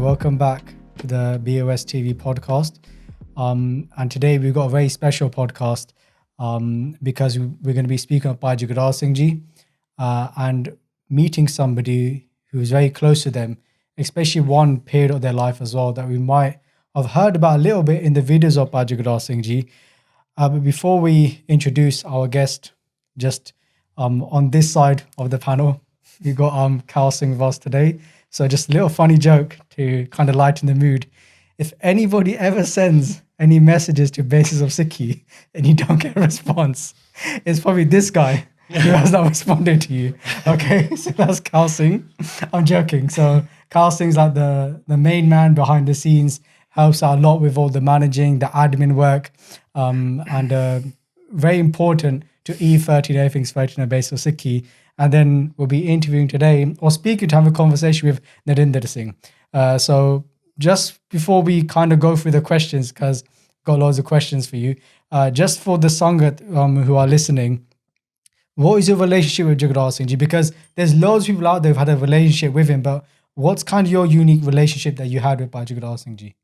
welcome back to the BOS TV podcast. And today we've got a very special podcast because we're going to be speaking of Bhai Jagraj Singh ji and meeting somebody who's very close to them, especially one period of their life as well that we might have heard about a little bit in the videos of Bhai Jagraj Singh ji. But before we introduce our guest, just on this side of the panel, we got Kal Singh with us today. So just a little funny joke to kind of lighten the mood. If anybody ever sends any messages to Basics of Sikhi and you don't get a response, it's probably this guy who has not responded to you. Okay, so that's Kal Singh. I'm joking. So Kal Singh's like the main man behind the scenes, helps out a lot with all the managing, the admin work, and very important to E13, everything's 13 on Basics of Sikhi. And then we'll be interviewing today or speaking to have a conversation with Narinder Singh. So just before we kind of go through the questions, because got loads of questions for you, just for the Sangat who are listening, what is your relationship with Jagraj Singh ji? Because there's loads of people out there who've had a relationship with him, but what's kind of your unique relationship that you had with Bhai Jagraj Singh ji?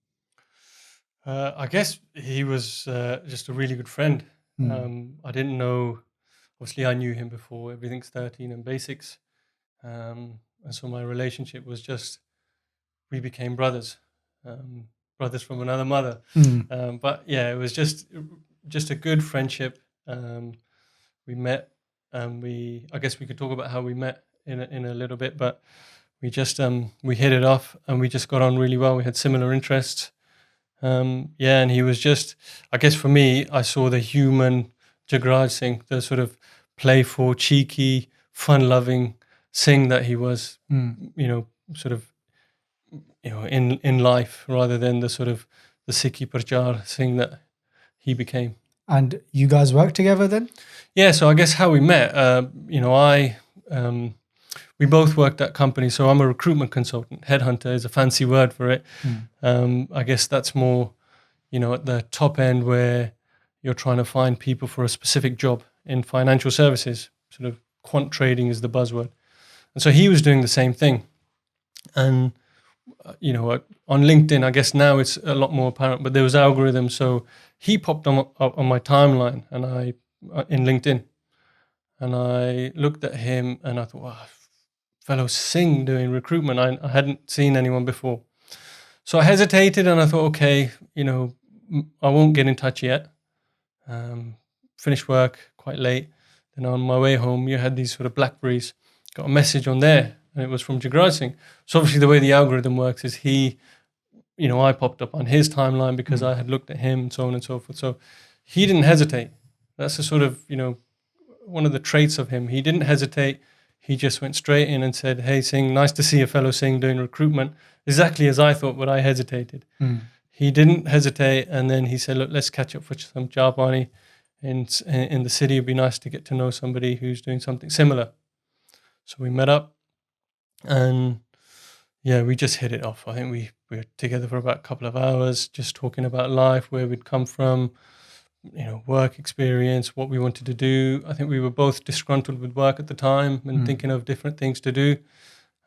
I guess he was just a really good friend. I didn't know, obviously I knew him before Everything's 13 and Basics. And so my relationship was just, we became brothers, brothers from another mother. But yeah, it was just a good friendship. We met, I guess we could talk about how we met in a little bit, but we just, we hit it off and we just got on really well. We had similar interests. And he was just, I guess for me, I saw the human Jagraj Singh, the sort of playful, cheeky, fun-loving Singh that he was, sort of, in life, rather than the sort of the Sikhi Parcharak Singh that he became. And you guys worked together then? Yeah, so I guess how we met, we both worked at companies. So I'm a recruitment consultant. Headhunter is a fancy word for it. I guess that's more, at the top end where you're trying to find people for a specific job in financial services. Sort of quant trading is the buzzword. And so he was doing the same thing. And, on LinkedIn, I guess now it's a lot more apparent, but there was algorithms. So he popped up on my timeline and in LinkedIn. And I looked at him and I thought, wow, fellow Singh doing recruitment. I hadn't seen anyone before. So I hesitated and I thought, okay, I won't get in touch yet. Finished work quite late. Then on my way home, you had these sort of Blackberries. Got a message on there and it was from Jagraj Singh. So obviously the way the algorithm works is I popped up on his timeline because I had looked at him and so on and so forth. So he didn't hesitate. That's the sort of, one of the traits of him. He didn't hesitate. He just went straight in and said, hey, Singh, nice to see a fellow Singh doing recruitment. Exactly as I thought, but I hesitated. He didn't hesitate. And then he said, look, let's catch up for some chai pani in the city. It'd be nice to get to know somebody who's doing something similar. So we met up and we just hit it off. I think we were together for about a couple of hours, just talking about life, where we'd come from, work experience, what we wanted to do. I think we were both disgruntled with work at the time and thinking of different things to do.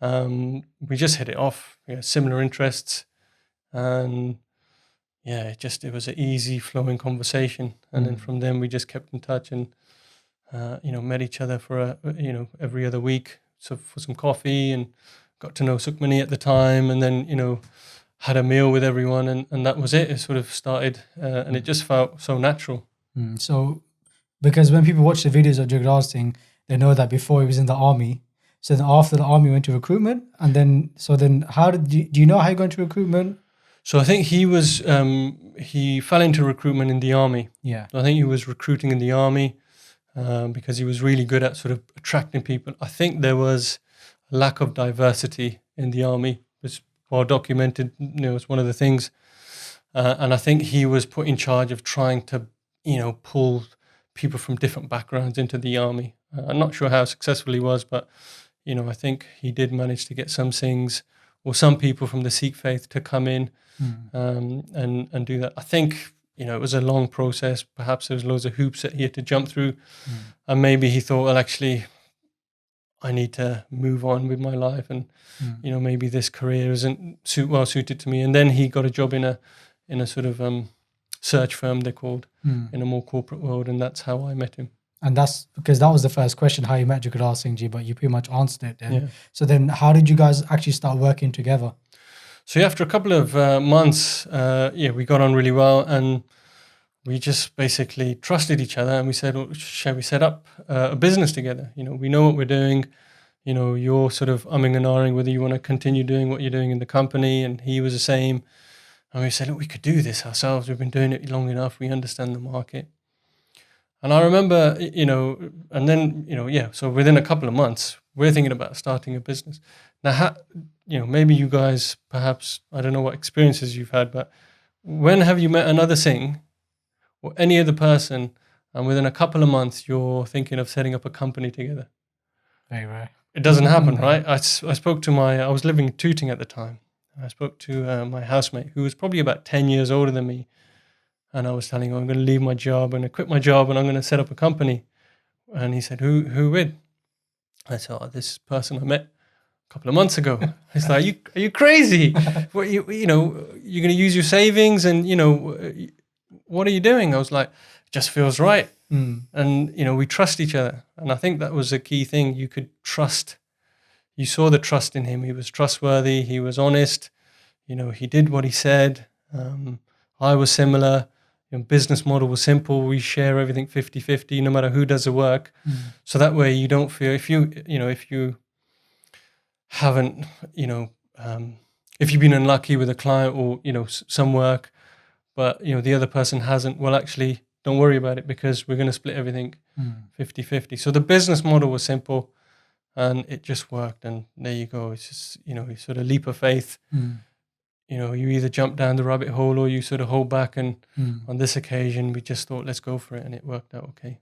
We just hit it off. We had similar interests, and it was an easy flowing conversation. And then from then we just kept in touch and met each other for every other week, so for some coffee, and got to know Sukhmani at the time, and then had a meal with everyone, and that was it. It sort of started, and it just felt so natural. So, because when people watch the videos of Jagraj Singh, they know that before he was in the army. So then after the army, went to recruitment, and then how do you know how he got into recruitment? So I think he was he fell into recruitment in the army. Yeah, I think he was recruiting in the army because he was really good at sort of attracting people. I think there was a lack of diversity in the army. It's well documented. It's one of the things, and I think he was put in charge of trying to pull people from different backgrounds into the army. I'm not sure how successful he was, but I think he did manage to get some Singhs or some people from the Sikh faith to come in and do that. I think it was a long process. Perhaps there was loads of hoops that he had to jump through, and maybe he thought, well, actually, I need to move on with my life, and maybe this career isn't well suited to me. And then he got a job in a sort of search firm, they're called, in a more corporate world, and that's how I met him. And that's because that was the first question, how you met Jagraj Singh Ji, but you pretty much answered it then. So then how did you guys actually start working together? So after a couple of months, we got on really well, and we just basically trusted each other, and we said, well, shall we set up a business together? We know what we're doing. You're sort of umming and ahhing whether you want to continue doing what you're doing in the company, and he was the same. And we said, look, we could do this ourselves. We've been doing it long enough. We understand the market. And I remember, and then, so within a couple of months, we're thinking about starting a business. Now, maybe you guys, perhaps, I don't know what experiences you've had, but when have you met another Singh or any other person, and within a couple of months, you're thinking of setting up a company together? Very rare. It doesn't happen, right? I spoke to I was living in Tooting at the time. I spoke to my housemate, who was probably about 10 years older than me. And I was telling him, I'm going to leave my job, I'm going to quit my job, and I'm going to set up a company. And he said, who with? I said, this person I met a couple of months ago. He's like, are you crazy? What, you're going to use your savings, and, what are you doing? I was like, it just feels right. And, we trust each other. And I think that was a key thing. You could trust. You saw the trust in him. He was trustworthy. He was honest. He did what he said. I was similar. Business model was simple. We share everything 50-50, no matter who does the work. So that way you don't feel, if you haven't, if you've been unlucky with a client or, some work, but, the other person hasn't, well, actually, don't worry about it, because we're going to split everything 50-50. So the business model was simple, and it just worked. And there you go. It's just, sort of leap of faith. You either jump down the rabbit hole or you sort of hold back. And on this occasion, we just thought, let's go for it. And it worked out okay.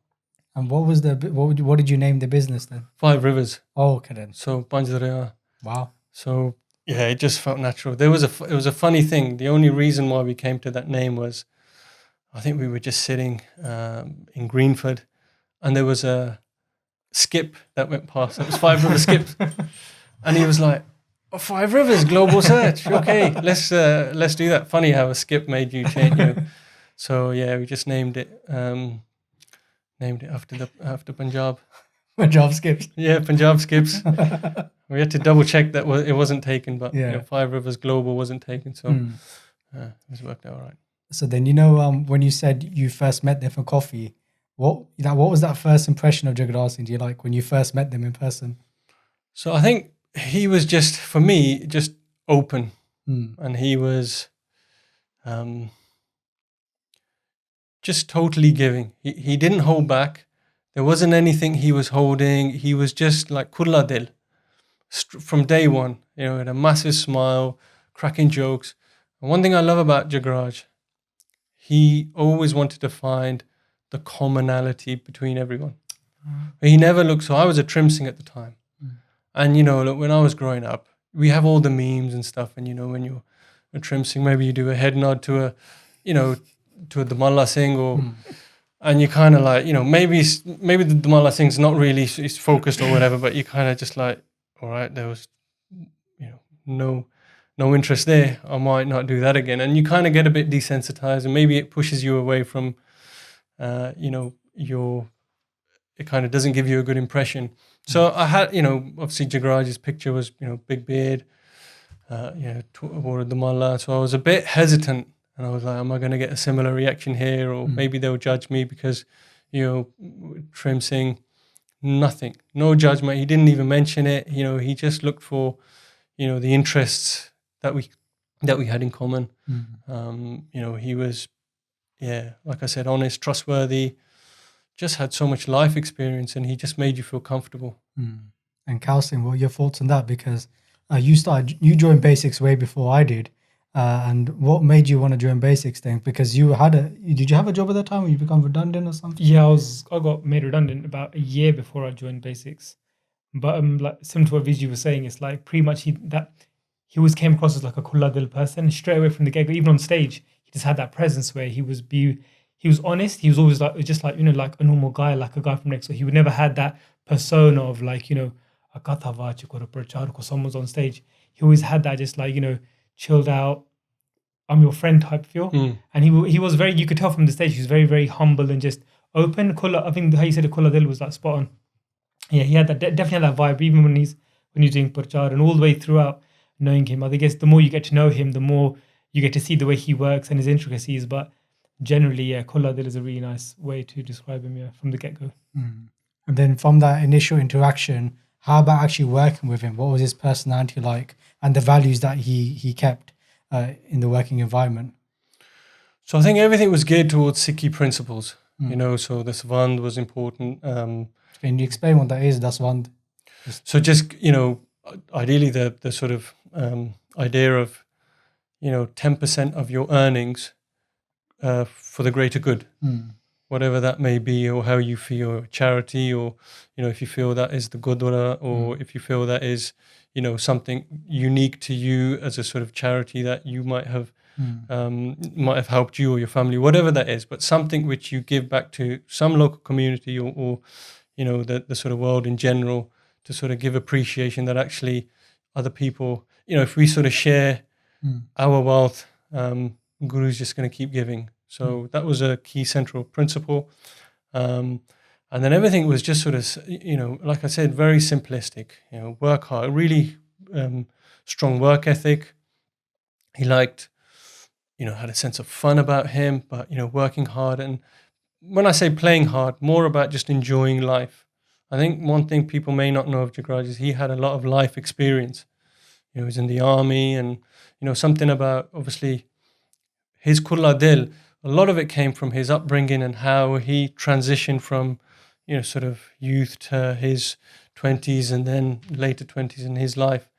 And what did you name the business then? 5 Rivers. Oh, okay then. So Pancharak. Wow. So yeah, it just felt natural. It was a funny thing. The only reason why we came to that name was, I think we were just sitting in Greenford, and there was a skip that went past. It was 5 River Skips. And he was like, 5 Rivers, global search. Okay, let's do that. Funny how a skip made you change. So yeah, we just named it after Punjab. Punjab skips. Yeah, Punjab skips. We had to double check that it wasn't taken, but 5 Rivers Global wasn't taken, so it worked out all right. So then, when you said you first met them for coffee, what was that first impression of Jagraj Singh? Do you like when you first met them in person? So I think he was just, for me, just open, and he was just totally giving. He didn't hold back. There wasn't anything he was holding. He was just like Kurla Dil from day one. Had a massive smile, cracking jokes. And one thing I love about Jagraj, he always wanted to find the commonality between everyone. He never looked. So I was a trim Singh at the time. And, look, when I was growing up, we have all the memes and stuff. And, when you're a trim Singh, maybe you do a head nod to a Damalla Singh, and you kind of like, maybe the Damalla Singh's not really focused or whatever, but you kind of just like, all right, there was, no interest there. I might not do that again. And you kind of get a bit desensitized, and maybe it pushes you away from, it kind of doesn't give you a good impression. So I had, obviously Jagraj's picture was, big beard, wore the malla. So I was a bit hesitant, and I was like, am I going to get a similar reaction here? Or maybe they'll judge me because, Trim Singh, nothing, no judgment. He didn't even mention it. He just looked for, the interests that we had in common. He was, like I said, honest, trustworthy, just had so much life experience, and he just made you feel comfortable. And Kalsing, what are your thoughts on that? Because you joined Basics way before I did. And what made you want to join Basics then? Because did you have a job at that time, or you become redundant or something? Yeah, I got made redundant about a year before I joined Basics. But like similar to what Vijay was saying, it's like pretty much he always came across as like a Kulla Dil person straight away from the get-go. Even on stage, he just had that presence where he was honest. He was always like, just like, like a normal guy, like a guy from next door. He would never had that persona of like, a Katha Vachik or a Parcharak or someone's on stage, he always had that just like, chilled out, I'm your friend type feel. And he was very, you could tell from the stage, he was very, very humble and just open. I think how you said Kulla Dil was like spot on. Yeah, he had that, definitely had that vibe, even when he's doing Parchar and all the way throughout knowing him. I guess the more you get to know him, the more you get to see the way he works and his intricacies. But generally, yeah, Kulla Dil is a really nice way to describe him, from the get-go. And then from that initial interaction, how about actually working with him? What was his personality like and the values that he kept in the working environment? So I think everything was geared towards Sikhi principles, so the Savand was important. Can you explain what that is, Daswand? So just, ideally the sort of idea of, 10% of your earnings for the greater good, whatever that may be, or how you feel, charity, or, if you feel that is the Gurdwara, or if you feel that is, something unique to you as a sort of charity that you might have helped you or your family, whatever that is, but something which you give back to some local community or the sort of world in general, to sort of give appreciation that actually other people, if we sort of share our wealth, Guru's just going to keep giving. So that was a key central principle. And then everything was just sort of, like I said, very simplistic, work hard, really strong work ethic. He liked, had a sense of fun about him, but, working hard. And when I say playing hard, more about just enjoying life. I think one thing people may not know of Jagraj is he had a lot of life experience. He was in the army, and, something about, obviously, his Kulla Dil, a lot of it came from his upbringing and how he transitioned from, sort of youth to his 20s and then later 20s in his life.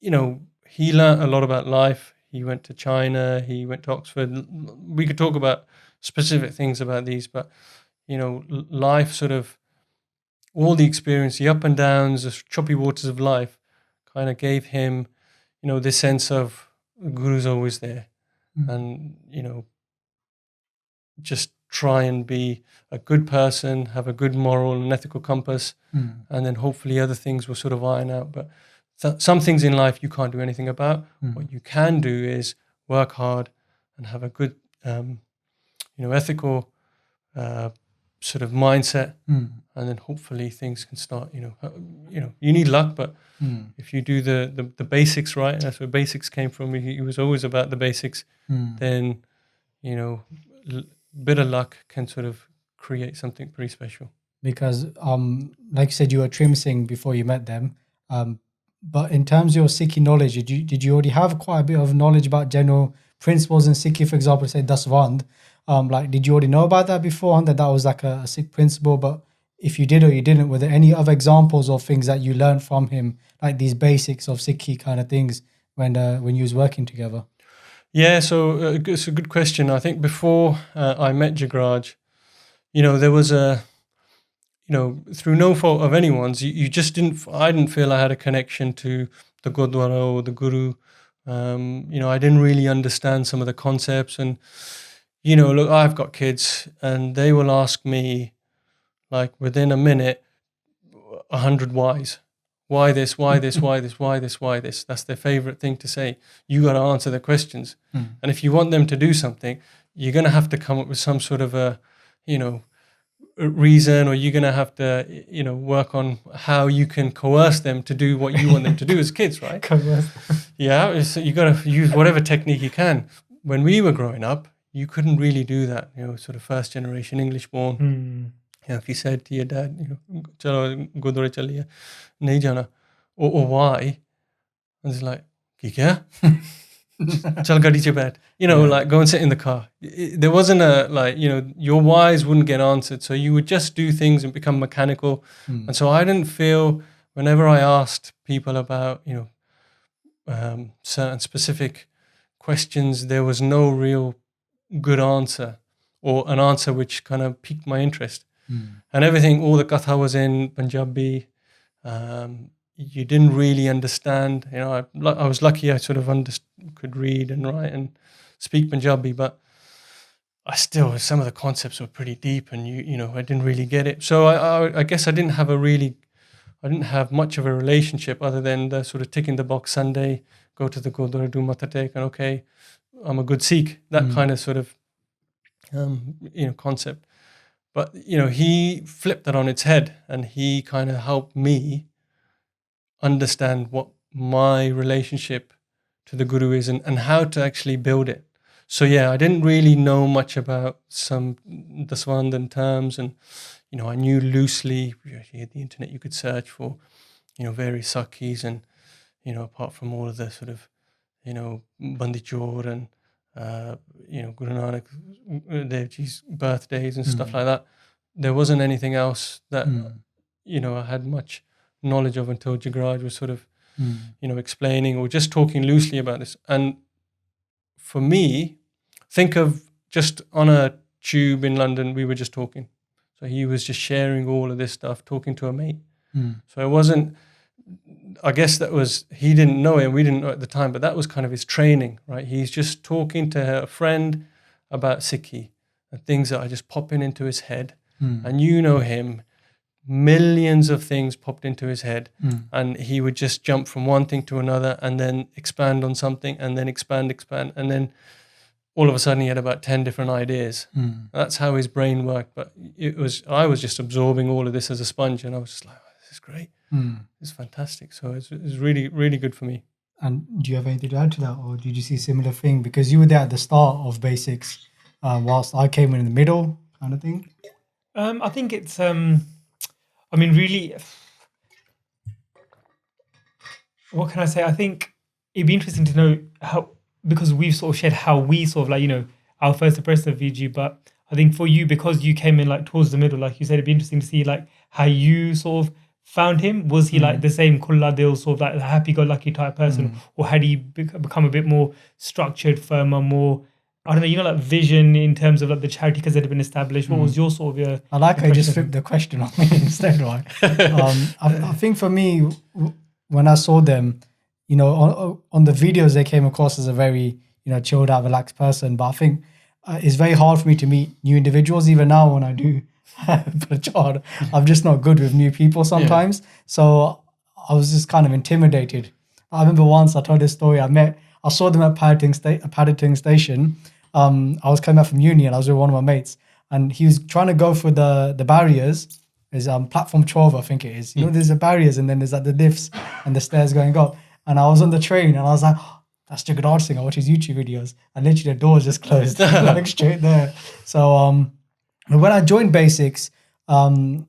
He learned a lot about life. He went to China, he went to Oxford. We could talk about specific things about these, but, life sort of, all the experience, the up and downs, the choppy waters of life kind of gave him, this sense of the Guru's always there. And, just try and be a good person, have a good moral and ethical compass, and then hopefully other things will sort of iron out. But some things in life you can't do anything about. What you can do is work hard and have a good, ethical sort of mindset, and then hopefully things can start. You need luck, but if you do the basics right, and that's where basics came from. He was always about the basics. Then, bit of luck can sort of create something pretty special. Because, like you said, you were Trim Singh before you met them. But in terms of your Sikhi knowledge, did you already have quite a bit of knowledge about general principles in Sikhi? For example, say Daswand. Did you already know about that before, and that was like a Sikh principle? But if you did or you didn't, were there any other examples of things that you learned from him, like these basics of Sikhi kind of things when you was working together? Yeah, so it's a good question. I think before I met Jagraj, there was through no fault of anyone's, I didn't feel I had a connection to the Gurdwara or the Guru. I didn't really understand some of the concepts. And, look, I've got kids and they will ask me, like, within a minute, 100 whys. Why this, why this, why this, why this, why this? That's their favorite thing to say. You got to answer the questions. And if you want them to do something, you're going to have to come up with some sort of a reason, or you're going to have to, work on how you can coerce them to do what you want them to do as kids, right? Yeah, you got to use whatever technique you can. When we were growing up, you couldn't really do that, sort of first generation English born. If you said to your dad, chalo Gurdwara chaliye, nahi jana, or why? And it's like, ki kya? Chal gadi che baith. Like, go and sit in the car. There wasn't your whys wouldn't get answered. So you would just do things and become mechanical. And so I didn't feel, whenever I asked people about, certain specific questions, there was no real good answer, or an answer which kind of piqued my interest. And everything, all the katha was in Punjabi. You didn't really understand. I was lucky I sort of could read and write and speak Punjabi, but some of the concepts were pretty deep, and I didn't really get it. So I guess I didn't have a really I didn't have much of a relationship other than the sort of ticking the box Sunday, go to the Gurdwara, do Matha Tek, and okay, I'm a good Sikh. That kind of sort of concept. But he flipped that on its head, and he kind of helped me understand what my relationship to the Guru is and how to actually build it. So yeah, I didn't really know much about some Daswandan terms, and I knew loosely. You had the internet, you could search for various Sakhis, and apart from all of the sort of Bandi Chor and Guru Nanak Dev Ji's birthdays and stuff like that, there wasn't anything else that I had much knowledge of until Jagraj was sort of explaining or just talking loosely about this. And for me, think of just on a tube in London, we were just talking. So he was just sharing all of this stuff, talking to a mate. So it wasn't, I guess that was, he didn't know it and we didn't know at the time, but that was kind of his training, right? He's just talking to a friend about Sikhi and things that are just popping into his head. And him, millions of things popped into his head, and he would just jump from one thing to another and then expand on something and then expand. And then all of a sudden he had about 10 different ideas. That's how his brain worked. But I was just absorbing all of this as a sponge, and I was just like, oh, this is great. It's fantastic. So it's really, really good for me. And do you have anything to add to that, or did you see a similar thing? Because you were there at the start of Basics, whilst I came in the middle kind of thing. I think it's, really, what can I say? I think it'd be interesting to know how, because we've sort of shared how we sort of our first impression of VG, but I think for you, because you came in towards the middle, like you said, it'd be interesting to see how you sort of found him. Was he the same Kulla Dil, sort of a happy-go-lucky type person, or had he become a bit more structured, firmer, more, I don't know, vision in terms of the charity because it had been established? What was your sort of I like how you just flipped the question on me instead, right? I think for me, when I saw them, on the videos, they came across as a very, chilled out, relaxed person. But I think it's very hard for me to meet new individuals. Even now when I do Prachar, I'm just not good with new people sometimes. Yeah. So I was just kind of intimidated. I remember once I told this story, I saw them at Paddington Station. I was coming back from uni and I was with one of my mates, and he was trying to go for the barriers. Is platform 12, I think it is. There's the barriers and then there's the lifts and the stairs going up. And I was on the train and I was like, oh, that's Jagraj Singh. I watch his YouTube videos, and literally the doors just closed, straight there. So when I joined Basics, again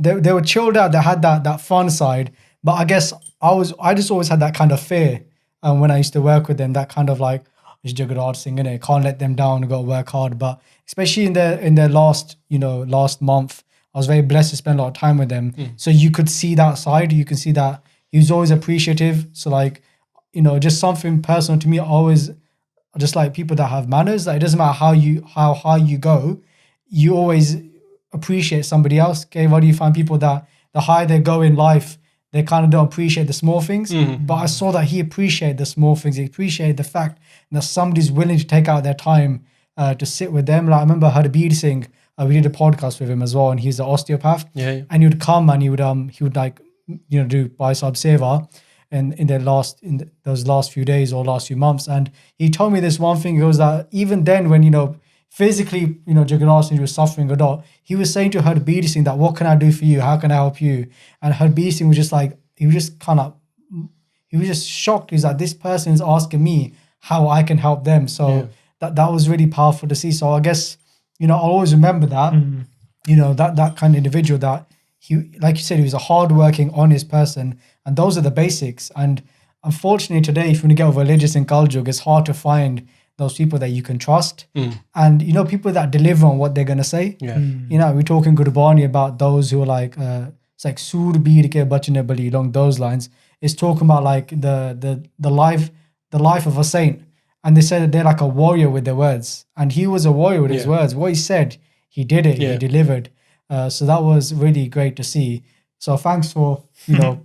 they were chilled out. They had that fun side, but I guess I just always had that kind of fear. When I used to work with them, that kind of it's Jagraj Singh, innit? Can't let them down, got to work hard. But especially in their last month, I was very blessed to spend a lot of time with them. So you could see that side. You can see that he was always appreciative. So just something personal to me. Always just like people that have manners. It doesn't matter how high you go, you always appreciate somebody else. Okay, why do you find people that the higher they go in life, they kind of don't appreciate the small things? But I saw that he appreciated the small things. He appreciated the fact that somebody's willing to take out their time to sit with them. I remember Harbeer Singh, we did a podcast with him as well, and he's an osteopath. Yeah. And he would come and he would do Bhai Seva in those last few days or last few months. And he told me this one thing. He goes that even then when physically Jagraj Singh was suffering a lot, he was saying to Harbeer Singh that, what can I do for you? How can I help you? And Harbeer Singh was just he was just shocked. He's like, this person is asking me how I can help them. So that was really powerful to see. So I guess I'll always remember that. That kind of individual that he, like you said, he was a hardworking, honest person, and those are the basics. And unfortunately today, if you want to get religious in Kaljug, it's hard to find those people that you can trust, and people that deliver on what they're gonna say. We're talking Gurbani about those who are it's like Sur Beer ke bachne bali, along those lines. It's talking about the life of a saint, and they said that they're like a warrior with their words, and he was a warrior with his words. What he said, he did it. He delivered. So that was really great to see. So thanks for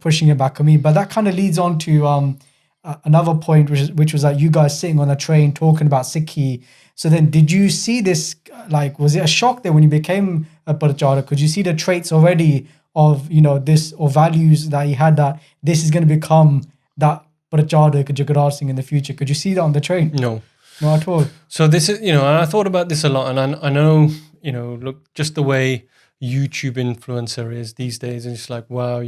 pushing it back on me. But that kind of leads on to another point, which was you guys sitting on a train talking about Sikhi. So then, did you see this? Was it a shock that when you became a Parcharak, could you see the traits already of, this, or values that he had, that this is going to become that Parcharak Jagraj Singh in the future? Could you see that on the train? No. Not at all. So this is, and I thought about this a lot, and I know, look, just the way YouTube influencer is these days, and it's like, wow,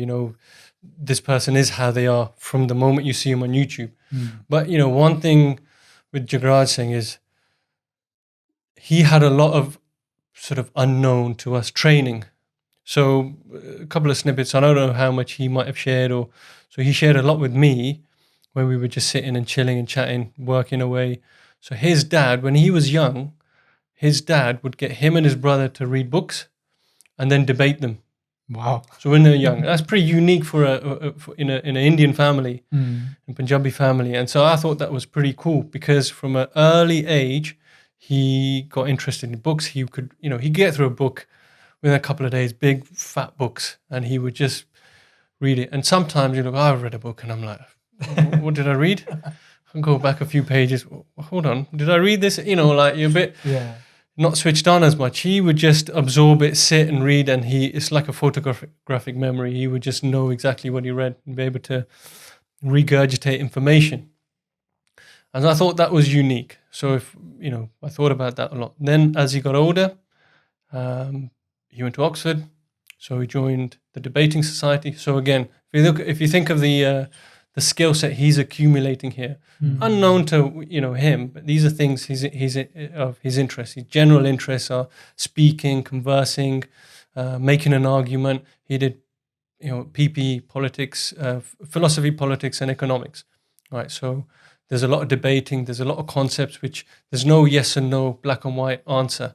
this person is how they are from the moment you see them on YouTube. But, one thing with Jagraj Singh is he had a lot of sort of unknown to us training. So a couple of snippets, I don't know how much he might have shared, so he shared a lot with me when we were just sitting and chilling and chatting, working away. So his dad, when he was young, his dad would get him and his brother to read books and then debate them. Wow. So when they're young, that's pretty unique for in an Indian family, a Punjabi family. And so I thought that was pretty cool, because from an early age, he got interested in books. He could, he'd get through a book within a couple of days, big fat books, and he would just read it. And sometimes I've read a book and I'm like, what did I read? I'll go back a few pages. Hold on, did I read this? Like you're a bit not switched on as much. He would just absorb it, sit and read, and it's like a photographic memory. He would just know exactly what he read and be able to regurgitate information. And I thought that was unique. So I thought about that a lot. Then as he got older, he went to Oxford, so he joined the debating society. So again, if you think of the skill set he's accumulating here, unknown to him, but these are things he's of his interest. His general interests are speaking, conversing, making an argument. He did PP, politics, philosophy, politics, and economics. Right, so there's a lot of debating. There's a lot of concepts which there's no yes and no, black and white answer.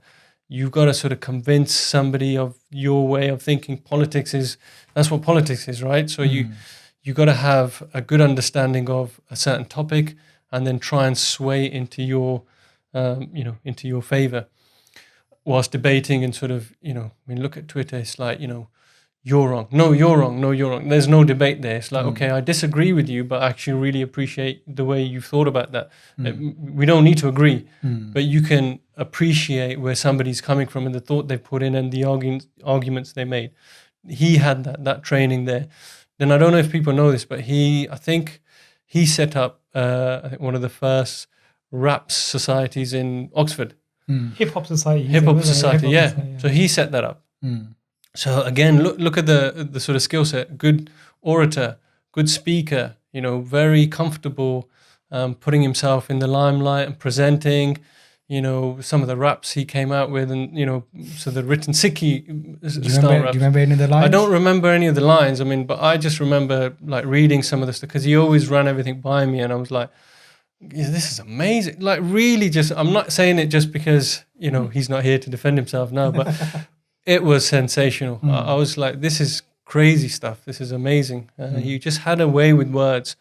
You've got to sort of convince somebody of your way of thinking. That's what politics is, right? So you got to have a good understanding of a certain topic and then try and sway into your, into your favor, whilst debating and sort of, look at Twitter. It's like, you're wrong. No, you're wrong. No, you're wrong. There's no debate there. It's like, okay, I disagree with you, but I actually really appreciate the way you've thought about that. We don't need to agree, but you can appreciate where somebody's coming from and the thought they've put in and the arguments they made. He had that training there. Then I don't know if people know this, but I think he set up one of the first rap societies in Oxford. Hip hop society. Yeah. So he set that up. So again, look at the sort of skill set. Good orator, good speaker. Very comfortable putting himself in the limelight and presenting. Some of the raps he came out with, and so the written Sikhi style raps. Do you remember any of the lines? I don't remember any of the lines. But I just remember like reading some of the stuff, because he always ran everything by me, and I was like, yeah, this is amazing. Like really, I'm not saying it just because he's not here to defend himself now, but it was sensational. I was like, this is crazy stuff. This is amazing. He just had a way with words.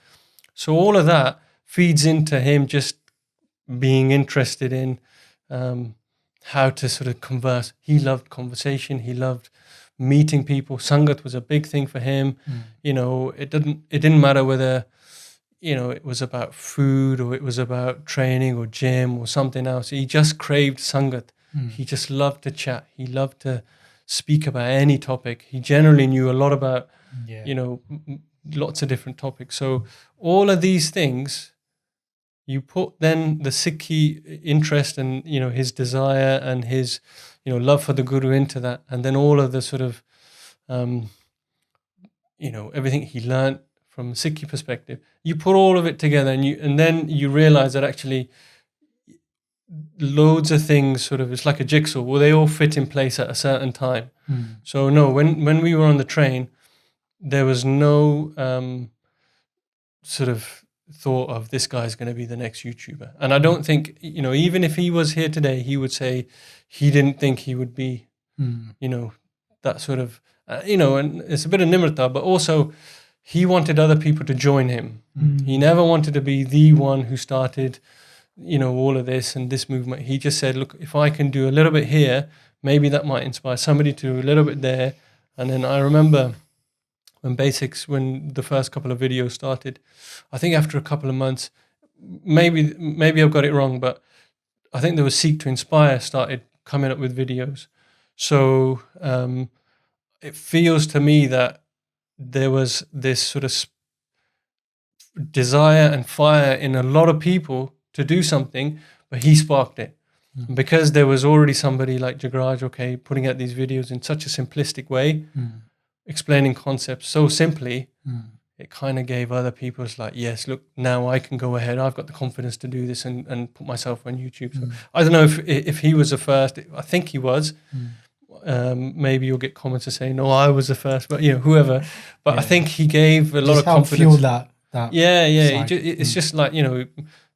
So all of that feeds into him just being interested in how to sort of converse. He loved conversation. He loved meeting people. Sangat was a big thing for him. It didn't matter whether it was about food or it was about training or gym or something else. He just craved Sangat. He just loved to chat. He loved to speak about any topic. He generally knew a lot about lots of different topics. So all of these things, you put then the Sikhi interest and his desire and his love for the Guru into that, and then all of the sort of everything he learnt from a Sikhi perspective. You put all of it together, and then you realize that actually loads of things sort of, it's like a jigsaw. Well, they all fit in place at a certain time. So no, when we were on the train, there was no sort of thought of this guy's going to be the next YouTuber. And I don't think, even if he was here today, he would say he didn't think he would be, that sort of, and it's a bit of nimrata, but also he wanted other people to join him. He never wanted to be the one who started, all of this and this movement. He just said, look, if I can do a little bit here, maybe that might inspire somebody to do a little bit there. And then I remember when the first couple of videos started, I think after a couple of months, maybe I've got it wrong, but I think there was Seek to Inspire started coming up with videos. So it feels to me that there was this sort of desire and fire in a lot of people to do something, but he sparked it. Because there was already somebody like Jagraj, okay, putting out these videos in such a simplistic way, explaining concepts so simply, it kind of gave other people, it's like, yes, look, now I can go ahead. I've got the confidence to do this and put myself on YouTube. So I don't know if he was the first. I think he was. Maybe you'll get comments to say, no, I was the first, but whoever. But I think he gave a lot of confidence. Fuel that. Yeah. It's just like, I don't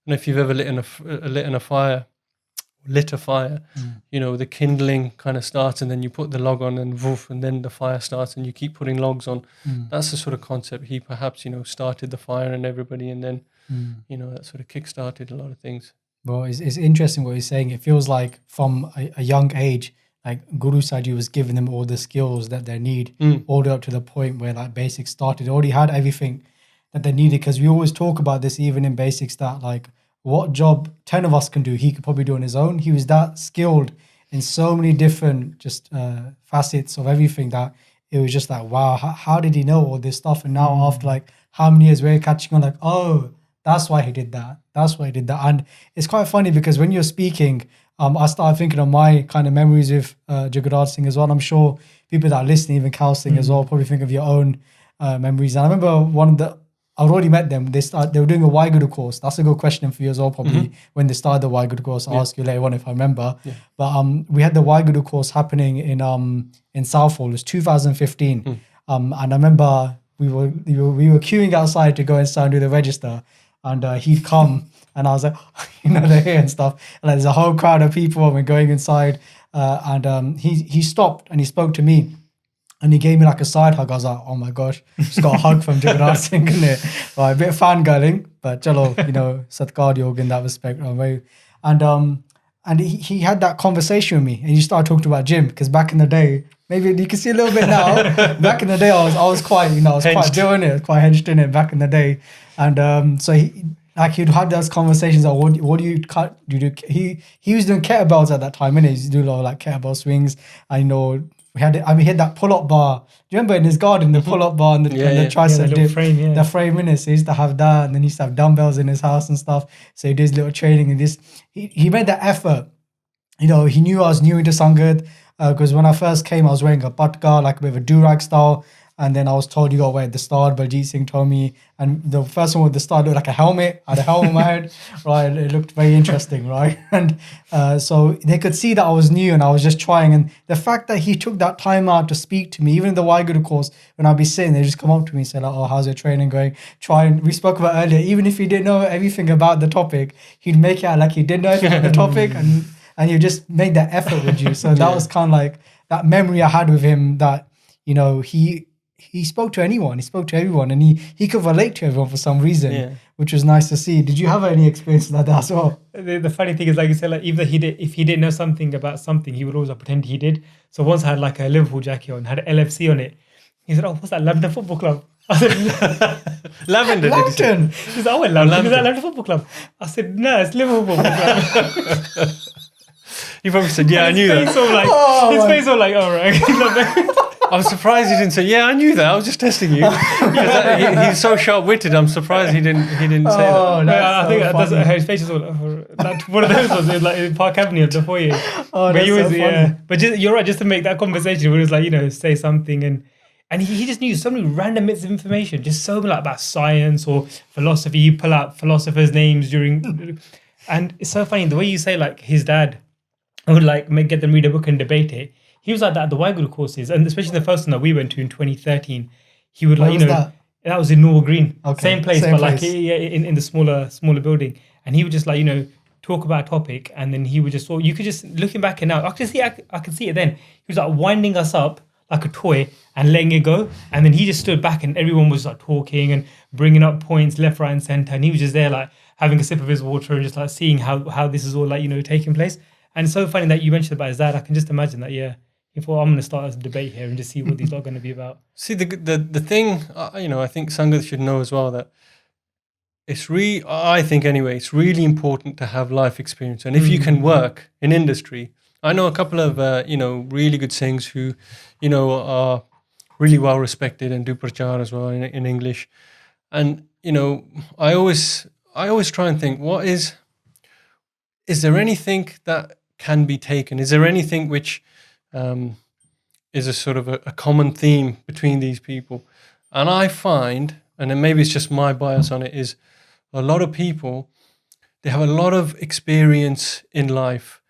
know if you've ever lit a fire, the kindling kind of starts and then you put the log on and woof, and then the fire starts and you keep putting logs on. That's the sort of concept. He perhaps, started the fire and everybody, and then, that sort of kick-started a lot of things. Well, it's interesting what he's saying. It feels like from a young age, like Guru Saji was giving them all the skills that they need, all the way up to the point where like Basics started. They already had everything that they needed, because we always talk about this even in Basics, that like what job 10 of us can do, he could probably do on his own. He was that skilled in so many different just facets of everything that it was just like, wow, how did he know all this stuff? And now after like how many years we're catching on, like, oh, that's why he did that. That's why he did that. And it's quite funny because when you're speaking, I started thinking of my kind of memories with Jagraj Singh as well. I'm sure people that are listening, even Cal Singh as well, probably think of your own memories. And I remember I'd already met them. They were doing a WhyGuru course. That's a good question for you as well, probably, when they started the WhyGuru course. I'll ask you later on if I remember. Yeah. But we had the WhyGuru course happening in Southall. It was 2015. And I remember we were queuing outside to go inside and do the register. And he'd come and I was like, they're here and stuff. And like, there's a whole crowd of people and we're going inside. And he stopped and he spoke to me. And he gave me like a side hug. I was like, oh my gosh, just got a hug from Jagraj Singh, isn't it? Right, a bit of fangirling, but chalo, satkar yog in that respect. And he had that conversation with me, and he started talking about gym, because back in the day, maybe you can see a little bit now. Back in the day, I was quite, quite doing it, quite hedged in it back in the day. And so he'd have those conversations like, what do you cut? He was doing kettlebells at that time, innit? He used to do a lot of like kettlebell swings. We had that pull-up bar. Do you remember in his garden, the pull-up bar and the tricep dip? Frame, the frame in it. So he used to have that, and then he used to have dumbbells in his house and stuff. So he did his little training and this. He made that effort. He knew I was new into Sangat, because when I first came, I was wearing a patka, like a bit of a durag style. And then I was told you got to wear the star. Bhaljit Singh told me, and the first one with the star looked like a helmet. I had a helmet on my head, right? It looked very interesting, right? And so they could see that I was new and I was just trying. And the fact that he took that time out to speak to me, even in the WhyGuru course, when I'd be sitting, they just come up to me and say like, "Oh, how's your training going?" We spoke about earlier. Even if he didn't know everything about the topic, he'd make it out like he did know everything about the topic, and he just made that effort with you. So that was kind of like that memory I had with him. That he spoke to anyone, he spoke to everyone, and he could relate to everyone for some reason, which was nice to see. Did you have any experience like that as well? The funny thing is, like you said, like even if he didn't know something about something, he would always pretend he did. So once I had like a Liverpool jacket on, had LFC on it. He said, "Oh, what's that, London Football Club?" I said, Lavender. London. He said, "Oh, London. Is that London Football Club?" I said, "No, it's Liverpool Football Club." He probably said, "Yeah, I knew that." His face was like, "All right." I'm surprised he didn't say, "Yeah, I knew that. I was just testing you." He's so sharp-witted. I'm surprised he didn't say that. I think that's his face is all like one of those ones. It was like in Park Avenue at the foyer. Oh, that's so funny. But you're right. Just to make that conversation, where it was like say something, and he just knew so many random bits of information, just so like about science or philosophy. You pull out philosophers' names and it's so funny the way you say like his dad would like get them read a book and debate it. He was like that at the WhyGuru courses, and especially the first one that we went to in 2013. He would like, that was in Norwell Green, same place, but like in the smaller building. And he would just like, talk about a topic, and then he would just, you could just, looking back and now, I can see it then. He was like winding us up like a toy and letting it go. And then he just stood back and everyone was like talking and bringing up points left, right, and center. And he was just there like having a sip of his water and just like seeing how this is all like, taking place. And it's so funny that you mentioned about his dad. I can just imagine that, I'm going to start a debate here and just see what these are going to be about. See, the thing, I think Sangat should know as well that I think anyway, it's really important to have life experience. And if you can work in industry, I know a couple of, really good Singhs who, are really well respected and do prachar as well in English. And I always try and think, is there anything that can be taken? Is there anything which is a sort of a common theme between these people? And I find, and then maybe it's just my bias on it, is a lot of people, they have a lot of experience in life.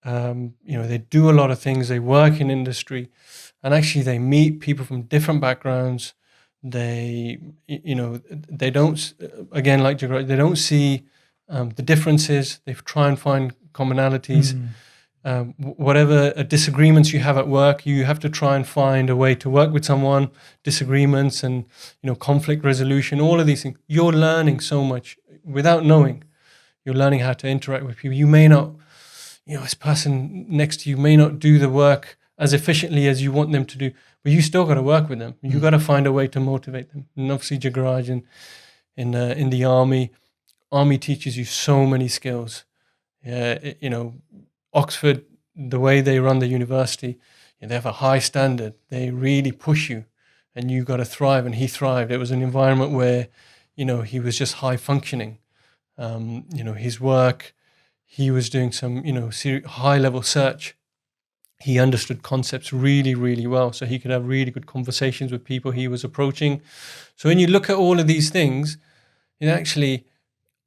They do a lot of things. They work in industry, and actually they meet people from different backgrounds. They don't, again, like Jagraj, they don't see the differences. They try and find commonalities. Whatever disagreements you have at work, you have to try and find a way to work with someone. Disagreements and conflict resolution, all of these things. You're learning so much without knowing. You're learning how to interact with people. You may not, this person next to you may not do the work as efficiently as you want them to do, but you still got to work with them. You got to find a way to motivate them. And obviously, Jagraj in the army teaches you so many skills. Oxford, the way they run the university, they have a high standard. They really push you, and you got to thrive. And he thrived. It was an environment where, he was just high functioning. His work, he was doing some, high level search. He understood concepts really, really well, so he could have really good conversations with people he was approaching. So when you look at all of these things, actually,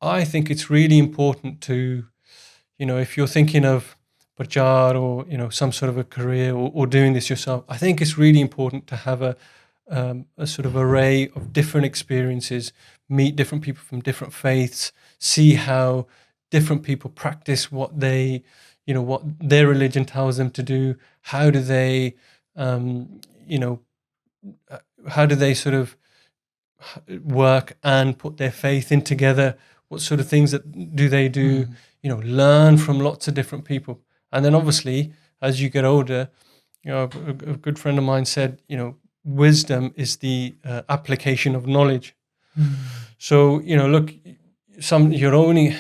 I think it's really important to, if you're thinking of prachar or, some sort of a career or doing this yourself, I think it's really important to have a sort of array of different experiences, meet different people from different faiths, see how different people practice what they, what their religion tells them to do. How do they, how do they sort of work and put their faith in together? What sort of things do they do? Learn from lots of different people. And then obviously, as you get older, a good friend of mine said, wisdom is the application of knowledge. So, look, you're only,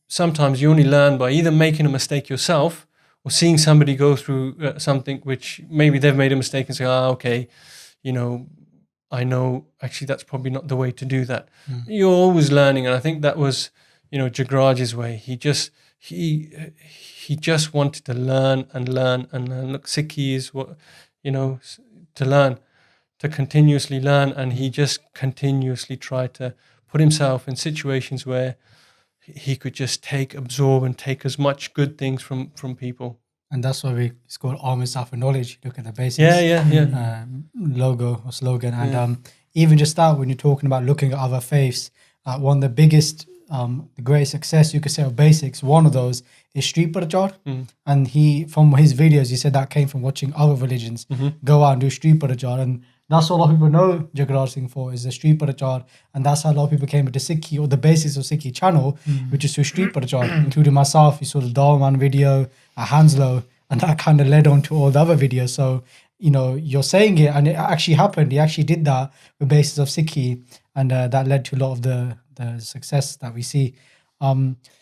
sometimes you only learn by either making a mistake yourself or seeing somebody go through something which maybe they've made a mistake and say, okay, I know actually that's probably not the way to do that. You're always learning. And I think that was, Jagraj's way. He just wanted to learn and learn and learn. Look, Sikhi is what, to learn, to continuously learn. And he just continuously tried to put himself in situations where he could just absorb and take as much good things from people. And that's why it's called Army Staff of Knowledge. Look at the basics. Yeah. Logo or slogan. And even just that, when you're talking about looking at other faiths, one of the biggest, the greatest success you could say of basics, one of those is street prachar. And from his videos, he said that came from watching other religions go out and do street prachar. And that's what a lot of people know Jagraj Singh for, is the street prachar. And that's how a lot of people came into Sikhi, or the Basics of Sikhi channel, which is through street prachar, including myself. You saw the Dawah video at Hanslow, and that kind of led on to all the other videos. So, you're saying it, and it actually happened. He actually did that with Basics of Sikhi, and that led to a lot of the success that we see.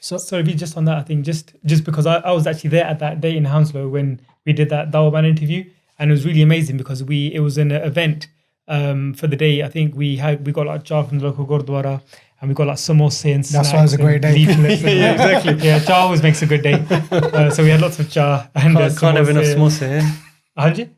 Sorry, just on that, I think just because I was actually there at that day in Hounslow when we did that Dawah Man interview, and it was really amazing because it was an event for the day. I think we got like jar from the local Gurdwara, and we got like samosa and snacks. That's why it was a great day. Yeah, exactly. Yeah, jar always makes a good day. So we had lots of jar and can't have enough samosa.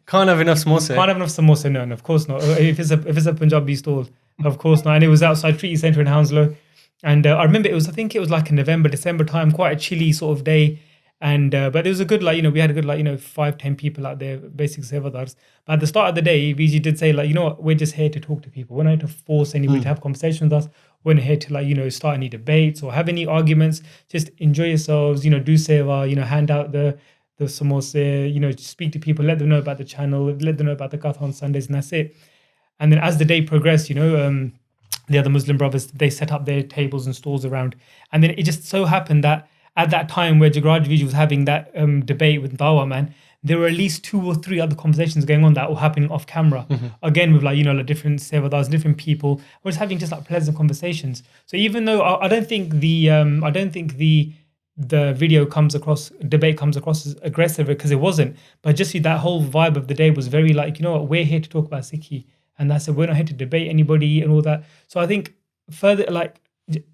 Can't have enough samosa. No, of course not. If it's a Punjabi stall, of course not. And it was outside Treaty Centre in Hounslow. And I remember I think it was like a November, December time, quite a chilly sort of day. And but it was a good, we had a good 5-10 people out there, basic sevadars. But at the start of the day, VG did say what, we're just here to talk to people. We're not here to force anybody to have conversations with us. We're not here to start any debates or have any arguments. Just enjoy yourselves, do seva, hand out the samosa, speak to people, let them know about the channel, let them know about the Katha on Sundays, and that's it. And then as the day progressed, the other Muslim brothers, they set up their tables and stalls around. And then it just so happened that at that time where Jagraj Viji was having that debate with Dawah Man, there were at least 2 or 3 other conversations going on that were happening off camera. Again, with different sevadars, different people. We're just having just pleasant conversations. So even though I don't think the the video debate comes across as aggressive, because it wasn't. But just see, that whole vibe of the day was very like, you know what, we're here to talk about Sikhi, and that's it. We're not here to debate anybody and all that. So I think further, like,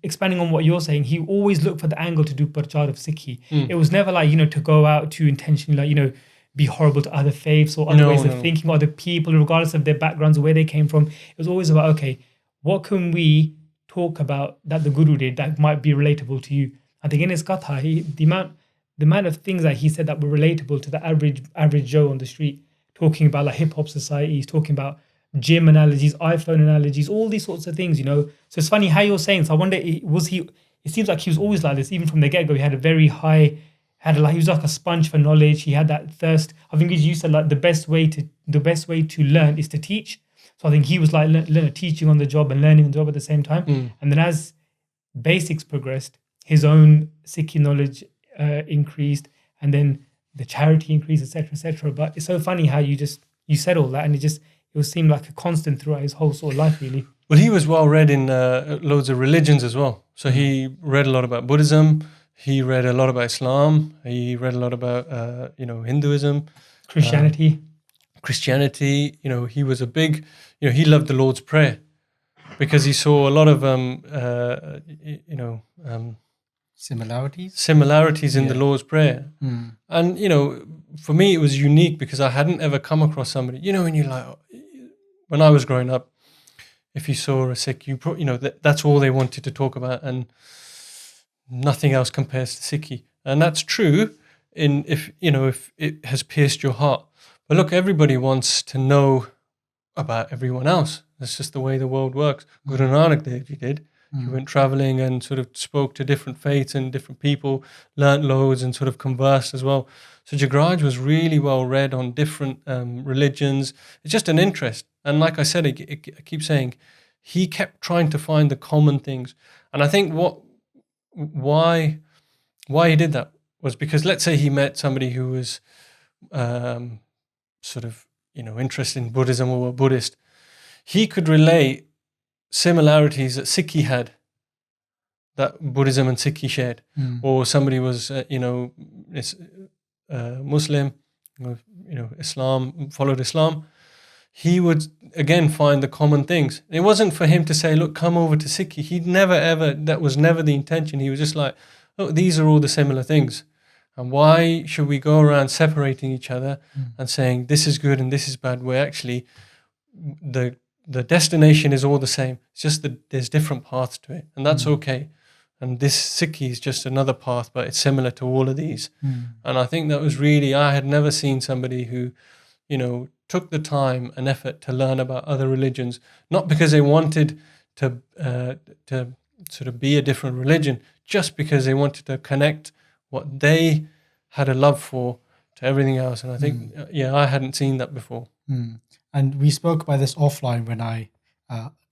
expanding on what you're saying, he always looked for the angle to do Parchar of Sikhi. It was never like, you know, to go out to intentionally, like, you know, be horrible to other faiths or other ways of thinking, or other people, regardless of their backgrounds or where they came from. It was always about, okay, what can we talk about that the Guru did that might be relatable to you? I think in his Katha, the amount of things that he said that were relatable to the average Joe on the street, talking about like hip hop societies, talking about gym analogies, iPhone analogies, all these sorts of things, you know. So it's funny how you're saying. So I wonder, it seems like he was always like this, even from the get-go. He had a very high, he was like a sponge for knowledge. He had that thirst. I think as you said, like the best way to learn is to teach. So I think he was like teaching on the job and learning on the job at the same time. And then as Basics progressed, his own Sikhi knowledge increased, and then the charity increased, etc., etc. But it's so funny how you said all that, and it seemed like a constant throughout his whole sort of life, really. Well, he was well read in loads of religions as well. So he read a lot about Buddhism. He read a lot about Islam. He read a lot about Hinduism, Christianity. He was a big, he loved the Lord's Prayer, because he saw a lot of similarities in the Lord's Prayer. And for me it was unique, because I hadn't ever come across somebody, when you like, when I was growing up, if you saw a Sikh, that's all they wanted to talk about, and nothing else compares to Sikhi. And that's true if it has pierced your heart. But look, everybody wants to know about everyone else. That's just the way the world works. Guru Nanak Dev Ji did. He went traveling and sort of spoke to different faiths and different people, learnt loads and sort of conversed as well. So Jagraj was really well read on different religions. It's just an interest. And like I said, I keep saying, he kept trying to find the common things. And I think why he did that was because, let's say he met somebody who was interested in Buddhism or a Buddhist. He could relate similarities that Sikhi had, that Buddhism and Sikhi shared. Or somebody was Muslim, Islam, followed Islam. He would again find the common things. It wasn't for him to say, look, come over to Sikhi. He'd never ever, that was never the intention. He was just like, oh, these are all the similar things. And why should we go around separating each other and saying this is good and this is bad, where actually the destination is all the same. It's just that there's different paths to it, and that's okay. And this Sikhi is just another path, but it's similar to all of these. And I think that was really, I had never seen somebody who, took the time and effort to learn about other religions, not because they wanted to sort of be a different religion, just because they wanted to connect what they had a love for to everything else. And I think, I hadn't seen that before. And we spoke about this offline when I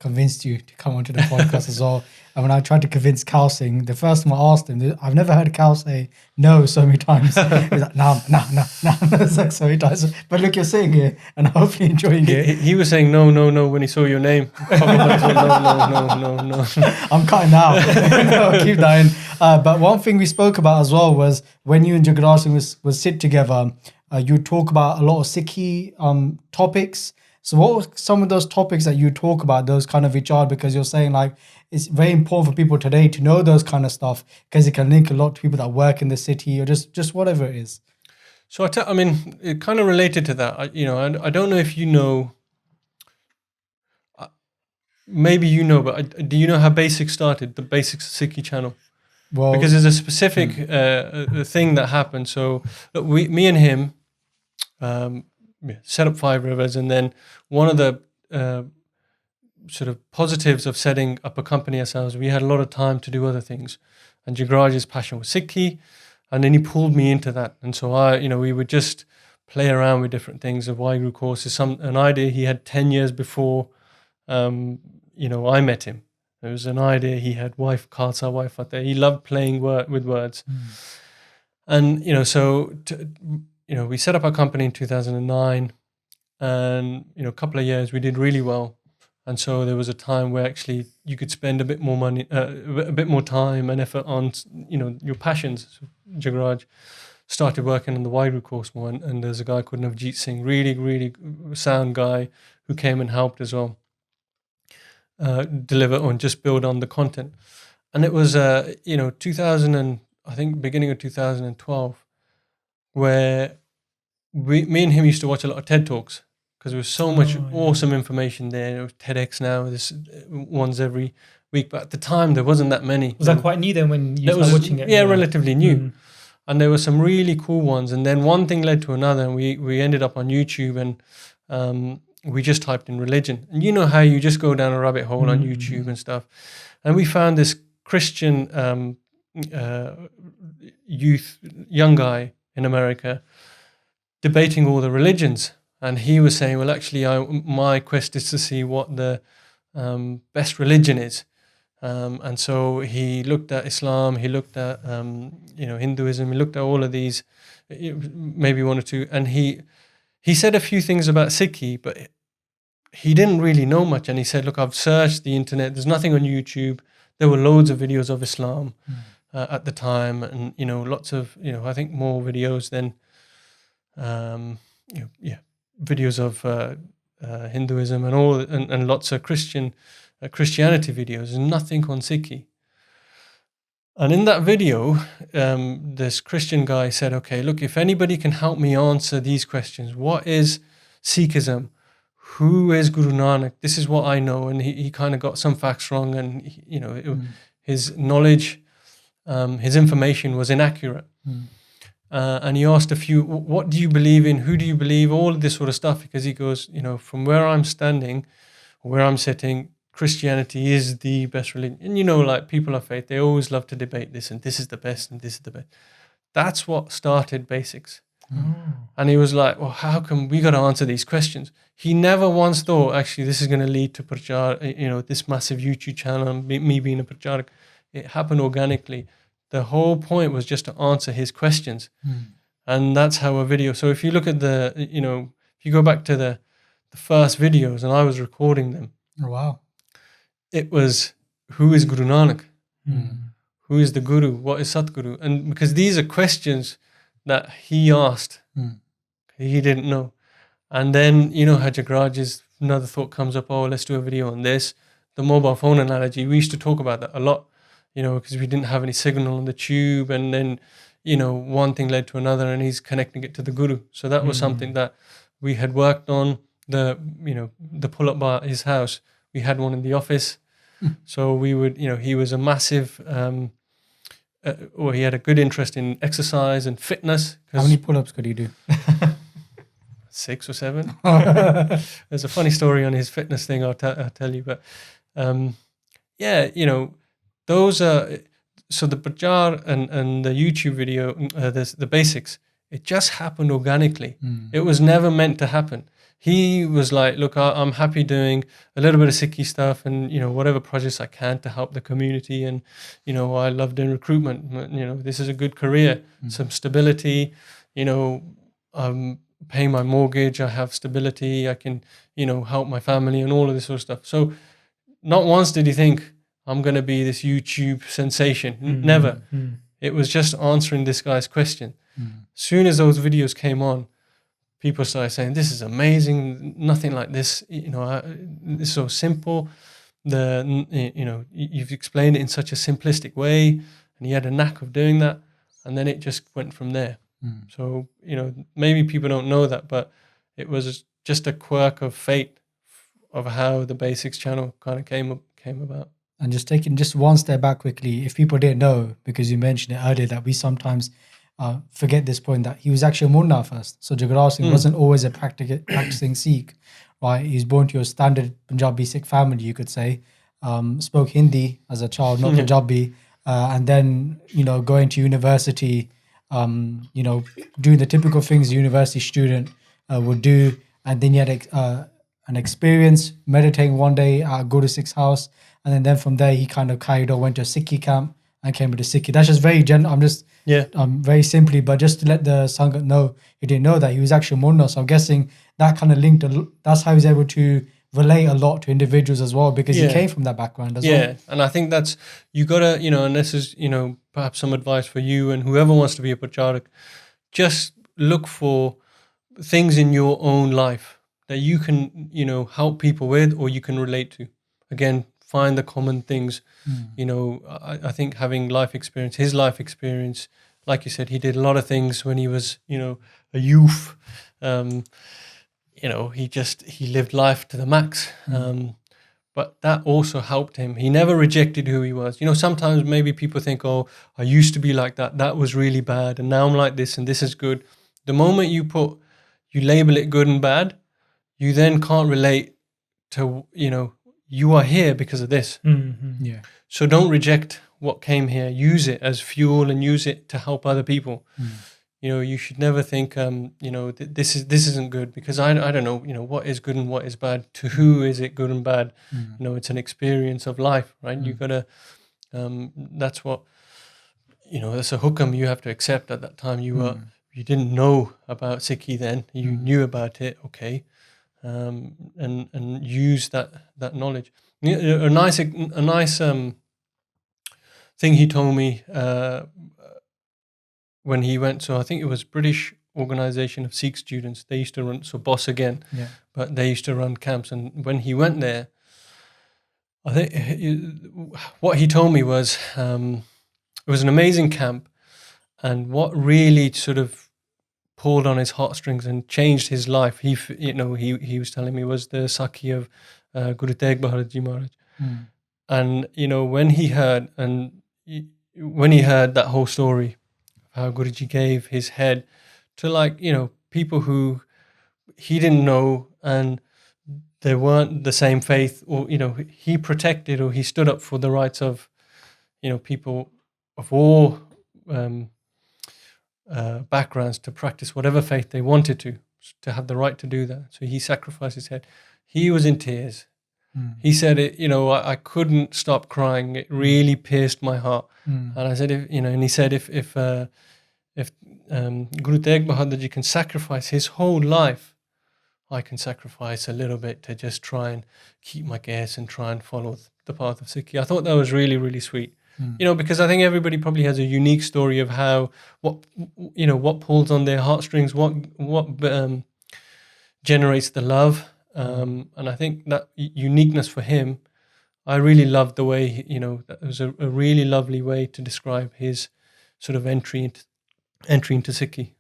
convinced you to come onto the podcast as well. And when I tried to convince Cal Singh, the first time I asked him, I've never heard Cal say no so many times. He's like, no. It's like so many times. But look, you're saying it and hopefully enjoying it. He was saying no when he saw your name. No. I'm cutting out. No, keep that in. But one thing we spoke about as well was when you and Jagraj Singh was sit together, you talk about a lot of Sikhi topics. So what were some of those topics that you talk about, those kind of HR, because you're saying like it's very important for people today to know those kind of stuff, because it can link a lot to people that work in the city or just whatever it is. So it kind of related to that. I don't know if you know, maybe you know, but do you know how Basics started, the Basics of Sikhi channel? Well, because there's a specific thing that happened. So look, me and him set up 5 Rivers, and then one of the sort of positives of setting up a company ourselves, we had a lot of time to do other things. And Jagraj's passion was Sikhi, and then he pulled me into that. And so we would just play around with different things, of WhyGuru courses, an idea he had 10 years before I met him. It was an idea he had, wife Khalsa, wife Fateh. He loved playing with words. And, we set up our company in 2009, and, a couple of years we did really well. And so there was a time where actually you could spend a bit more money, a bit more time and effort on, your passions. So Jagraj started working on the WhyGuru course more, and there's a guy called Narinder Singh, really, really sound guy who came and helped as well, deliver on, just build on the content. And it was, 2000 and I think beginning of 2012, where me and him used to watch a lot of TED Talks, because there was so much awesome information there. There was TEDx now, there's ones every week, but at the time there wasn't that many. Was that quite new then when you started watching it? Yeah, relatively new. And there were some really cool ones, and then one thing led to another, and we ended up on YouTube, and we just typed in religion. And you know how you just go down a rabbit hole on YouTube and stuff. And we found this Christian young guy in America debating all the religions. And he was saying, well, actually, my quest is to see what the best religion is. And so he looked at Islam, he looked at Hinduism, he looked at all of these, maybe one or two, and he said a few things about Sikhi, but he didn't really know much. And he said, look, I've searched the internet, there's nothing on YouTube. There were loads of videos of Islam at the time, and lots of I think more videos than videos of Hinduism and all, and lots of Christianity videos, and nothing on Sikhi. And in that video, this Christian guy said, okay, look, if anybody can help me answer these questions, what is Sikhism? Who is Guru Nanak? This is what I know. And he kind of got some facts wrong, and his knowledge, his information was inaccurate. And he asked a few, what do you believe in? Who do you believe? All of this sort of stuff, because he goes, from where I'm standing, where I'm sitting, Christianity is the best religion. And like people of faith, they always love to debate this, and this is the best, and this is the best. That's what started Basics. And he was like, well, how come we got to answer these questions? He never once thought, actually, this is going to lead to Parcharak, this massive YouTube channel, and me being a Parcharak. It happened organically. The whole point was just to answer his questions. And that's how a video, so if you look at if you go back to the first videos, and I was recording them. Oh, wow. It was, who is Guru Nanak? Who is the Guru? What is Satguru? And because these are questions that he asked, he didn't know. And then, how Jagraj's another thought comes up, oh, let's do a video on this. The mobile phone analogy, we used to talk about that a lot, because we didn't have any signal on the tube. And then, one thing led to another, and he's connecting it to the Guru. So that was something that we had worked on, the pull-up bar at his house. We had one in the office. So we would, he was a massive, he had a good interest in exercise and fitness. How many pull-ups could he do? 6 or 7. There's a funny story on his fitness thing I'll tell you. But those are, so the Parcharak and the YouTube video, the Basics, it just happened organically. It was never meant to happen. He was like, look, I'm happy doing a little bit of Sikhi stuff and, whatever projects I can to help the community. And, I love doing recruitment. This is a good career, some stability, I'm paying my mortgage, I have stability, I can, help my family and all of this sort of stuff. So not once did he think, I'm going to be this YouTube sensation. Never. It was just answering this guy's question. Soon as those videos came on, people started saying, this is amazing, nothing like this, it's so simple. You've explained it in such a simplistic way, and he had a knack of doing that, and then it just went from there. So, maybe people don't know that, but it was just a quirk of fate of how the Basics channel kind of came about. And just taking just one step back quickly, if people didn't know, because you mentioned it earlier, that we sometimes forget this point, that he was actually a Munna first. So Jagraj Singh wasn't always a practicing Sikh, right? He was born to a standard Punjabi Sikh family, you could say. Spoke Hindi as a child, not Punjabi, and then going to university, doing the typical things a university student would do, and then he had an experience meditating one day at Gursikh's house, and then from there he kind of carried on, went to a Sikhi camp and came to Sikhi. That's just very general. I'm just very simply, but just to let the Sangat know, he didn't know that he was actually Munna. So I'm guessing that kind of linked. That's how he was able to relate a lot to individuals as well, because he Yeah. came from that background as well. Yeah, and I think that's, you gotta, and this is, perhaps some advice for you and whoever wants to be a Parcharak. Just look for things in your own life that you can, help people with or you can relate to. Again, find the common things. I think having life experience, his life experience, like you said, he did a lot of things when he was, a youth. He lived life to the max. But that also helped him. He never rejected who he was. Sometimes maybe people think, oh, I used to be like that. That was really bad. And now I'm like this and this is good. The moment you label it good and bad, you then can't relate to, you are here because of this. Mm-hmm. Yeah. So don't reject what came here. Use it as fuel and use it to help other people. You should never think, this isn't good, because I don't know, what is good and what is bad. To who is it good and bad? It's an experience of life, right? You gotta, that's what, that's a hukam you have to accept at that time. You didn't know about Sikhi then, you knew about it, okay, and use that knowledge. A nice thing he told me, when he went, so I think it was British Organization of Sikh Students. They used to run, so boss again, but they used to run camps. And when he went there, I think what he told me was, it was an amazing camp. And what really sort of pulled on his heartstrings and changed his life, he was telling me, was the Sakhi of Guru Tegh Bahadur Ji Maharaj. And, when he heard that whole story, how Guruji gave his head to people who he didn't know and they weren't the same faith, or he protected, or he stood up for the rights of people of all backgrounds to practice whatever faith they wanted to have the right to do that. So he sacrificed his head. He was in tears. He said it, I couldn't stop crying. It really pierced my heart. And I said, and he said, if Guru Tegh Bahadur Ji can sacrifice his whole life, I can sacrifice a little bit to just try and keep my gas and try and follow the path of Sikhi. I thought that was really, really sweet. Because I think everybody probably has a unique story of what pulls on their heartstrings, what generates the love. And I think that uniqueness for him, I really loved the way, that was a really lovely way to describe his sort of entry into Sikhi.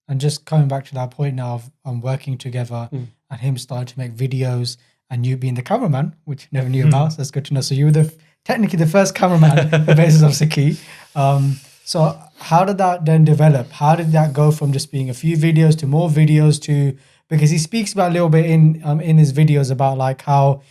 And just coming back to that point now of working together and him starting to make videos and you being the cameraman, which you never knew about, so that's good to know. So you were technically the first cameraman for Basics of Sikhi. So how did that then develop? How did that go from just being a few videos to more videos to, because he speaks about a little bit in his videos about like how,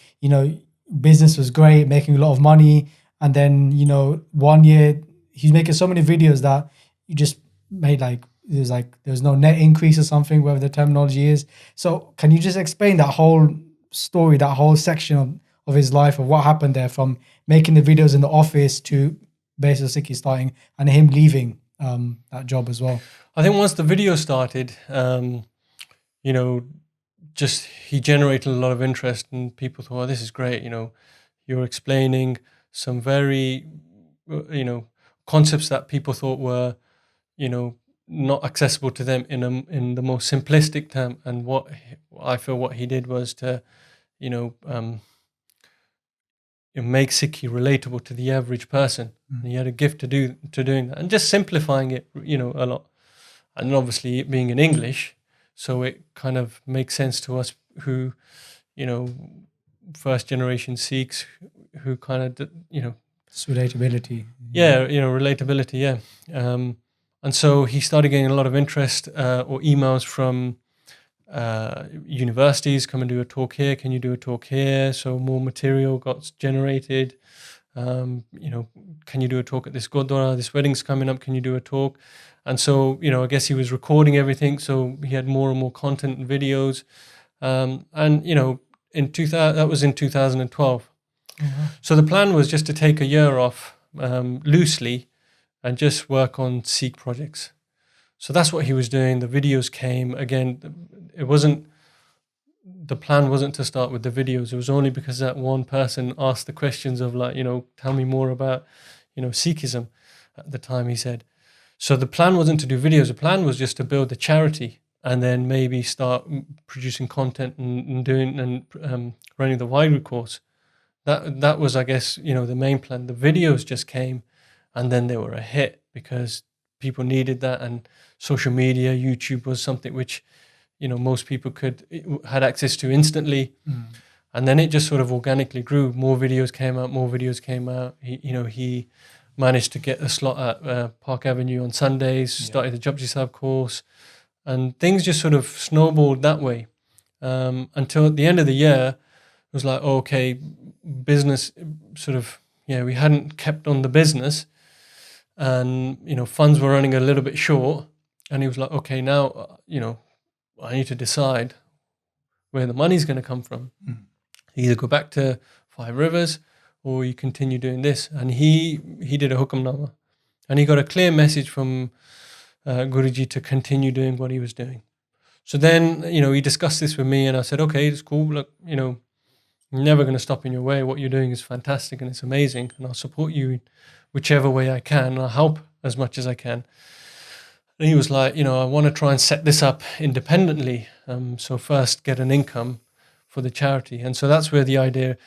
business was great, making a lot of money. And then, 1 year he's making so many videos that you just made there's no net increase or something, whatever the terminology is. So can you just explain that whole story, that whole section of his life, of what happened there from making the videos in the office to Basics of Sikhi starting and him leaving that job as well? I think once the video started, just he generated a lot of interest and people thought, oh, this is great. You're explaining some very, concepts that people thought were, not accessible to them in the most simplistic term. And what I feel what he did was to, make Sikhi relatable to the average person. And he had a gift to doing that and just simplifying it, a lot. And obviously it being in English, so it kind of makes sense to us who, first generation Sikhs who kind of, It's relatability. Yeah, relatability, yeah. And so he started getting a lot of interest or emails from universities, come and do a talk here, can you do a talk here? So more material got generated. Can you do a talk at this Gurdwara? This wedding's coming up, can you do a talk? And so, I guess he was recording everything, so he had more and more content and videos. And, that was in 2012. Mm-hmm. So the plan was just to take a year off loosely and just work on Sikh projects. So that's what he was doing. The videos came. Again, it wasn't the plan wasn't to start with the videos. It was only because that one person asked the questions of like, tell me more about, Sikhism at the time, he said. So the plan wasn't to do videos. The plan was just to build the charity and then maybe start producing content and running the WhyGuru course. That was, I guess, the main plan. The videos just came, and then they were a hit because people needed that, and social media, YouTube was something which, most people had access to instantly. And then it just sort of organically grew. More videos came out. He managed to get a slot at Park Avenue on Sundays, started the Jagraj Singh course, and things just sort of snowballed that way until at the end of the year, it was like, okay, business sort of, we hadn't kept on the business, and, funds were running a little bit short, and he was like, okay, now, I need to decide where the money's going to come from. Either go back to Five Rivers or you continue doing this. And he did a Hukamnamma, and he got a clear message from Guruji to continue doing what he was doing. So then, he discussed this with me, and I said, okay, it's cool. Look, I'm never going to stop in your way. What you're doing is fantastic and it's amazing, and I'll support you in whichever way I can. I'll help as much as I can. And he was like, I want to try and set this up independently. So first get an income for the charity. And so that's where the idea,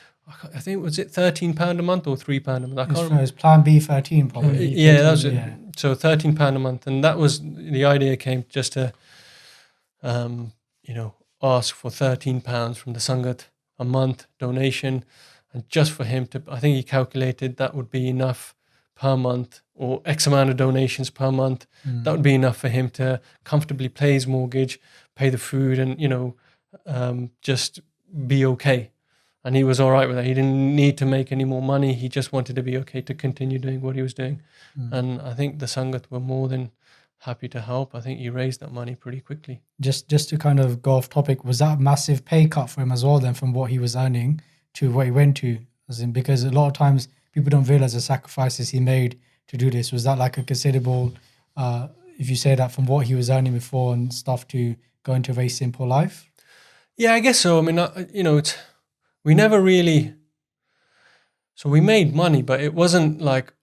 I think, was it £13 a month or £3 a month? I can't remember. It was Plan B 13 probably. Yeah, that was it. So £13 a month. And that was, the idea came just to, ask for £13 from the Sangat a month donation. And just for him to, I think he calculated that would be enough per month, or X amount of donations per month. That would be enough for him to comfortably pay his mortgage, pay the food, and, just be okay. And he was all right with that. He didn't need to make any more money. He just wanted to be okay to continue doing what he was doing. And I think the Sangat were more than happy to help. I think he raised that money pretty quickly. Just to kind of go off topic, was that a massive pay cut for him as well then, from what he was earning to what he went to? As in, because a lot of times people don't realize the sacrifices he made to do this. Was that like a considerable, if you say that, from what he was earning before and stuff to go into a very simple life? Yeah, I guess so. I mean, we never really, so we made money, but it wasn't like,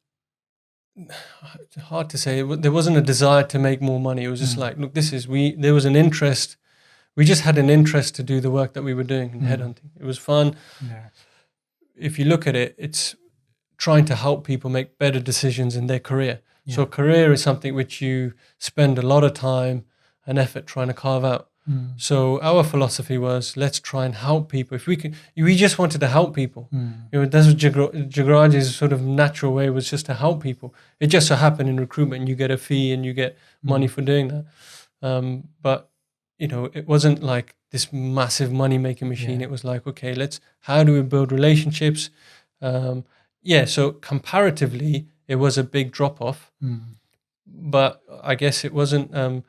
it's hard to say. There wasn't a desire to make more money. It was just like, look, there was an interest. We just had an interest to do the work that we were doing in headhunting. It was fun. Yeah. If you look at it, it's trying to help people make better decisions in their career. Yeah. So career is something which you spend a lot of time and effort trying to carve out. So our philosophy was, let's try and help people. If we can, we just wanted to help people. That's what Jagraj's sort of natural way was, just to help people. It just so happened in recruitment, you get a fee and you get money for doing that. But, it wasn't like this massive money-making machine. It was like, okay, how do we build relationships? So comparatively, it was a big drop-off. But I guess it wasn't,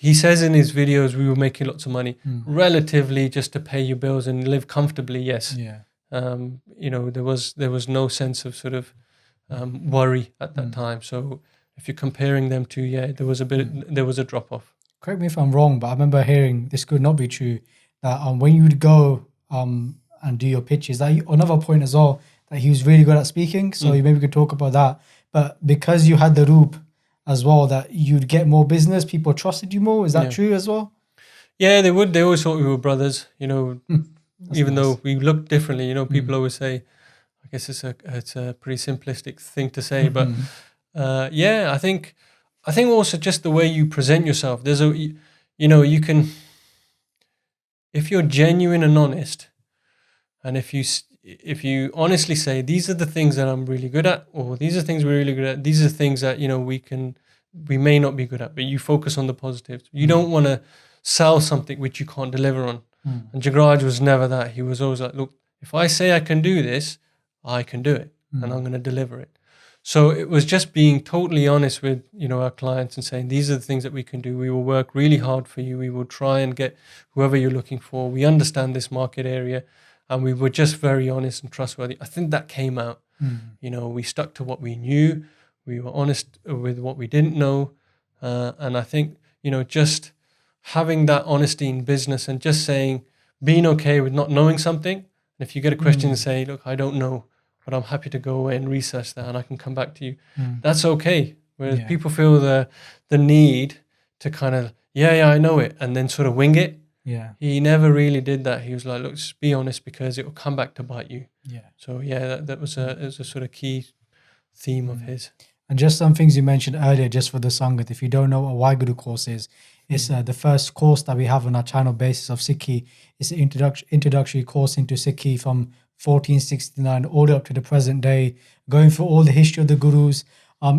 he says in his videos, we were making lots of money. Relatively, just to pay your bills and live comfortably, yes. Yeah. There was no sense of sort of worry at that time. So if you're comparing them to, there was a drop-off. Correct me if I'm wrong, but I remember hearing, this could not be true, that when you would go and do your pitches, that another point as well, that he was really good at speaking. So maybe we could talk about that. But because you had the roop as well, that you'd get more business, people trusted you more. Is that true as well? Yeah, they would. They always thought we were brothers, even though we looked differently. People always say, I guess it's a pretty simplistic thing to say, but I think also just the way you present yourself. There's you can, if you're genuine and honest, and if you honestly say, these are the things that I'm really good at, or these are things we're really good at, these are things that, we may not be good at, but you focus on the positives. You don't want to sell something which you can't deliver on. And Jagraj was never that. He was always like, look, if I say I can do this, I can do it, and I'm going to deliver it. So it was just being totally honest with, our clients and saying, these are the things that we can do. We will work really hard for you. We will try and get whoever you're looking for. We understand this market area. And we were just very honest and trustworthy. I think that came out. We stuck to what we knew. We were honest with what we didn't know. And I think, just having that honesty in business and just saying, being okay with not knowing something. And if you get a question and say, look, I don't know, but I'm happy to go away and research that and I can come back to you. That's okay. Whereas people feel the need to kind of, I know it, and then sort of wing it. Yeah. He never really did that. He was like, look, just be honest because it will come back to bite you. Yeah. So that was a sort of key theme of his. And just some things you mentioned earlier, just for the Sangat. If you don't know what WhyGuru course is, it's the first course that we have on our channel, Basics of Sikhi. It's an introductory course into Sikhi from 1469 all the way up to the present day, going through all the history of the Gurus,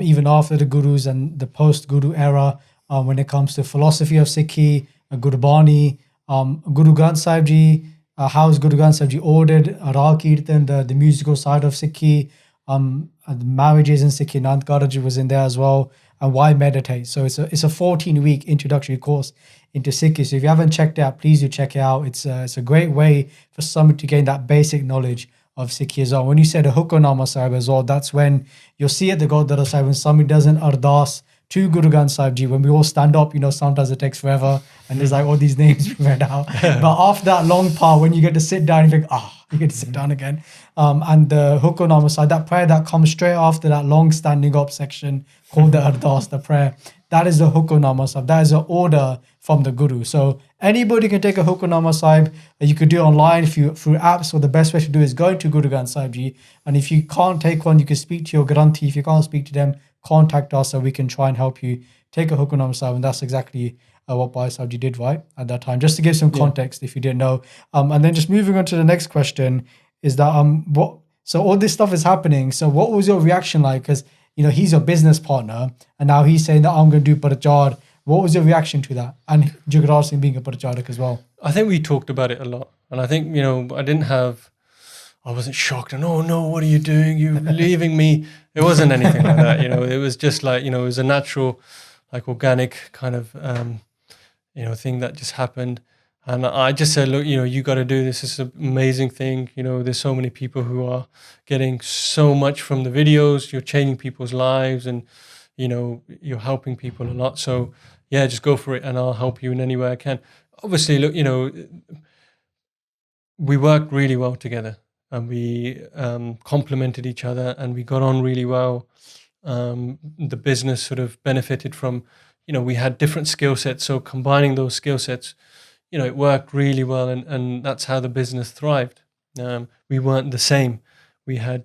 even after the Gurus and the post-Guru era, when it comes to philosophy of Sikhi, Gurbani, Guru Granth Sahib Ji, how is Guru Granth Sahib Ji ordered, Ra Kirtan, the musical side of Sikhi, the marriages in Sikhi, Nand Karaj was in there as well, and why meditate. So it's a 14-week introductory course into Sikhi. So if you haven't checked it out, please do check it out. It's a great way for someone to gain that basic knowledge of Sikhi as well. When you said a Hukamnamma Sahib as well, that's when you'll see at the Gurdwara Sahib when somebody does an ardas to Guru Granth Sahib Ji, when we all stand up, sometimes it takes forever and there's like all these names we read out. But after that long part, when you get to sit down, you think, you get to sit down again. And the Hukamnamma Sahib, that prayer that comes straight after that long standing up section called the Ardas, the prayer, that is the Hukamnamma Sahib. That is an order from the Guru. So anybody can take a Hukamnamma Sahib. You could do it online through apps. So the best way to do is go to Guru Granth Sahib Ji. And if you can't take one, you can speak to your Granthi. If you can't speak to them, contact us so we can try and help you take a Hukamnamma Sahib. And that's exactly what Bhai Sahib Ji did right at that time, just to give some context if you didn't know. And then just moving on to the next question is that so all this stuff is happening. So what was your reaction like? Because he's your business partner and now he's saying that I'm going to do Parchar. What was your reaction to that? And Jagraj Singh being a Parcharak as well. I think we talked about it a lot. And I think, I wasn't shocked and, oh no, what are you doing? You're leaving me. It wasn't anything like that. It was just like, it was a natural, like organic kind of, thing that just happened. And I just said, look, you got to do this. It's an amazing thing. There's so many people who are getting so much from the videos. You're changing people's lives and, you're helping people a lot. So yeah, just go for it and I'll help you in any way I can. Obviously, look, we worked really well together and we complemented each other and we got on really well. The business sort of benefited from, we had different skill sets. So combining those skill sets, it worked really well and that's how the business thrived. We weren't the same. We had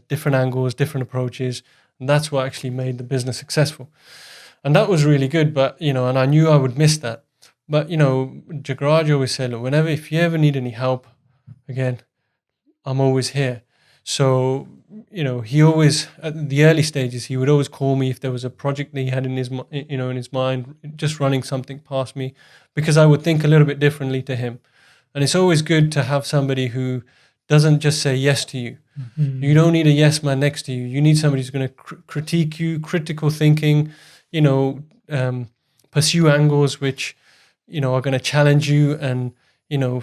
different angles, different approaches, and that's what actually made the business successful. And that was really good, but, and I knew I would miss that. But, Jagraj always said, look, if you ever need any help, again, I'm always here. So, he always, at the early stages, he would always call me if there was a project that he had in his mind, just running something past me, because I would think a little bit differently to him. And it's always good to have somebody who doesn't just say yes to you. Mm-hmm. You don't need a yes man next to you. You need somebody who's going to critique you, critical thinking, pursue angles which, are going to challenge you and,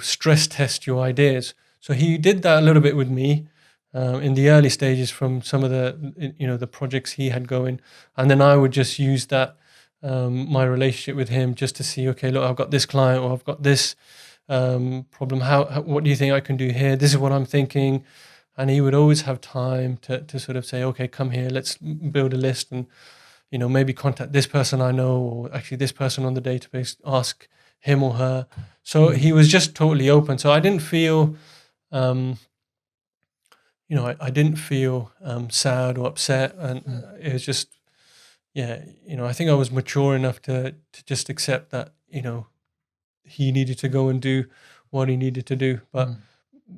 stress test your ideas. So he did that a little bit with me in the early stages from some of the projects he had going. And then I would just use that, my relationship with him just to see, okay, look, I've got this client or I've got this problem. What do you think I can do here? This is what I'm thinking. And he would always have time to sort of say, okay, come here, let's build a list and, maybe contact this person I know or actually this person on the database, ask him or her. So he was just totally open. So I didn't feel, I didn't feel sad or upset. And it was just, I think I was mature enough to just accept that, he needed to go and do what he needed to do. But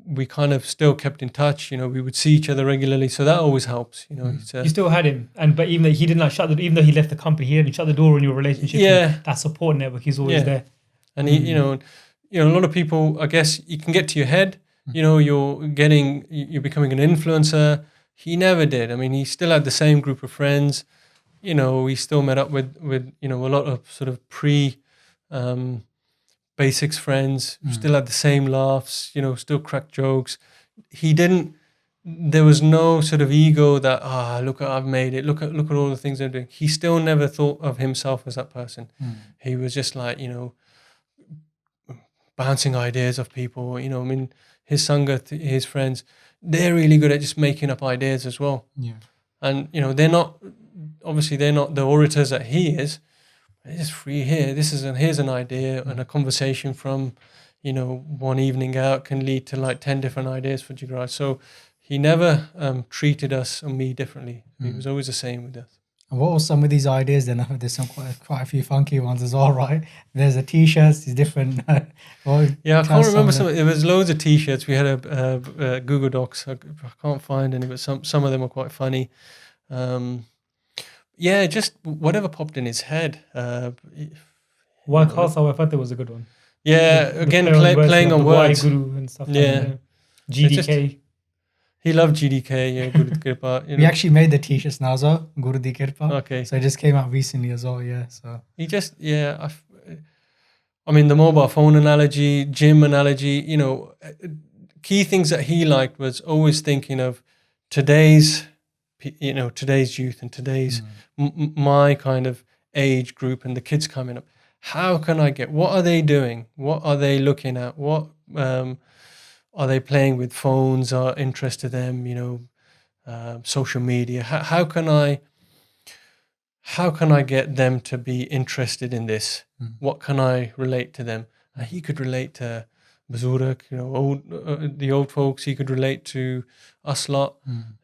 we kind of still kept in touch. We would see each other regularly, so that always helps. You still had him, but even though he didn't shut the, even though he left the company, he didn't shut the door on your relationship. Yeah, that support network, he's always there. And he, a lot of people, I guess, you can get to your head. You're becoming an influencer. He never did. I mean, he still had the same group of friends. We still met up with a lot of sort of basics friends, still had the same laughs, still cracked jokes. There was no sort of ego that, look, I've made it, look at all the things I'm doing. He still never thought of himself as that person. He was just like, bouncing ideas of people. You know, I mean, his Sangat, his friends, they're really good at just making up ideas as well. Yeah. And, you know, they're not the orators that he is. They're just free here. Here's an idea, and a conversation from, you know, one evening out can lead to like 10 different ideas for Jagraj. So he never treated us or me differently. He was always the same with us. And what were some of these ideas then? I heard there's some quite a few funky ones as well, right? There's a t-shirts, these different. Yeah, I can't remember some. There was loads of t-shirts. We had a Google Docs. I can't find any, but some of them are quite funny. Yeah, just whatever popped in his head. Why Katha of Jagraj was a good one. Yeah, again, playing on words. WhyGuru and stuff Yeah. like that. GDK. He loved GDK, yeah, Guru Di Kirpa. You know. We actually made the t-shirts now as well, Guru Di Kirpa. Okay. So it just came out recently as well, yeah. So He just, I mean, the mobile phone analogy, gym analogy, you know, key things that he liked was always thinking of today's youth and today's my kind of age group and the kids coming up. How can I what are they doing? What are they looking at? What are they playing with phones? Are interest to them? You know, social media. How can I get them to be interested in this? What can I relate to them? He could relate to Buzurak, you know, the old folks. He could relate to us lot,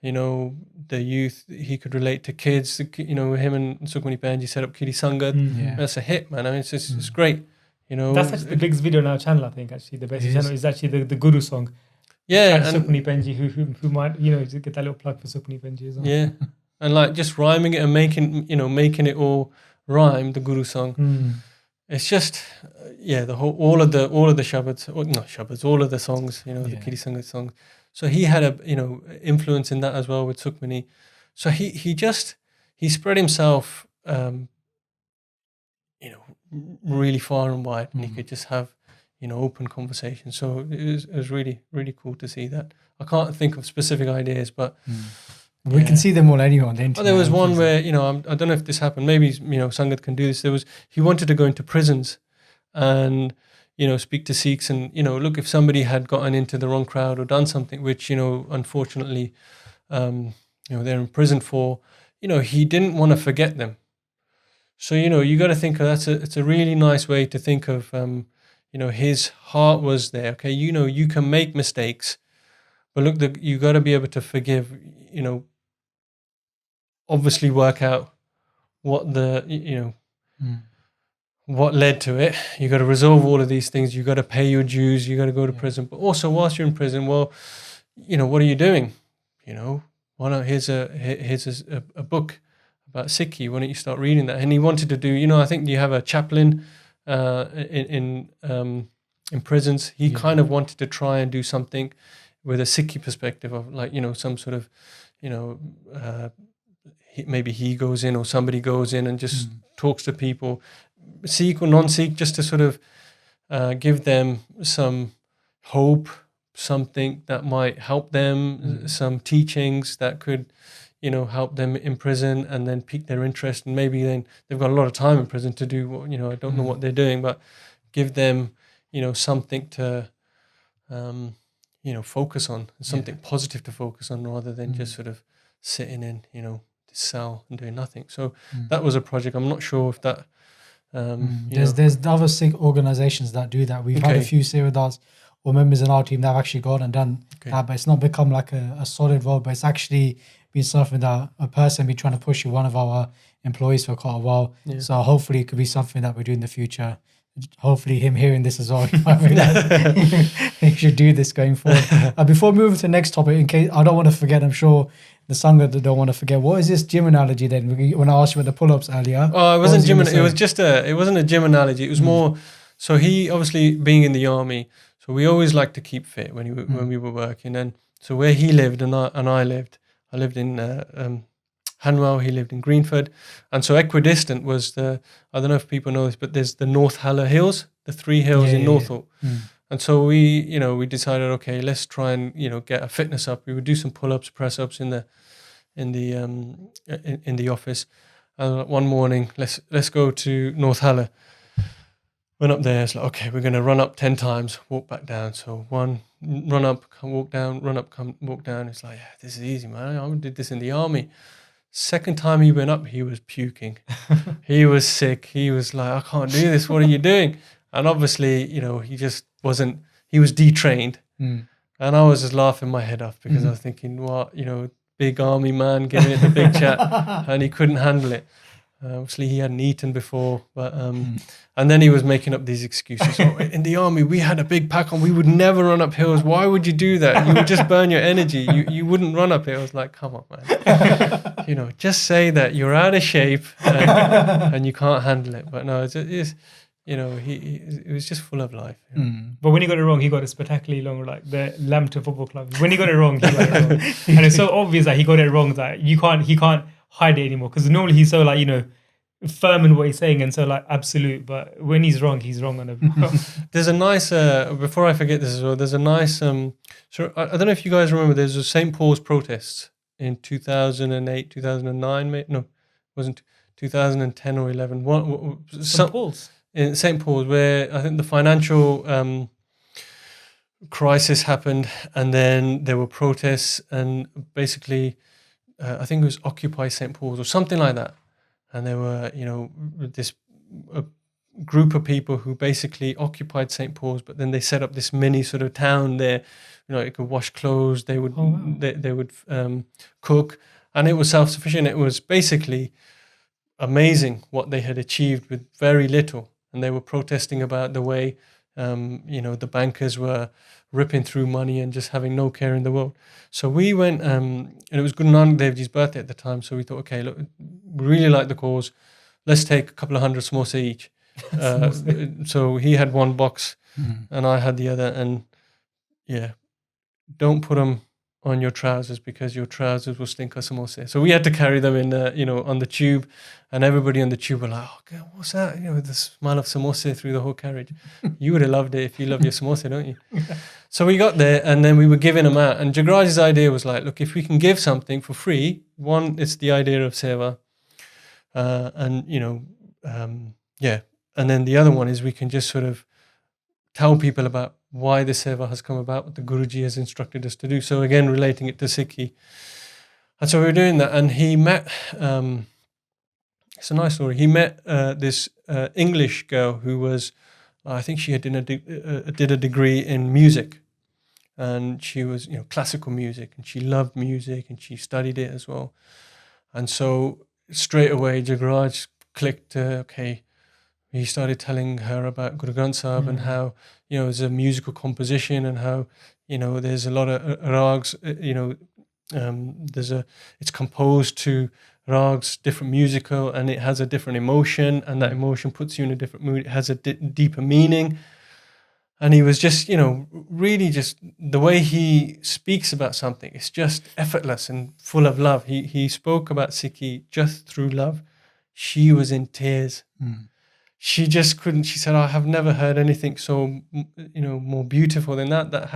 you know, the youth. He could relate to kids. You know, him and Sukhdeep Singh set up Kiri Sangat. yeah. That's a hit, man. I mean, it's great. You know, That's actually the biggest video on our channel, I think. Actually, the best channel is actually the Guru song. Yeah, and Sukhdeep Singh, who might, you know, get that little plug for Sukhdeep Singh as well. Yeah, and like just rhyming it and making it all rhyme. The Guru song. It's just all of the shabads, not shabads, all of the songs, you know, the Kiri Sangat songs. So he had a influence in that as well with Sukhmani. So he spread himself, really far and wide, and he could just have open conversations. So it was really, really cool to see that. I can't think of specific ideas, but we can see them all anyway on the internet. There was one where I don't know if this happened. Maybe Sangat can do this. He wanted to go into prisons and speak to Sikhs and look, if somebody had gotten into the wrong crowd or done something which unfortunately they're in prison for, he didn't want to forget them. So you got to think of it's a really nice way to think of his heart was there. Okay, you can make mistakes, but look, you got to be able to forgive. Obviously work out what what led to it. You got to resolve all of these things. You got to pay your dues. You got to go to prison. But also, whilst you're in prison, well, what are you doing? Why not? Here's a book about Sikhi. Why don't you start reading that? And he wanted to do. I think you have a chaplain in prisons. He kind of wanted to try and do something with a Sikhi perspective of some sort of maybe he goes in or somebody goes in and just talks to people, Sikh or non-Sikh, just to sort of give them some hope, something that might help them, some teachings that could, help them in prison and then pique their interest. And maybe then they've got a lot of time in prison to do, I don't know what they're doing, but give them, something to, focus on, something positive to focus on rather than just sort of sitting in, cell and doing nothing. So that was a project. I'm not sure if that there's other Sikh organizations that do that. We've had a few Sirdars or members in our team that have actually gone and done that, but it's not become like a solid role, but it's actually been something that a person be trying to push, one of our employees, for quite a while. So hopefully it could be something that we do in the future. Hopefully him hearing this as well, he should do this going forward. Before moving to the next topic, in case I don't want to forget, I'm sure the Sangha don't want to forget, what is this gym analogy then? When I asked you about the pull-ups earlier. Oh, it wasn't gym. It was just it wasn't a gym analogy. It was more, so he obviously being in the army, so we always like to keep fit when we were working. And so where he lived and I lived in Hanwell, he lived in Greenford. And so equidistant was I don't know if people know this, but there's the North Haller Hills, the 3 hills in Northall. And so we decided, okay, let's try and, get a fitness up. We would do some pull-ups, press-ups in the office. One morning, let's go to North Haller. Went up there. It's like, okay, we're going to run up 10 times, walk back down. So 1, run up, come walk down, run up, come walk down. It's like, yeah, this is easy, man. I did this in the army. Second time he went up, he was puking. He was sick. He was like, I can't do this. What are you doing? And obviously, he just wasn't, he was detrained. And I was just laughing my head off because I was thinking, what, big army man giving it the big chat, and he couldn't handle it. Obviously, he hadn't eaten before, but and then he was making up these excuses. Oh, in the army, we had a big pack on. We would never run up hills. Why would you do that? You would just burn your energy. You wouldn't run up hills. Like, come on, man. Just say that you're out of shape and you can't handle it. But no, it was just full of life. But when he got it wrong, he got it spectacularly wrong, like the Lambton Football Club. When he got it wrong, he got it wrong. And it's so obvious that he got it wrong that he can't hide it anymore, because normally he's so like firm in what he's saying and so like absolute, but when he's wrong on a There's a nice before I forget this as well, there's a nice so I don't know if you guys remember, there's a St. Paul's protests in 2008 2009 maybe, no, it wasn't 2010 or 11, St. Paul's in St. Paul's, where I think the financial crisis happened, and then there were protests, and basically I think it was Occupy St. Paul's or something like that. And there were, this group of people who basically occupied St. Paul's, but then they set up this mini sort of town there. It could wash clothes. They would they would cook, and it was self-sufficient. It was basically amazing what they had achieved with very little. And they were protesting about the way, the bankers were ripping through money and just having no care in the world. So we went, and it was Guru Nanak Dev Ji's birthday at the time. So we thought, okay, look, we really like the cause. Let's take a couple of hundred samosa each. So he had one box and I had the other. And don't put them on your trousers because your trousers will stink of samosa. So we had to carry them in, on the tube, and everybody on the tube were like, oh, God, what's that? The smell of samosa through the whole carriage. You would have loved it if you love your samosa, don't you? So we got there, and then we were giving them out. And Jagraj's idea was like, look, if we can give something for free, one, it's the idea of seva. And then the other one is we can just sort of tell people about why the seva has come about, what the Guruji has instructed us to do. So again, relating it to Sikhi. And so we were doing that, and he met, it's a nice story, he met this English girl who was, I think she had did a degree in music. And she was, classical music, and she loved music, and she studied it as well. And so straight away, Jagraj clicked, okay, he started telling her about Guru Granth Sahib and how, there's a musical composition, and how, there's a lot of rags, it's composed to rags, different musical, and it has a different emotion, and that emotion puts you in a different mood. It has a deeper meaning. And he was just, really just the way he speaks about something, it's just effortless and full of love. He spoke about Sikhi just through love. She was in tears. She just couldn't. She said, I have never heard anything so, more beautiful than that.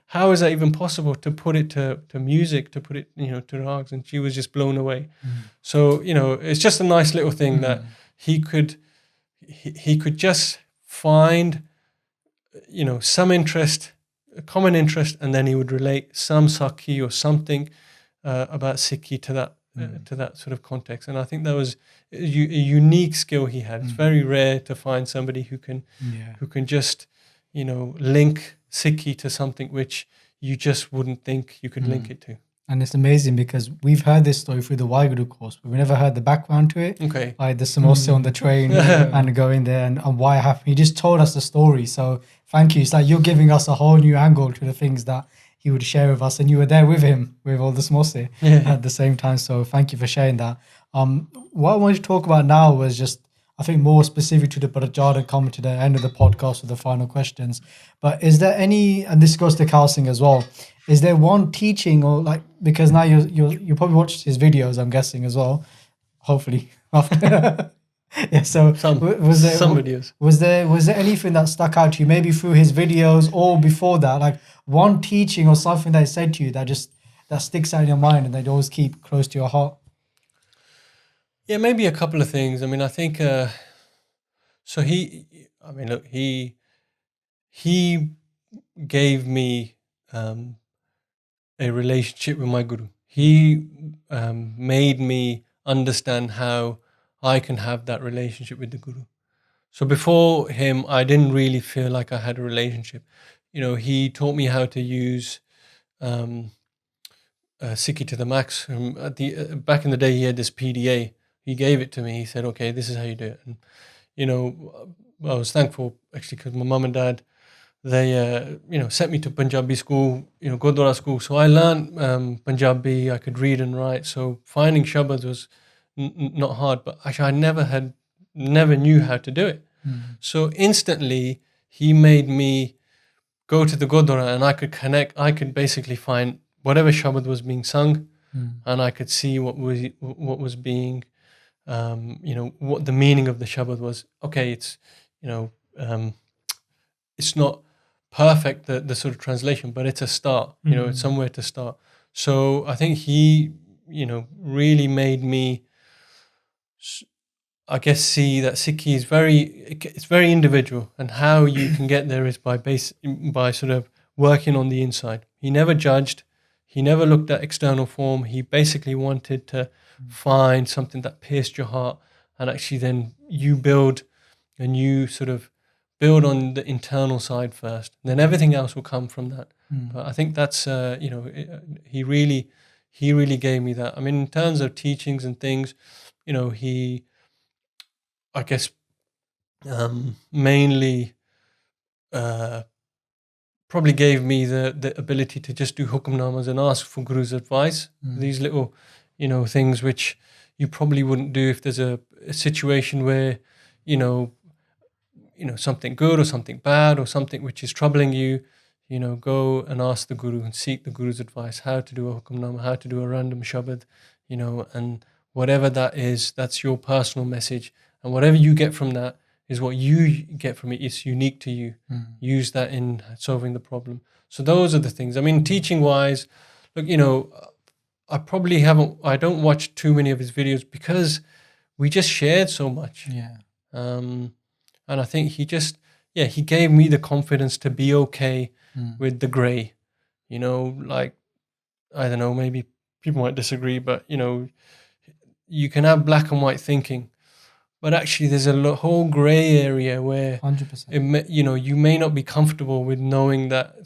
How is that even possible to put it to music, to put it, to rags? And she was just blown away. So, it's just a nice little thing that he could just find, some interest, a common interest, and then he would relate some Sakhi or something about Sikhi to that sort of context. And I think that was a unique skill he had. It's very rare to find somebody who can just, link Sikhi to something which you just wouldn't think you could link it to. And it's amazing because we've heard this story through the WhyGuru course, but we never heard the background to it. Okay. Like the samosa on the train and going there and why it happened. He just told us the story. So thank you. It's like you're giving us a whole new angle to the things that he would share with us, and you were there with him with all the samosa at the same time. So thank you for sharing that. What I wanted to talk about now was just, I think, more specific to the Parcharak, coming to the end of the podcast with the final questions. But is there any, and this goes to Kal Singh as well, is there one teaching, or like, because now you probably watched his videos, I'm guessing as well, hopefully. Yeah, so was there some videos? Was there anything that stuck out to you, maybe through his videos or before that, like one teaching or something that he said to you that sticks out in your mind and they'd always keep close to your heart? Yeah, maybe a couple of things. I mean, I think so. I mean, look, he gave me a relationship with my guru. He made me understand how I can have that relationship with the guru. So before him, I didn't really feel like I had a relationship. He taught me how to use Sikhi to the max. Back in the day, he had this PDA. He gave it to me. He said, "Okay, this is how you do it." And I was thankful actually because my mum and dad, they sent me to Punjabi school, Gurdwara school. So I learned Punjabi. I could read and write. So finding Shabad was not hard. But actually, I never knew how to do it. So instantly, he made me go to the Gurdwara, and I could connect. I could basically find whatever Shabad was being sung, and I could see what was being, what the meaning of the Shabad was. Okay, it's it's not perfect, the sort of translation, but it's a start. It's somewhere to start. So I think he, really made me, I guess, see that Sikhi is it's very individual, and how you can get there is by sort of working on the inside. He never judged. He never looked at external form. He basically wanted to find something that pierced your heart, and actually then you build, and you sort of build on the internal side first. Then everything else will come from that. But I think that's he really gave me that. I mean, in terms of teachings and things, he, I guess, mainly probably gave me the ability to just do Hukamnammas and ask for Guru's advice. These little, things which you probably wouldn't do if there's a situation where, something good or something bad or something which is troubling you, go and ask the Guru and seek the Guru's advice, how to do a Hukamnamma, how to do a random Shabad, and whatever that is, that's your personal message. And whatever you get from that is what you get from it. It's unique to you. Use that in solving the problem. So those are the things. I mean, teaching wise, look, I don't watch too many of his videos because we just shared so much. Yeah. And I think he gave me the confidence to be okay with the gray. Like, I don't know, maybe people might disagree, but, you can have black and white thinking. But actually, there's a whole gray area where 100%. You may not be comfortable with knowing that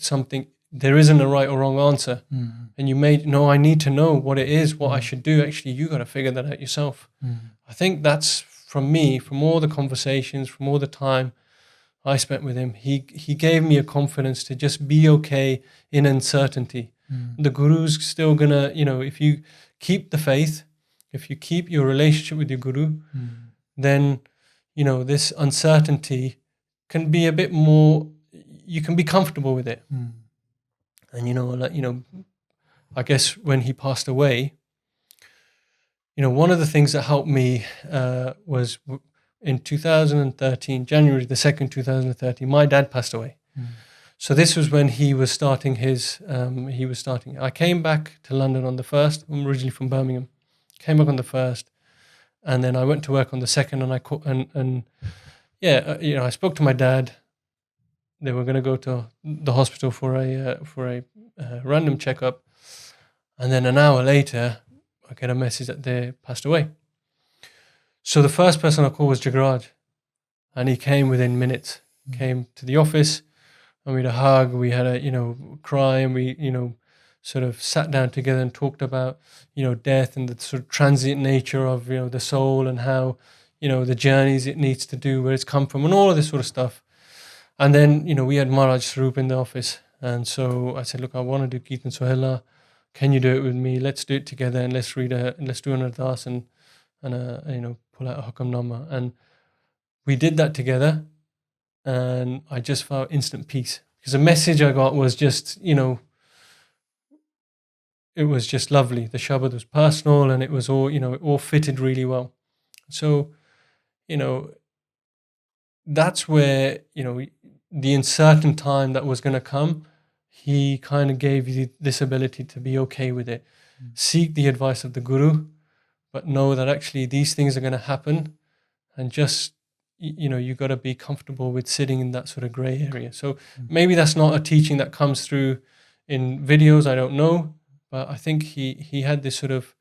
there isn't a right or wrong answer. And you may know, I need to know what it is, what I should do. Actually, you got to figure that out yourself. I think that's, from me, from all the conversations, from all the time I spent with him, he gave me a confidence to just be okay in uncertainty. The Guru's still gonna, if you keep the faith, if you keep your relationship with your Guru, then, this uncertainty can be a bit more, you can be comfortable with it. And, I guess when he passed away, one of the things that helped me was in 2013, January the 2nd, 2013, my dad passed away. So this was when he was starting I came back to London on the 1st. I'm originally from Birmingham. Came back on the 1st. And then I went to work on the 2nd, and I spoke to my dad. They were going to go to the hospital for a random checkup, and then an hour later, I get a message that they passed away. So the first person I called was Jagraj, and he came within minutes. Came to the office, and we had a hug. We had a cry, and we sort of sat down together and talked about death and the sort of transient nature of the soul, and how the journeys it needs to do, where it's come from, and all of this sort of stuff. And then we had Maharaj Swaroop in the office, and so I said, look, I want to do Kirtan Sohela. Can you do it with me? Let's do it together, and let's do an ardas and pull out a Hukamnamma. And we did that together, and I just felt instant peace, because the message I got was just it was just lovely. The Shabad was personal, and it was all, it all fitted really well. So, that's where, the uncertain time that was going to come, he kind of gave you this ability to be okay with it. Seek the advice of the Guru, but know that actually these things are going to happen, and just you got to be comfortable with sitting in that sort of gray area. So maybe that's not a teaching that comes through in videos, I don't know, but I think he had this sort of,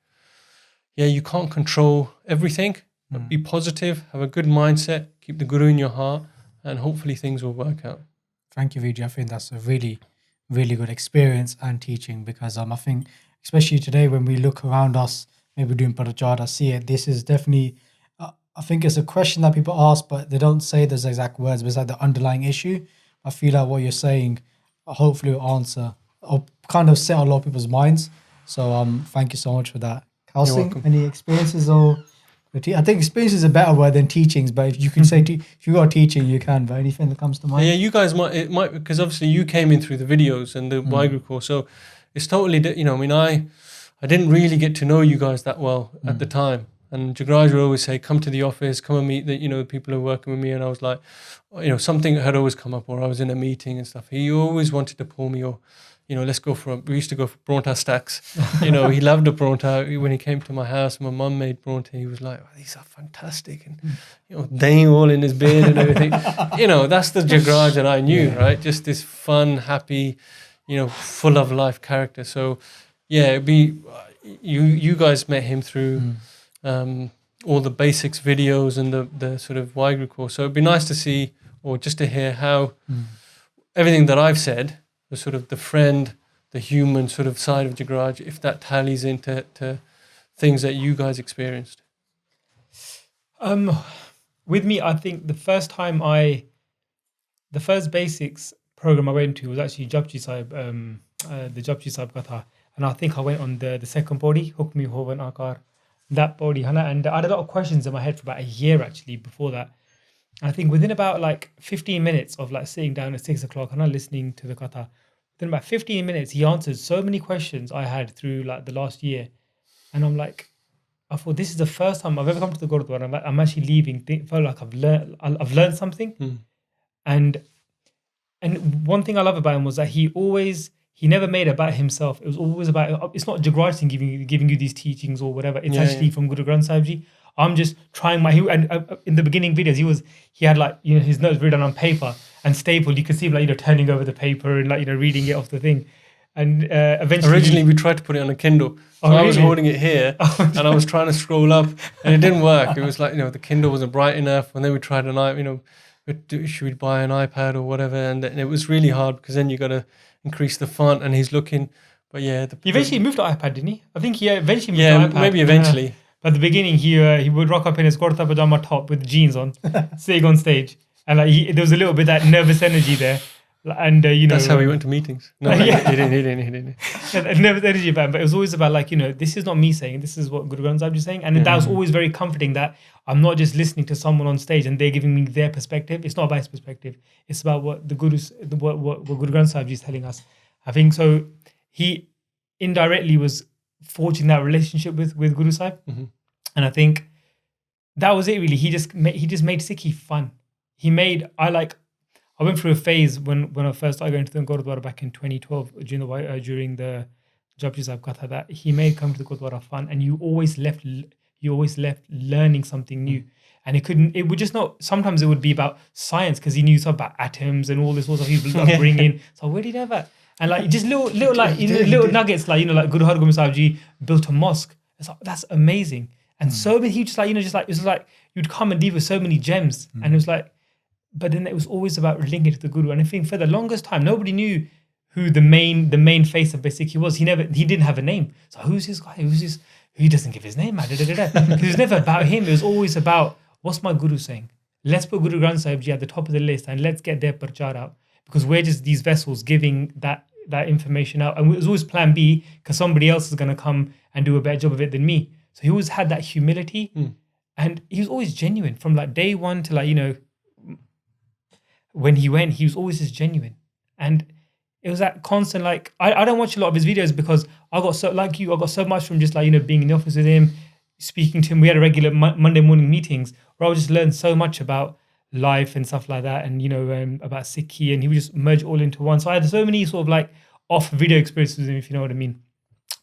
you can't control everything, but be positive, have a good mindset, keep the Guru in your heart, and hopefully things will work out. Thank you, Vijay. I think that's a really, really good experience and teaching, because I think, especially today when we look around us, maybe doing Parcharak, see it, this is definitely, I think it's a question that people ask, but they don't say those exact words, but it's like the underlying issue. I feel like what you're saying hopefully will answer or kind of set a lot of people's minds. So thank you so much for that. Kelsing, any experiences or... I think experience is a better word than teachings, but if you can say, if you got a teaching, you can, but anything that comes to mind? Yeah, you guys might, because obviously you came in through the videos and the WhyGuru course, so it's totally, I didn't really get to know you guys that well at the time. And Jagraj would always say, come to the office, come and meet the people who are working with me. And I was like, something had always come up, or I was in a meeting and stuff. He always wanted to pull me, or, let's go we used to go for Bronta stacks. He loved the Bronta. When he came to my house, my mum made Bronta. He was like, these are fantastic. And, dang all in his beard and everything. That's the Jagraj that I knew, right? Just this fun, happy, full of life character. So, yeah, it'd be, you guys met him through... all the basics videos and the sort of WhyGuru course. So it'd be nice to see, or just to hear how everything that I've said, the sort of the friend, the human sort of side of Jagraj, if that tallies into things that you guys experienced. With me, I think the first basics program I went to was actually Jagraj Sahib, the Jagraj Sahib Katha. And I think I went on the second body, Hukmi Hovan Akar. That body, and I had a lot of questions in my head for about a year actually before that. And I think within about 15 minutes of sitting down at 6 o'clock and listening to the Katha, within about 15 minutes he answered so many questions I had through the last year. And I'm like, I thought this is the first time I've ever come to the Gurudwara. I'm actually leaving. Felt like I've learned something. And one thing I love about him was that he never made it about himself. It was always about, it's not Jagraj Singh giving you these teachings or whatever. It's actually from Guru Granth Sahib Ji. I'm just trying and in the beginning videos, he had his notes written on paper and stapled. You could see him turning over the paper and reading it off the thing. And eventually... Originally, we tried to put it on a Kindle. So I was holding it here and I was trying to scroll up and it didn't work. It was the Kindle wasn't bright enough. And then we tried should we buy an iPad or whatever? And it was really hard because then you got to increase the font and he's looking, but he eventually moved to iPad, didn't he? I think he eventually moved to iPad. Maybe eventually. But at the beginning he would rock up in his kurta pajama top with jeans on, sitting on stage, and there was a little bit of that nervous energy there, and that's how we went to meetings. No, he didn't. Nervous energy about him, but it was always about this is not me saying, this is what Guru Granth Sahib is saying, and that was always very comforting that I'm not just listening to someone on stage and they're giving me their perspective. It's not about his perspective. It's about what Guru Granth Sahib is telling us. I think so. He indirectly was forging that relationship with Guru Sahib, and I think that was it. Really, he just made Sikhi fun. I went through a phase when I first started going to the Gurudwara back in 2012 during the Jagraj Sahib Katha, that he made come to the Gurudwara fun, and you always left learning something new. And it would just not, sometimes it would be about science because he knew something about atoms and all this sort of stuff he would bring in. So where did he have that? And just little nuggets, Guru Hargobind Sahib Ji built a mosque. It's that's amazing. And so many, he just it was like you'd come and leave with so many gems. And it was but then it was always about linking to the Guru. And I think for the longest time, nobody knew who the main face of Sikhi was. He didn't have a name. So who's this guy? Who's this? He doesn't give his name, man. It was never about him. It was always about, what's my Guru saying? Let's put Guru Granth Sahib Ji at the top of the list and let's get their parchar out. Because we're just these vessels giving that information out. And it was always plan B, because somebody else is going to come and do a better job of it than me. So he always had that humility. And he was always genuine. From day one to when he went, he was always just genuine. And it was that constant, I don't watch a lot of his videos because I got so much from just being in the office with him, speaking to him. We had a regular Monday morning meetings where I would just learn so much about life and stuff like that, and about Sikhi, and he would just merge all into one. So I had so many sort of off video experiences with him, if you know what I mean.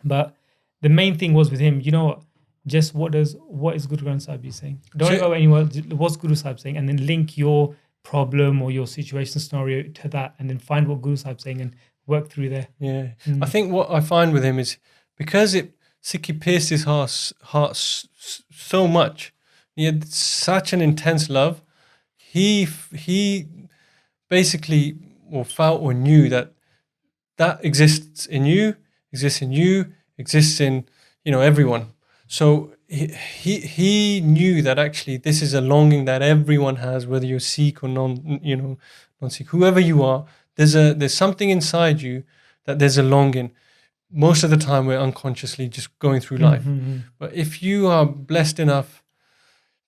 But the main thing was with him, just what is Guru Granth Sahib saying? Don't So- go anywhere. What's Guru Sahib saying, and then link your problem or your situation scenario to that, and then find what Guru Sahib saying and work through there. Yeah, I think what I find with him is because Sikhi pierced his heart so much. He had such an intense love. He basically felt or knew that exists in you, exists in everyone. So he knew that actually this is a longing that everyone has, whether you're Sikh or non-Sikh, whoever you are. There's something inside you that there's a longing. Most of the time we're unconsciously just going through life. But if you are blessed enough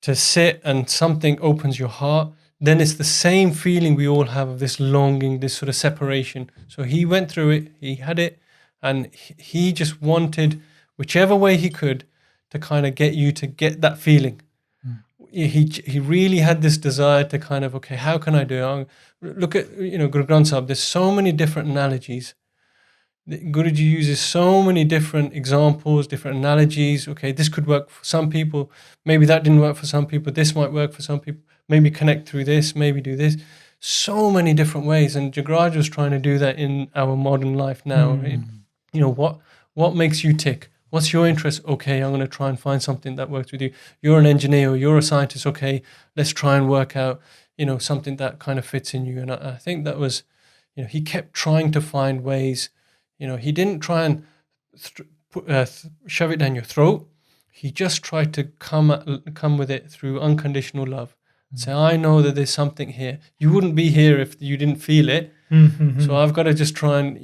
to sit and something opens your heart, then it's the same feeling we all have of this longing, this sort of separation. So he went through it, he had it, and he just wanted, whichever way he could, to kind of get you to get that feeling. He really had this desire to kind of, okay, how can I do it? Look at, Guru Granth Sahib, there's so many different analogies. Guruji uses so many different examples, different analogies. Okay, this could work for some people. Maybe that didn't work for some people. This might work for some people. Maybe connect through this, maybe do this. So many different ways. And Jagraj was trying to do that in our modern life now. What makes you tick? What's your interest? Okay, I'm going to try and find something that works with you. You're an engineer or you're a scientist. Okay, let's try and work out, something that kind of fits in you. And I think that was, he kept trying to find ways. He didn't try and shove it down your throat. He just tried to come with it through unconditional love. Say, I know that there's something here. You wouldn't be here if you didn't feel it. So I've got to just try and,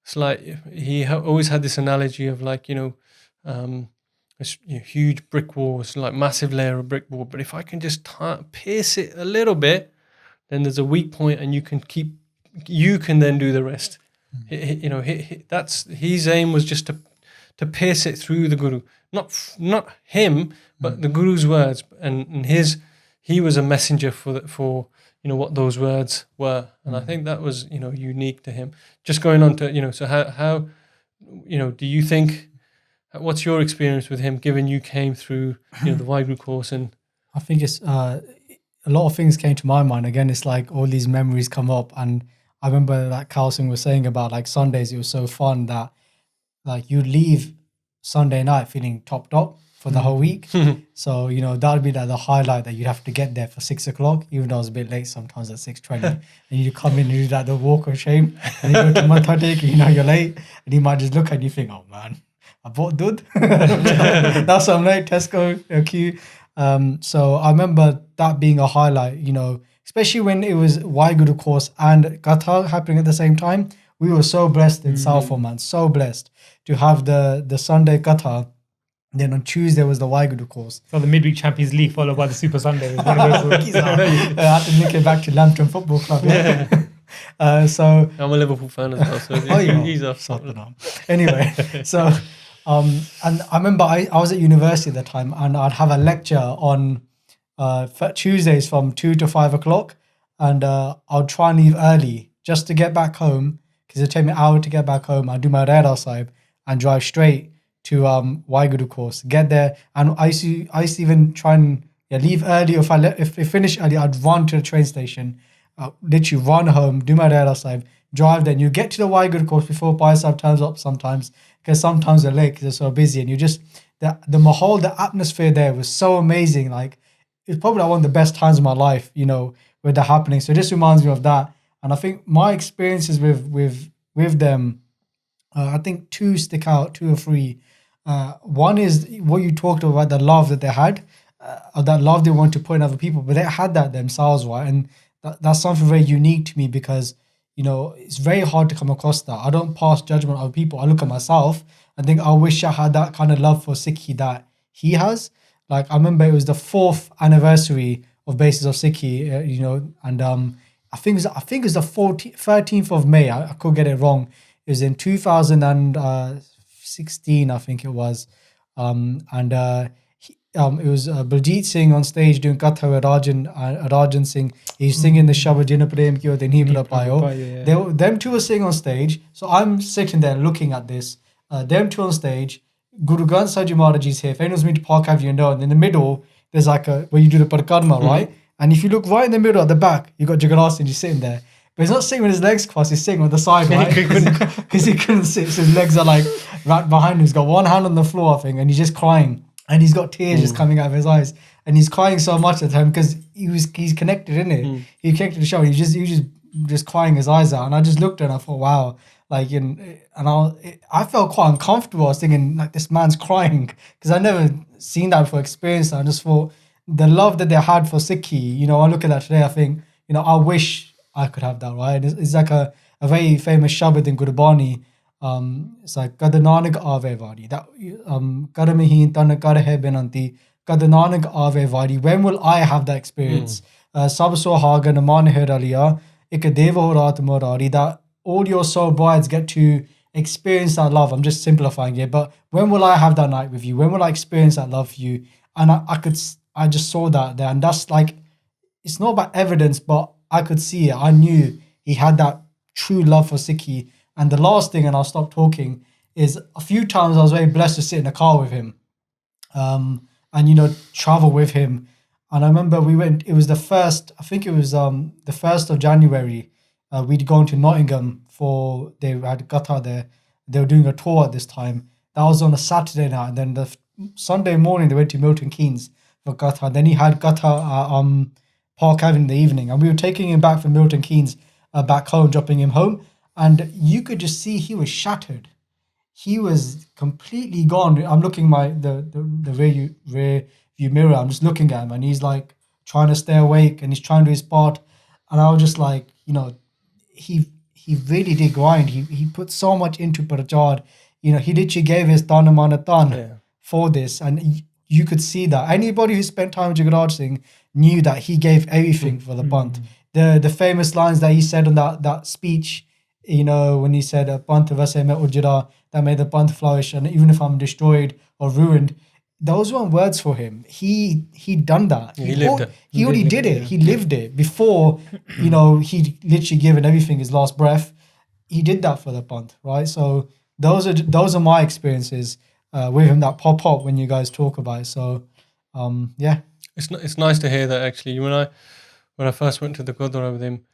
it's like he always had this analogy of like, this huge brick wall. It's like massive layer of brick wall. But if I can just pierce it a little bit, then there's a weak point and you can then do the rest. That's his aim, was just to pierce it through the Guru, not him, but the Guru's words, and he was a messenger for what those words were, and I think that was unique to him. Just going on to so how do you think, what's your experience with him, given you came through the WhyGuru course? And I think it's a lot of things came to my mind. Again, it's like all these memories come up, and I remember that Kal Singh was saying about like Sundays, it was so fun that like you'd leave Sunday night feeling topped up for the whole week. So, that would be like the highlight, that you'd have to get there for 6 o'clock, even though it was a bit late sometimes at 6:20. And you come in and do that, the walk of shame, and you go to Matha Tek, you're late, and you might just look and you think, oh man, I bought dud. That's why I'm late, Tesco queue. So I remember that being a highlight, especially when it was WhyGuru course and Katha happening at the same time. We were so blessed in Southall, man, so blessed to have the Sunday Katha. Then on Tuesday was the WhyGuru course. So the midweek Champions League followed by the Super Sunday. One of those. I had to link it back to Lambton Football Club. Yeah. So I'm a Liverpool fan as well, so he's off. Anyway, so and I remember I was at university at the time, and I'd have a lecture on Tuesdays from 2 to 5 o'clock, and I'll try and leave early just to get back home, because it'd take me an hour to get back home. I'd do my Rehra Sahib and drive straight to WhyGuru course, get there, and I used to even try and leave early. Or if I finish early, I'd run to the train station, literally run home, do my Rehra Sahib, drive there, and you get to the WhyGuru course before Bhai Sahib turns up sometimes, because sometimes they're late because they're so busy, and you just, the mahal, the atmosphere there was so amazing. Like, it's probably like one of the best times of my life, with that happening. So it just reminds me of that. And I think my experiences with them, I think two stick out, 2 or 3. One is what you talked about, the love that they had, or that love they want to put in other people, but they had that themselves, right? And that's something very unique to me, because it's very hard to come across that. I don't pass judgment on other people. I look at myself and think, I wish I had that kind of love for Sikhi that he has. Like, I remember it was the 4th anniversary of Basics of Sikhi, and I think it was the 13th of May. I could get it wrong. It was in 2016, I think it was, and it was Baljeet Singh on stage doing Katha with Rajan Singh. He's singing the Shabad Jina Prem Kiyo Te Nahi Bata Payo. Them two were singing on stage, so I'm sitting there looking at this. Them two on stage, Guru Granth Sahib Ji Maharaj is here. If anyone's been to Park Avenue, you know. And in the middle, there's like a where you do the Parcharak, right? And if you look right in the middle at the back, you got Jagraj Singh sitting there. But he's not sitting with his legs crossed, he's sitting on the side, right? Because he couldn't sit. So his legs are like right behind him. He's got one hand on the floor, I think, and he's just crying. And he's got tears just coming out of his eyes. And he's crying so much at the time because he's connected, isn't it? He connected to the show. He just crying his eyes out. And I just looked at him and I thought, wow. Like, I felt quite uncomfortable. I was thinking, like, this man's crying. Because I never seen that before, experienced that. I just thought, the love that they had for Sikhi, you know, I look at that today, I think, you know, I wish I could have that, right? It's like a very famous shabad in Gurbani. It's like, Kad Nanak Ave Wari. That, Karamihin Tan Kar Hai Benanti. Kad Nanak Ave Wari. When will I have that experience? Sab Sohaga Naman Hai Raliya. Ik Deva Rat Morari. That all your soul brides get to experience that love. I'm just simplifying it. But when will I have that night with you? When will I experience that love for you? And I just saw that there. And that's like, it's not about evidence, but I could see it. I knew he had that true love for Sikhi. And the last thing, and I'll stop talking, is a few times I was very blessed to sit in a car with him and, you know, travel with him. And I remember we went, it was the 1st, I think it was the 1st of January. We'd gone to Nottingham they had Katha there. They were doing a tour at this time. That was on a Saturday night. And then the Sunday morning, they went to Milton Keynes for Katha. Then he had Katha Park Avenue in the evening. And we were taking him back from Milton Keynes back home, dropping him home. And you could just see he was shattered. He was completely gone. I'm looking the rear view mirror. I'm just looking at him, and he's like trying to stay awake, and he's trying to do his part. And I was just like, you know, he really did grind. He put so much into Parcharak. You know, he literally gave his tan for this, and you could see that. Anybody who spent time with Jagraj Singh knew that he gave everything for the Panth. The famous lines that he said on that speech, you know, when he said, Panth vase mein ujra, that made the Panth flourish, and even if I'm destroyed or ruined, those weren't words for him. He'd done that. He lived it. He already did it. He lived it before, you know, he'd literally given everything his last breath. He did that for the Panth, right? So those are my experiences with him that pop up when you guys talk about it. So yeah. It's nice to hear that actually. When I first went to the Gurdwara with him,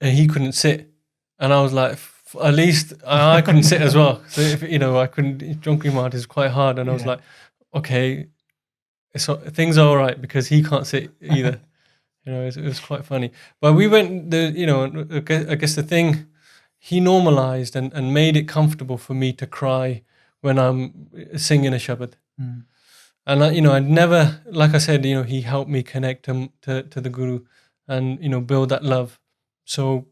and he couldn't sit, and I was like, at least I couldn't sit as well. So if, you know, I couldn't. Jonki Mat is quite hard, and I was like, okay, things are all right because he can't sit either. You know, it was quite funny. But we went, you know, I guess the thing, he normalized and made it comfortable for me to cry when I'm singing a shabad. And, you know, I'd never, like I said, you know, he helped me connect to the Guru and, you know, build that love. So,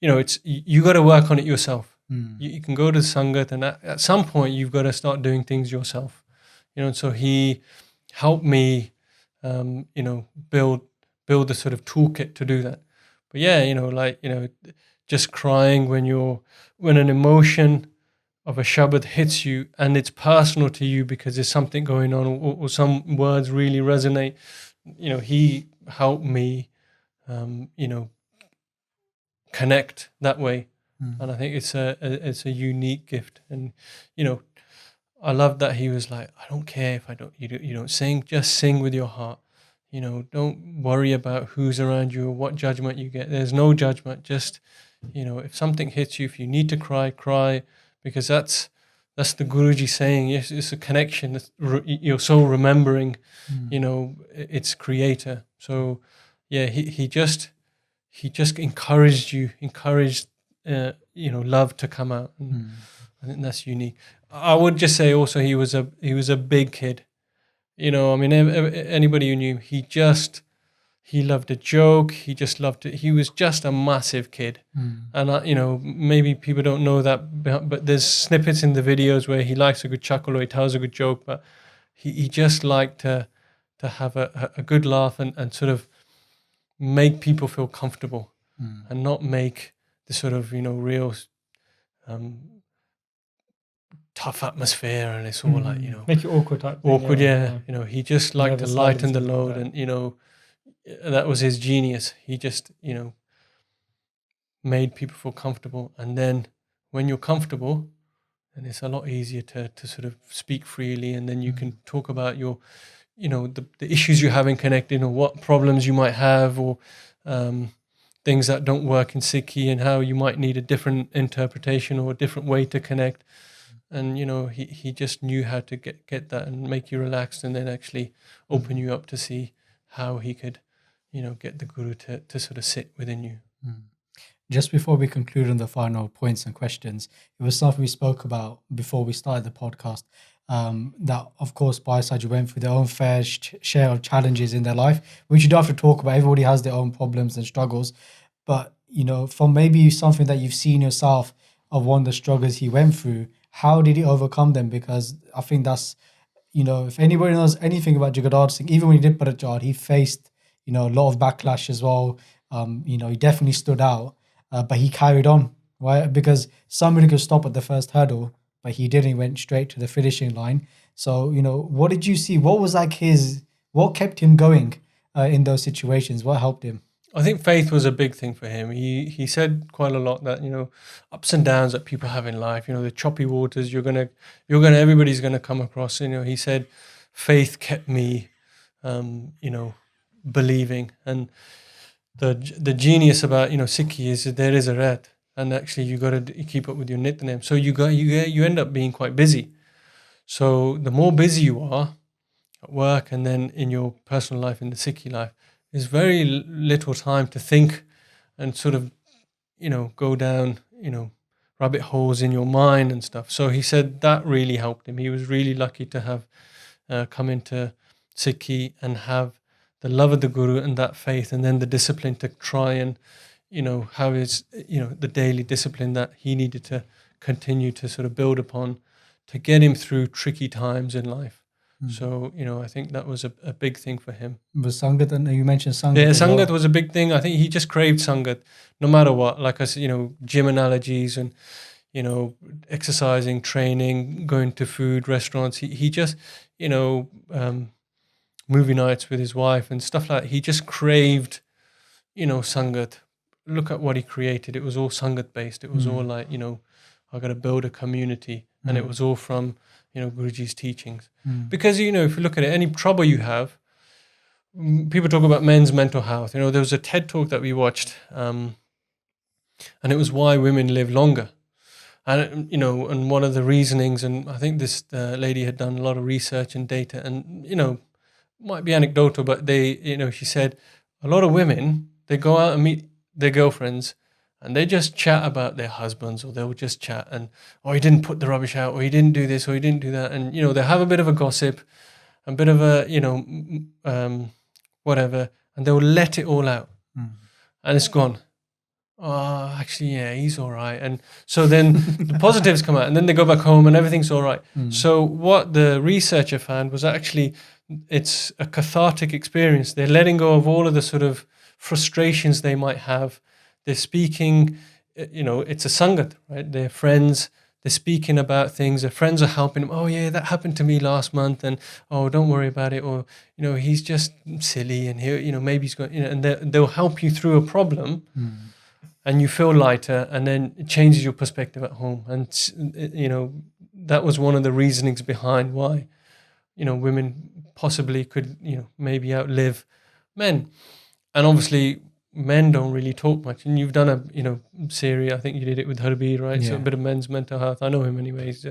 you know, you got to work on it yourself. You can go to Sangat, and at some point you've got to start doing things yourself. You know, and so he helped me, you know, build the sort of toolkit to do that. But yeah, you know, like, you know, just crying when an emotion of a shabad hits you and it's personal to you because there's something going on or some words really resonate. You know, he helped me, you know, connect that way. And I think it's a unique gift. And, you know, I love that he was like, I don't care if you don't sing, just sing with your heart. You know, don't worry about who's around you or what judgment you get. There's no judgment. Just, you know, if something hits you, if you need to cry, cry, because that's the Guruji saying. It's a connection. Your soul remembering, you know, its creator. So, yeah, he just encouraged, you know, love to come out. And I think that's unique. I would just say also he was a big kid. You know, I mean, anybody who knew him, he loved a joke. He just loved it. He was just a massive kid. And, you know, maybe people don't know that, but there's snippets in the videos where he likes a good chuckle or he tells a good joke, but he just liked to have a good laugh and sort of make people feel comfortable and not make the sort of, you know, real tough atmosphere, and it's all like, you know, make it awkward type thing, awkward, yeah. You know, he just liked to lighten the load, like and, you know, that was his genius. He just, you know, made people feel comfortable, and then when you're comfortable, and it's a lot easier to sort of speak freely, and then you can talk about your, the issues you're having connected, or what problems you might have, or things that don't work in Sikhi, and how you might need a different interpretation or a different way to connect. And he just knew how to get that and make you relaxed, and then actually open you up to see how he could get the Guru to sort of sit within you. Just before we conclude on the final points and questions, it was something we spoke about before we started the podcast, that of course Bhai Saji went through their own fair share of challenges in their life, which you don't have to talk about. Everybody has their own problems and struggles. But, from maybe something that you've seen yourself of one of the struggles he went through, how did he overcome them? Because I think that's, if anybody knows anything about Jagraj Singh, even when he did Parcharak, he faced, a lot of backlash as well. He definitely stood out. But he carried on, right? Because somebody could stop at the first hurdle, but he didn't. He went straight to the finishing line. So, what did you see? What was what kept him going in those situations? What helped him? I think faith was a big thing for him. He said quite a lot that, ups and downs that people have in life, the choppy waters everybody's gonna come across. He said faith kept me, believing. And the genius about Sikhi is that there is a rat, and actually you got to keep up with your nitnem. So you end up being quite busy. So the more busy you are at work, and then in your personal life, in the Sikhi life, there's very little time to think and sort of go down rabbit holes in your mind and stuff. So he said that really helped him. He was really lucky to have come into Sikhi and have the love of the Guru and that faith, and then the discipline to try and, have his, the daily discipline that he needed to continue to sort of build upon to get him through tricky times in life. So, I think that was a big thing for him. Was Sangat, and you mentioned Sangat. Yeah, Sangat was a big thing. I think he just craved Sangat no matter what. Like I said, gym analogies and, exercising, training, going to food, restaurants. He just, movie nights with his wife and stuff like that. He just craved, Sangat. Look at what he created. It was all Sangat based. It was all like, I got to build a community. And it was all from, Guruji's teachings. Because, if you look at it, any trouble you have, people talk about men's mental health. There was a TED talk that we watched, and it was why women live longer. And, and one of the reasonings, and I think this lady had done a lot of research and data, and, might be anecdotal, but she said a lot of women, they go out and meet their girlfriends and they just chat about their husbands, or they'll just chat and, oh, he didn't put the rubbish out, or he didn't do this, or he didn't do that. And, they have a bit of a gossip, a bit of a, whatever, and they'll let it all out. And it's gone. Oh, actually, yeah, he's all right. And so then the positives come out, and then they go back home and everything's all right. So what the researcher found was actually it's a cathartic experience. They're letting go of all of the sort of frustrations they might have. They're speaking, it's a sangat, right? They're friends. They're speaking about things. Their friends are helping them. Oh, yeah, that happened to me last month. And, oh, don't worry about it. Or, he's just silly. And, maybe he's going, and they'll help you through a problem. And you feel lighter, and then it changes your perspective at home. And, that was one of the reasonings behind why, women possibly could, maybe outlive men. And obviously, men don't really talk much. And you've done a series, I think you did it with Harbir, right? Yeah. So a bit of men's mental health. I know him anyways.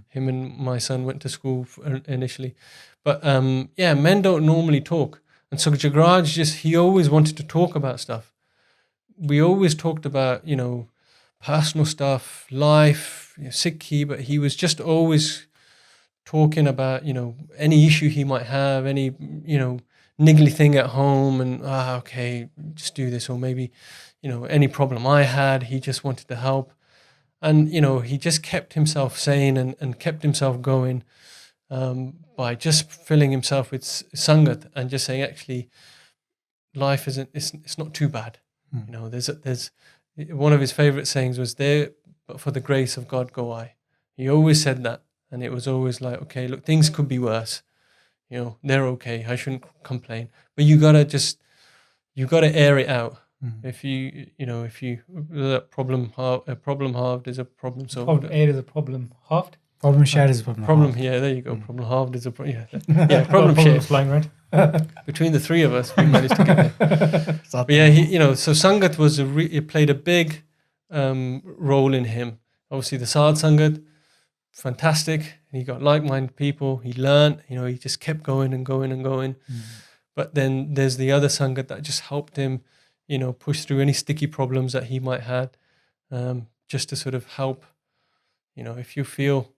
Him and my son went to school initially. But, men don't normally talk. And so Jagraj he always wanted to talk about stuff. We always talked about, personal stuff, life, Sikhi, but he was just always talking about, any issue he might have, any, niggly thing at home, and, okay, just do this. Or maybe, any problem I had, he just wanted to help. And, he just kept himself sane and kept himself going by just filling himself with Sangat and just saying, actually, life it's not too bad. There's one of his favorite sayings was, there, but for the grace of God go I. He always said that. And it was always like, okay, look, things could be worse. They're okay. I shouldn't complain. But you gotta air it out. If that problem a problem halved is a problem solved. Problem aired is a problem halved. Problem shared is a problem. Problem, halved. yeah, there you go. Problem halved is a problem. Yeah, problem shared. Flying red. Between the three of us, we managed to get there. But yeah, so Sangat it played a big role in him. Obviously, the Sadhsangat, fantastic. He got like-minded people. He learned. He just kept going and going and going. But then there's the other Sangat that just helped him, push through any sticky problems that he might have, just to sort of help. If you feel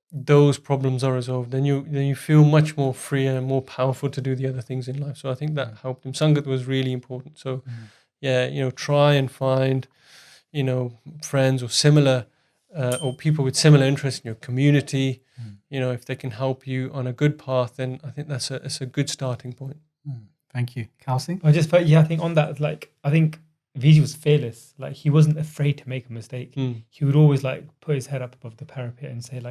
those problems are resolved, then you feel much more free and more powerful to do the other things in life. So I think that helped him. Sangat was really important. So try and find friends or similar or people with similar interests in your community. If they can help you on a good path, then I think that's a good starting point. Thank you. Kelsey? I just felt, I think on that, I think Vijay was fearless. He wasn't afraid to make a mistake. He would always put his head up above the parapet and say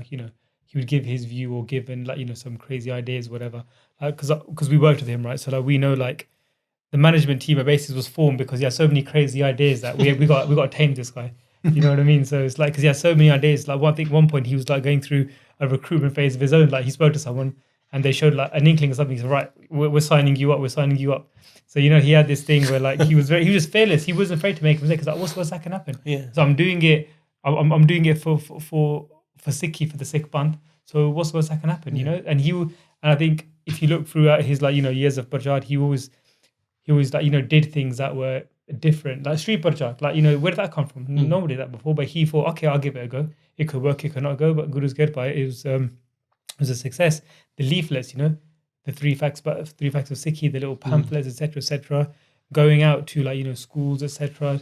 he would give his view or give some crazy ideas, whatever. Because we worked with him, right? So we know the management team at Basics was formed because he had so many crazy ideas that we got to tame this guy. You know what I mean? So it's because he had so many ideas. I think one point he was going through a recruitment phase of his own. He spoke to someone and they showed an inkling of something. He said, right, we're signing you up. We're signing you up. So he had this thing where he was just fearless. He wasn't afraid to make a mistake. Because what's that can happen? Yeah. So I'm doing it. I'm doing it for Sikhi, for the Sikh Panth. So what's that can happen? And I think if you look throughout his years of Parcharak, he always did things that were different, like street Parcharak. Where did that come from? Nobody did that before, but he thought, okay, I'll give it a go. It could work, it could not go, but Guru's good by it. It was a success. The leaflets, the three facts of Sikhi, the little pamphlets, etc., going out to schools, etc.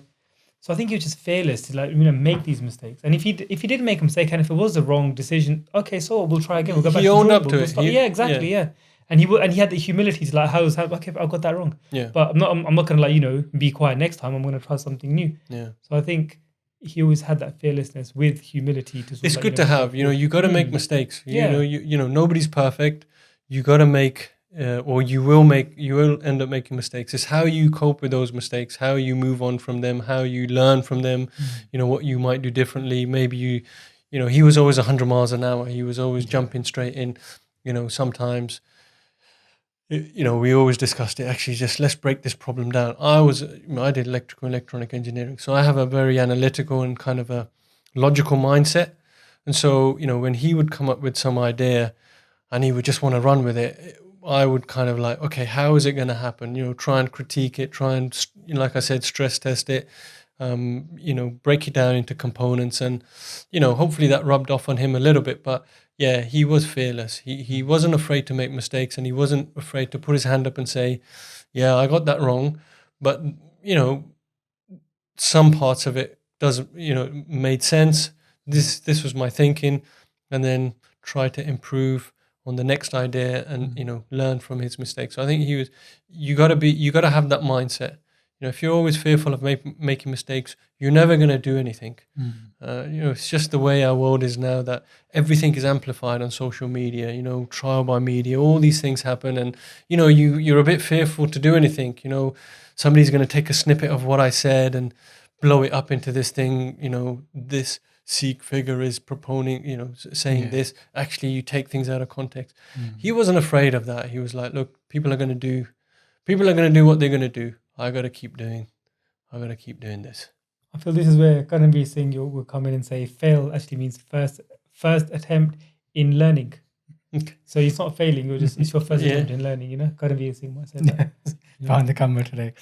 So I think he was just fearless to make these mistakes. And if he did make a mistake, and if it was the wrong decision, okay, so we'll try again. We'll go back. He owned up to it. Yeah. And he had the humility to okay, I got that wrong. Yeah. But I'm not gonna be quiet next time. I'm gonna try something new. Yeah. So I think he always had that fearlessness with humility to. It's good to have. You got to make mistakes. Yeah. Nobody's perfect. You got to make. Or you will end up making mistakes. It's how you cope with those mistakes, how you move on from them, how you learn from them, what you might do differently. Maybe he was always 100 miles an hour. He was always jumping straight in, sometimes, we always discussed it. Actually, just let's break this problem down. I did electrical and electronic engineering. So I have a very analytical and kind of a logical mindset. And so, when he would come up with some idea and he would just want to run with it, I would kind of okay, how is it going to happen? Try and critique it, try and, like I said, stress test it, break it down into components. And, hopefully that rubbed off on him a little bit. But yeah, he was fearless. He wasn't afraid to make mistakes, and he wasn't afraid to put his hand up and say, yeah, I got that wrong. But, some parts of it made sense. This was my thinking, and then try to improve on the next idea and learn from his mistakes. So I think you got to have that mindset. If you're always fearful of making mistakes, you're never going to do anything. It's just the way our world is now, that everything is amplified on social media, trial by media, all these things happen, and you're a bit fearful to do anything. Somebody's going to take a snippet of what I said and blow it up into this thing, this Sikh figure is proponing, saying this. Actually, you take things out of context. He wasn't afraid of that. He was like, look, people are going to do what they're going to do. I got to keep doing this. I feel this is where Karanveer Singh will come in and say, fail actually means first attempt in learning. Okay. So it's not failing, it's your first attempt in learning, Karanveer Singh might say that. Behind the camera today.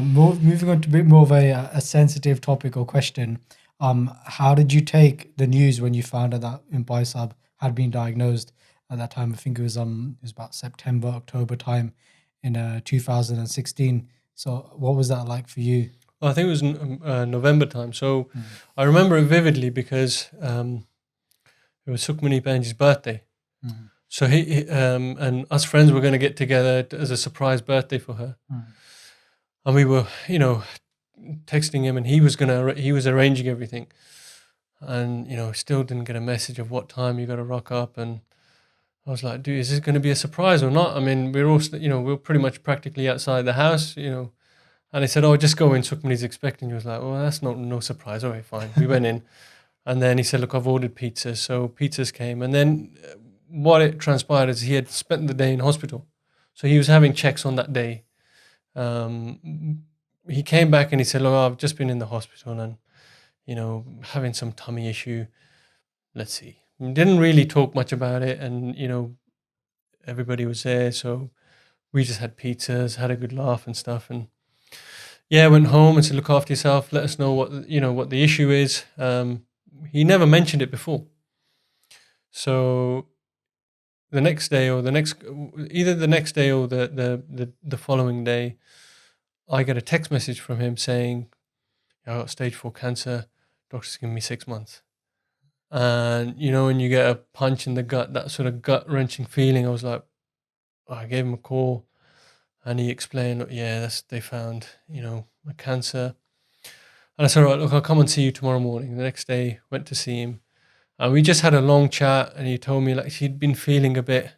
Moving on to a bit more of a sensitive topic or question. How did you take the news when you found out that Bhai Sahib had been diagnosed at that time? I think it was about September, October time in 2016. So what was that like for you? Well, I think it was November time. So I remember it vividly because it was Sukhdeep Singh's birthday. So he and us friends were going to get together as a surprise birthday for her. And we were, texting him, and he was arranging everything, and still didn't get a message of what time you got to rock up. And I was like, dude, is this going to be a surprise or not? I mean, we're all we're pretty much practically outside the house, And I said, oh, just go in. Sukhmani's expecting. He was like, well, that's no surprise. All right, fine. We went in. And then he said, look, I've ordered pizzas. So pizzas came. And then what it transpired is he had spent the day in hospital. So he was having checks on that day. He came back and he said, look, I've just been in the hospital and, having some tummy issue. Let's see. We didn't really talk much about it. And, everybody was there. So we just had pizzas, had a good laugh and stuff. And yeah, went home and said, look after yourself. Let us know what the issue is. He never mentioned it before. So the next day or either the next day or the following day, I get a text message from him saying, I got stage 4 cancer. Doctor's giving me 6 months. And, when you get a punch in the gut, that sort of gut-wrenching feeling, I was like, I gave him a call and he explained, they found, a cancer. And I said, all right, look, I'll come and see you tomorrow morning. The next day, went to see him. And we just had a long chat and he told me he'd been feeling a bit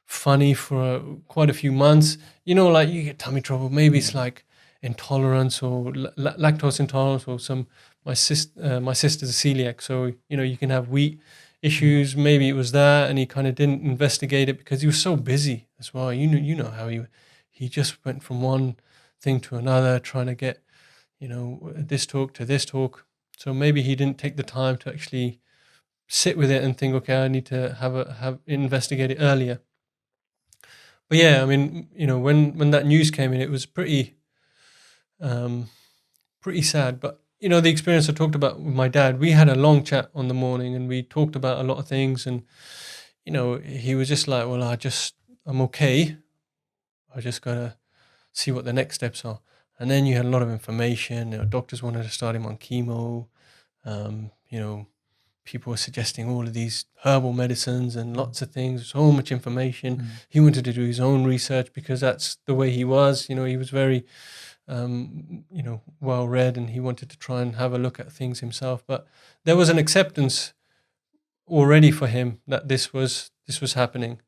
funny for quite a few months. You get tummy trouble. Maybe it's like intolerance or lactose intolerance or my sister's a celiac. So, you can have wheat issues. Maybe it was that. And he kind of didn't investigate it because he was so busy as well. You know how he just went from one thing to another, trying to get, this talk to this talk. So maybe he didn't take the time to actually sit with it and think, okay, I need to have investigate it earlier. But yeah, I mean, when that news came in, it was pretty sad. But the experience I talked about with my dad, we had a long chat on the morning and we talked about a lot of things. And he was just like, well, I'm okay. I just gotta see what the next steps are. And then you had a lot of information. Doctors wanted to start him on chemo. People were suggesting all of these herbal medicines and lots of things, so much information. He wanted to do his own research because that's the way he was. He was very, well read, and he wanted to try and have a look at things himself. But there was an acceptance already for him that this was happening.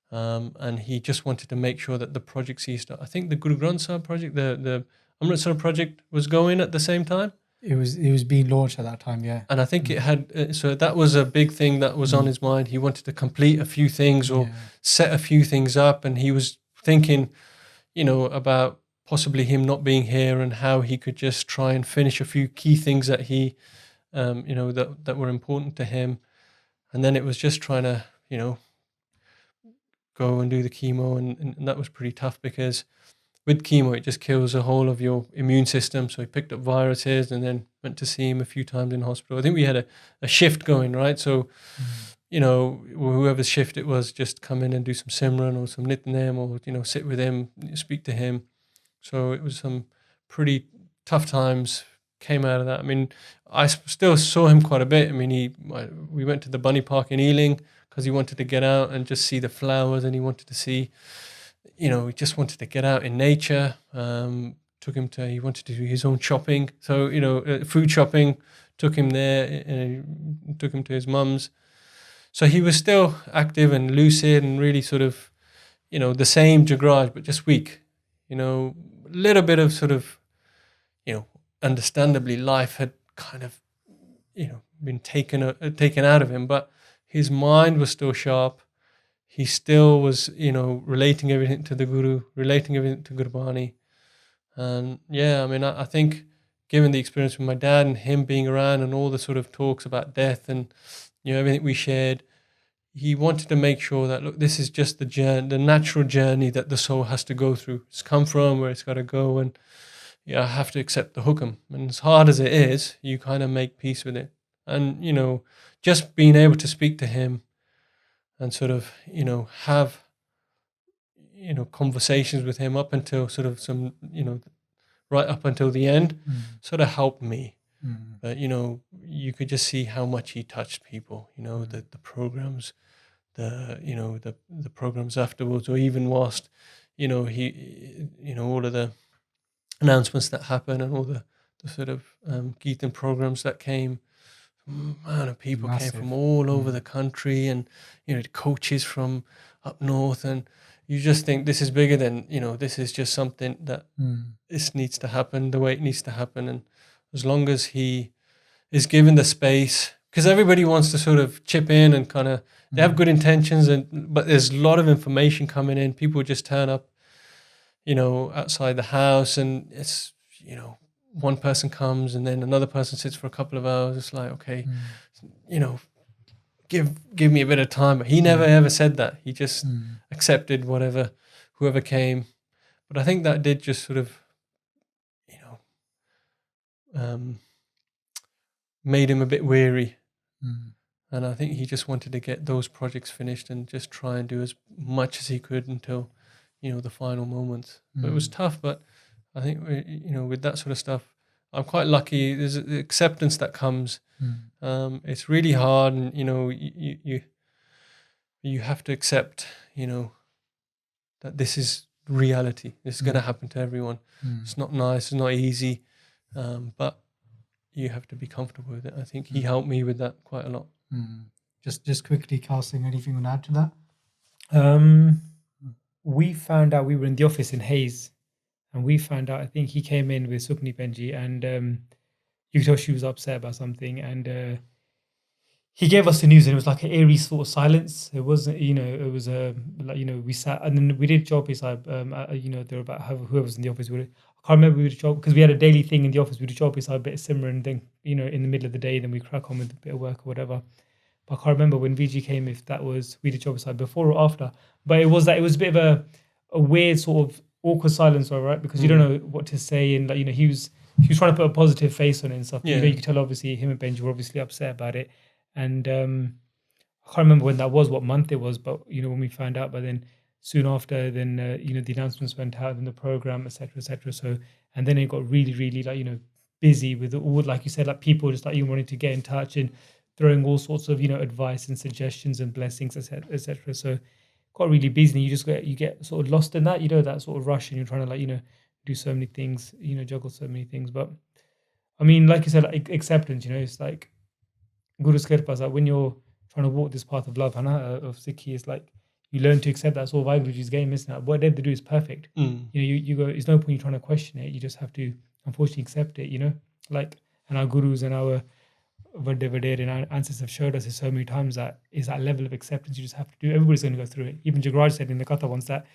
And he just wanted to make sure that the projects he started, I think the Guru Granth Sahib project, the Amritsar project was going at the same time. It was being launched at that time, yeah. And I think it had, so that was a big thing that was on his mind. He wanted to complete a few things or set a few things up. And he was thinking, about possibly him not being here and how he could just try and finish a few key things that he, that were important to him. And then it was just trying to, go and do the chemo. And that was pretty tough because with chemo, it just kills the whole of your immune system. So he picked up viruses and then went to see him a few times in hospital. I think we had a shift going, right? So, whoever's shift it was, just come in and do some Simran or some Nitnem or, sit with him, speak to him. So it was some pretty tough times came out of that. I mean, I still saw him quite a bit. I mean, we went to the Bunny Park in Ealing because he wanted to get out and just see the flowers and he wanted to see, he just wanted to get out in nature. He wanted to do his own shopping. So, food shopping, took him there and took him to his mum's. So he was still active and lucid and really sort of, the same Jagraj, but just weak. A little bit of sort of, understandably life had kind of, been taken out of him, but his mind was still sharp. He still was, relating everything to the Guru, relating everything to Gurbani. And yeah, I mean, I think given the experience with my dad and him being around and all the sort of talks about death and, everything we shared, he wanted to make sure that, look, this is just the natural journey that the soul has to go through. It's come from where it's got to go, and I have to accept the hukam. And as hard as it is, you kind of make peace with it. And, just being able to speak to him and sort of, have, conversations with him up until sort of some, right up until the end, sort of helped me. But, you could just see how much he touched people, the programs, the programs afterwards, or even whilst, he, all of the announcements that happen and all the sort of Geetan programs that came. Man, of people came from all over the country, and coaches from up north, and you just think this is bigger than, this is just something that Mm. this needs to happen the way it needs to happen. And as long as he is given the space, because everybody wants to sort of chip in and kind of, they have good intentions, but there's a lot of information coming in. People just turn up, outside the house, and it's, one person comes and then another person sits for a couple of hours. It's like, okay, give me a bit of time. But he never ever said that. He just accepted whoever came. But I think that did just sort of, made him a bit weary. And I think he just wanted to get those projects finished and just try and do as much as he could until, the final moments. But it was tough, but I think, with that sort of stuff, I'm quite lucky. There's the acceptance that comes. It's really hard, and, you have to accept, that this is reality. This is going to happen to everyone. It's not nice. It's not easy. But you have to be comfortable with it. I think he helped me with that quite a lot. Just quickly, casting, anything you want to add to that? We found out, we were in the office in Hayes, and we found out, I think he came in with Sukhdeep Singh, and you could tell she was upset about something, and he gave us the news, and it was like an eerie sort of silence. It wasn't, it was we sat, and then we did job beside, there were about whoever was in the office. I can't remember, we did job because we had a daily thing in the office. We did job beside a bit of simmer, and then, in the middle of the day, then we crack on with a bit of work or whatever. But I can't remember when VG came, if that was we did job beside before or after. But it was a bit of a weird sort of awkward silence, all right, because you don't know what to say, and he was trying to put a positive face on it and stuff. Yeah. You could tell obviously him and Benji were obviously upset about it. And I can't remember when that was, what month it was, but when we found out. But then soon after, then the announcements went out in the program, etc., etc. So, and then it got really, really busy with all, like you said, people just you wanting to get in touch and throwing all sorts of advice and suggestions and blessings, etc. So got really busy, and you get sort of lost in that, that sort of rush, and you're trying to do so many things, juggle so many things. But I mean, like you said, acceptance, it's like Guru's Kirpa is when you're trying to walk this path of love, of Sikhi, it's like you learn to accept that's all WhyGuru's game, isn't it? What they do is perfect. You go, there's no point you trying to question it. You just have to unfortunately accept it, and our gurus and our Vade and our ancestors have showed us it so many times that is that level of acceptance you just have to do. Everybody's going to go through it. Even Jagraj said in the Katha once that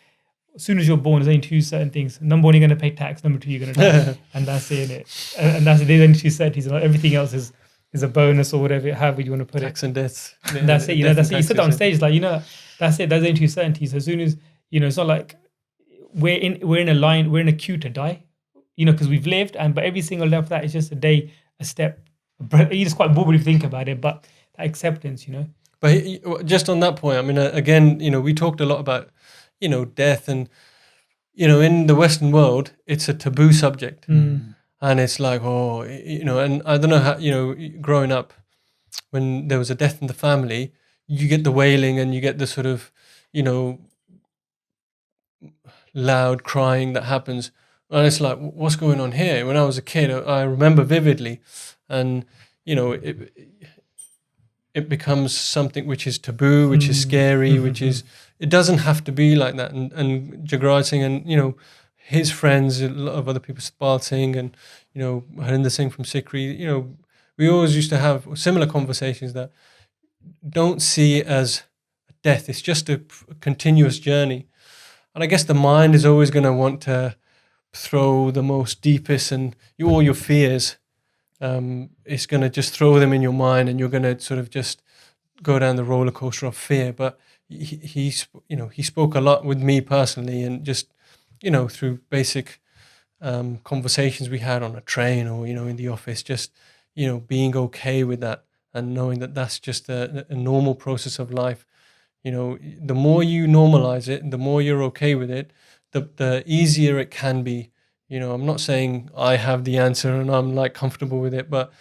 as soon as you're born, there's only two certain things. Number one, you're going to pay tax. Number two, you're going to die. And that's it, innit? And that's it. There's only two certainties. And everything else is a bonus or whatever, however you want to put Tax it. and deaths. And that's it. That's it. You said that on stage, that's it. There's only two certainties. As soon as it's not like we're in a line, we're in a queue to die, because we've lived, but every single day of that is just a day, a step. It's quite boring if you think about it, but that acceptance, But just on that point, I mean, again, we talked a lot about, death, and, in the Western world, it's a taboo subject. And it's like, and I don't know how, growing up, when there was a death in the family, you get the wailing and you get the sort of, loud crying that happens. And it's like, what's going on here? When I was a kid, I remember vividly. And, it becomes something which is taboo, which is scary, which is, it doesn't have to be like that. And Jagraj Singh and, his friends, a lot of other people, Sukhdeep Singh and, Narinder Singh from Sikri, we always used to have similar conversations that don't see it as death. It's just a continuous journey. And I guess the mind is always going to want to throw the most deepest and all your fears. It's going to just throw them in your mind, and you're going to sort of just go down the roller coaster of fear. But he spoke a lot with me personally, and just, through basic conversations we had on a train or, in the office, just, being okay with that and knowing that that's just a normal process of life. The more you normalize it, the more you're okay with it, the easier it can be. I'm not saying I have the answer and I'm comfortable with it, but,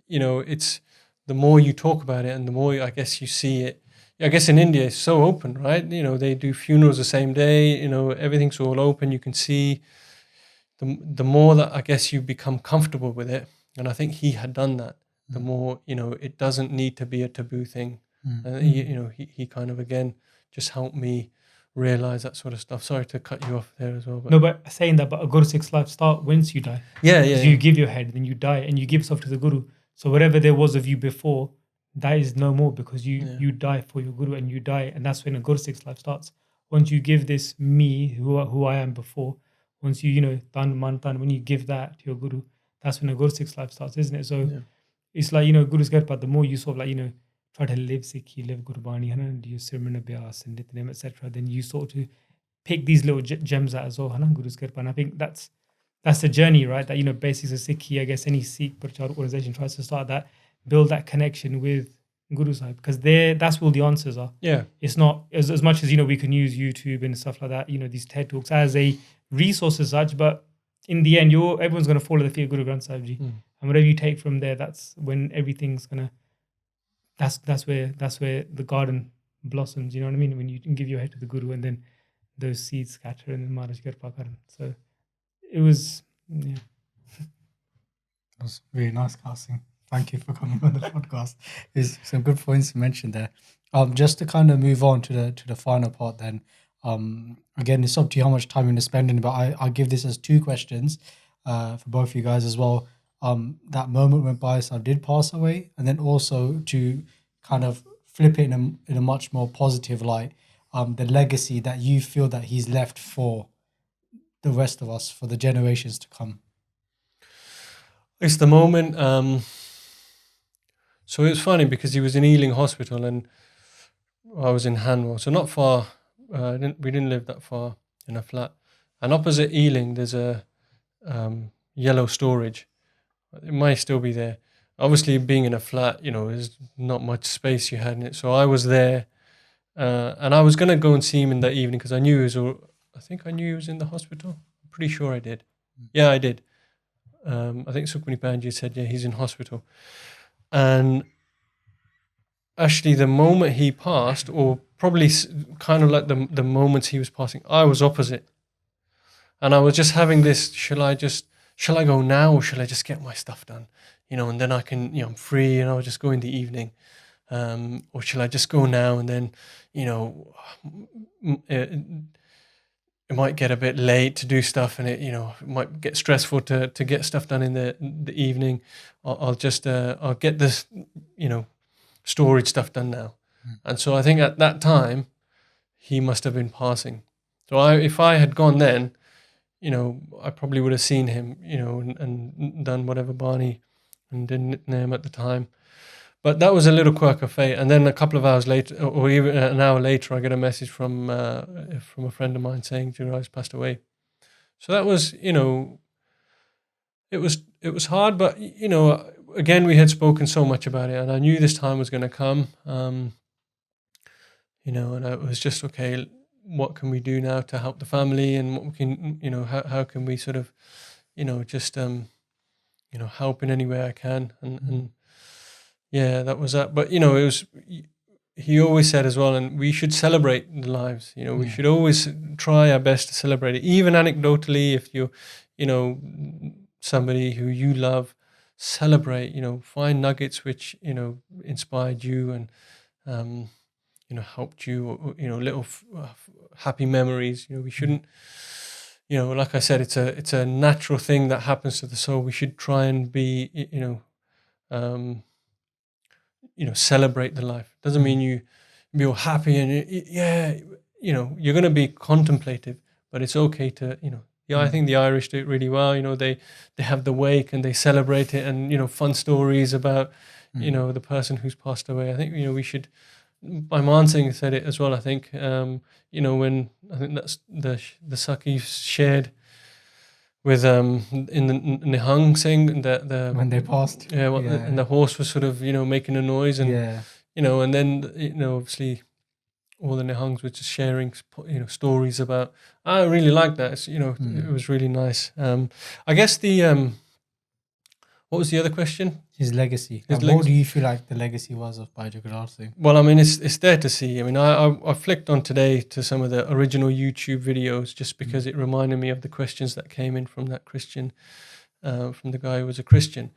it's the more you talk about it and the more, I guess, you see it. I guess in India, it's so open, right? They do funerals the same day, everything's all open. You can see the more that, I guess, you become comfortable with it. And I think he had done that. The more, it doesn't need to be a taboo thing. He kind of, again, just helped me realize that sort of stuff. Sorry to cut you off there as well. But No, but saying that, but a Gursikh's life start once you die. yeah. So you give your head, then you die, and you give yourself to the Guru. So whatever there was of you before, that is no more, because you die for your Guru, and you die, and that's when a Gursikh's life starts. Once you give this me, who I am before, once you tan man tan, when you give that to your Guru, that's when a Gursikh's life starts, isn't it? So it's like Guru's Garpa, the more you sort of like try to live Sikhi, live Gurbani, and do your Sirman Abhyas and Nitnem, etc. Then you sort of pick these little gems out as well, Guru's Garpa. And I think that's the journey, right? That Basics of Sikhi, I guess any Sikh Parcharak organization tries to start that, build that connection with Guru Sahib, because that's where all the answers are. Yeah. It's not as much as we can use YouTube and stuff like that, these TED Talks as a resource as such, but in the end, everyone's going to follow the feet of Guru Granth Sahib Ji. And whatever you take from there, that's when everything's gonna. That's where the garden blossoms. You know what I mean? When you can give your head to the Guru, and then those seeds scatter, and then Maharaj Kirpa Karan. So it was, It was really nice, Casting. Thank you for coming on the podcast. There's some good points you mentioned there. Just to kind of move on to the final part, then. Again, it's up to you how much time you're going to spend in it, but I give this as 2 questions for both of you guys as well. That moment when Bhai Sahib did pass away, and then also to kind of flip it in a much more positive light, the legacy that you feel that he's left for the rest of us, for the generations to come. It's the moment. So it was funny because he was in Ealing Hospital and I was in Hanwell, so not far. We didn't live that far in a flat. And opposite Ealing, there's a yellow storage. It might still be there. Obviously, being in a flat, there's not much space you had in it. So I was there, and I was going to go and see him in the evening because I knew I think I knew he was in the hospital. I'm pretty sure I did. Yeah, I did. I think Sukhdeep Singh said, yeah, he's in hospital. And actually, the moment he passed, or probably kind of like the moments he was passing, I was opposite. And I was just having this, shall I go now, or shall I just get my stuff done? And then I can, I'm free and I'll just go in the evening. Or shall I just go now and then, it might get a bit late to do stuff and it might get stressful to get stuff done in the evening. I'll get this, storage stuff done now. And so I think at that time, he must have been passing. So if I had gone then, I probably would have seen him, and done whatever Barney and didn't know him at the time. But that was a little quirk of fate. And then a couple of hours later, or even an hour later, I get a message from a friend of mine saying Jagraj passed away. So that was, it was hard, but again, we had spoken so much about it, and I knew this time was going to come. And it was just, okay, what can we do now to help the family, and what we can, how can we sort of, just, help in any way I can. And yeah, that was that. But, he always said as well, and we should celebrate the lives, we should always try our best to celebrate it. Even anecdotally, if you're, somebody who you love, celebrate, find nuggets which, inspired you and, helped you, or, little happy memories. We shouldn't, like I said, it's a natural thing that happens to the soul. We should try and be, celebrate the life. Doesn't mean you be all happy and you're going to be contemplative, but it's okay to, I think the Irish do it really well. They have the wake and they celebrate it, and, fun stories about, the person who's passed away. I think, we should. My man Singh said it as well. I think, when I think that's the Saki shared with in the Nihang Singh, the when they passed, and the horse was sort of making a noise, and and then obviously all the Nihangs were just sharing stories about. I really liked that. It was really nice. I guess the what was the other question? His legacy. What do you feel like the legacy was of Bhai Jagraj Singh? Well, I mean, it's there to see. I mean, I flicked on today to some of the original YouTube videos just because it reminded me of the questions that came in from that Christian, from the guy who was a Christian.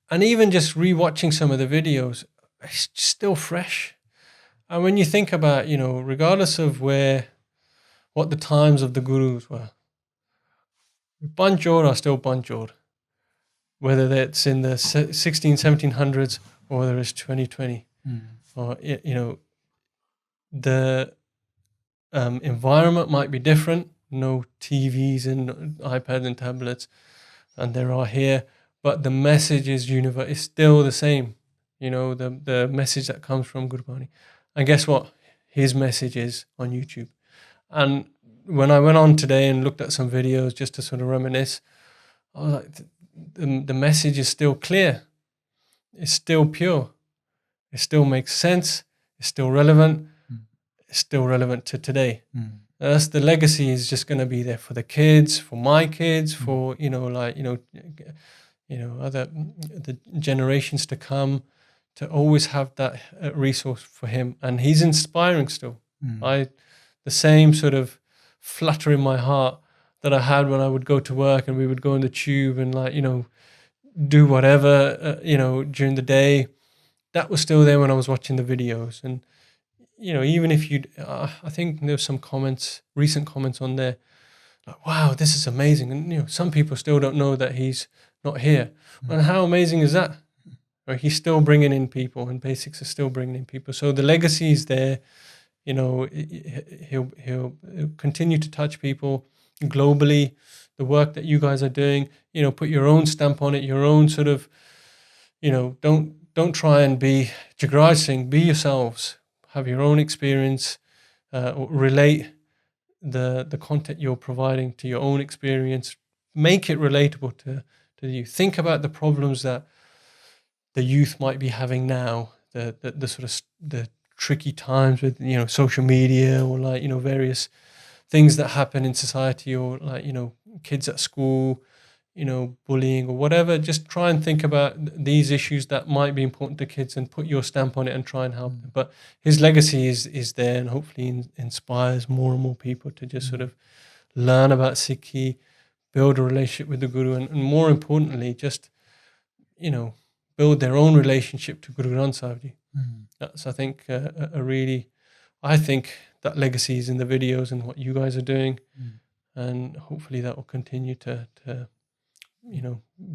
And even just rewatching some of the videos, it's still fresh. And when you think about, regardless of where what the times of the gurus were. Panchor are still Panchor, whether that's in the 1700s or whether it's 2020. Or, the environment might be different, no TVs and iPads and tablets, and there are here, but the message is still the same. The message that comes from Gurbani. And guess what? His message is on YouTube. And when I went on today and looked at some videos just to sort of reminisce, I was like, the message is still clear. It's still pure. It still makes sense. It's still relevant. It's still relevant to today. That's the legacy is just going to be there for the kids, for my kids, for other the generations to come, to always have that resource for him. And he's inspiring still. The same sort of flutter in my heart that I had when I would go to work and we would go in the tube and do whatever during the day. That was still there when I was watching the videos. And even if I think there's some recent comments on there, like, wow, this is amazing. And some people still don't know that he's not here. And how amazing is that? Right? He's still bringing in people, and Basics are still bringing in people. So the legacy is there. He'll continue to touch people globally. The work that you guys are doing, put your own stamp on it, your own sort of, don't try and be Jagraj Singh. Be yourselves. Have your own experience. Relate the content you're providing to your own experience. Make it relatable to you. Think about the problems that the youth might be having now. The sort of the tricky times with social media or various things that happen in society, or kids at school, bullying or whatever. Just try and think about these issues that might be important to kids and put your stamp on it and try and help them. But his legacy is there, and hopefully inspires more and more people to just sort of learn about Sikhi, build a relationship with the Guru, and more importantly, just build their own relationship to Guru Granth Sahib Ji. That's, I think, I think that legacy is in the videos and what you guys are doing, and hopefully that will continue to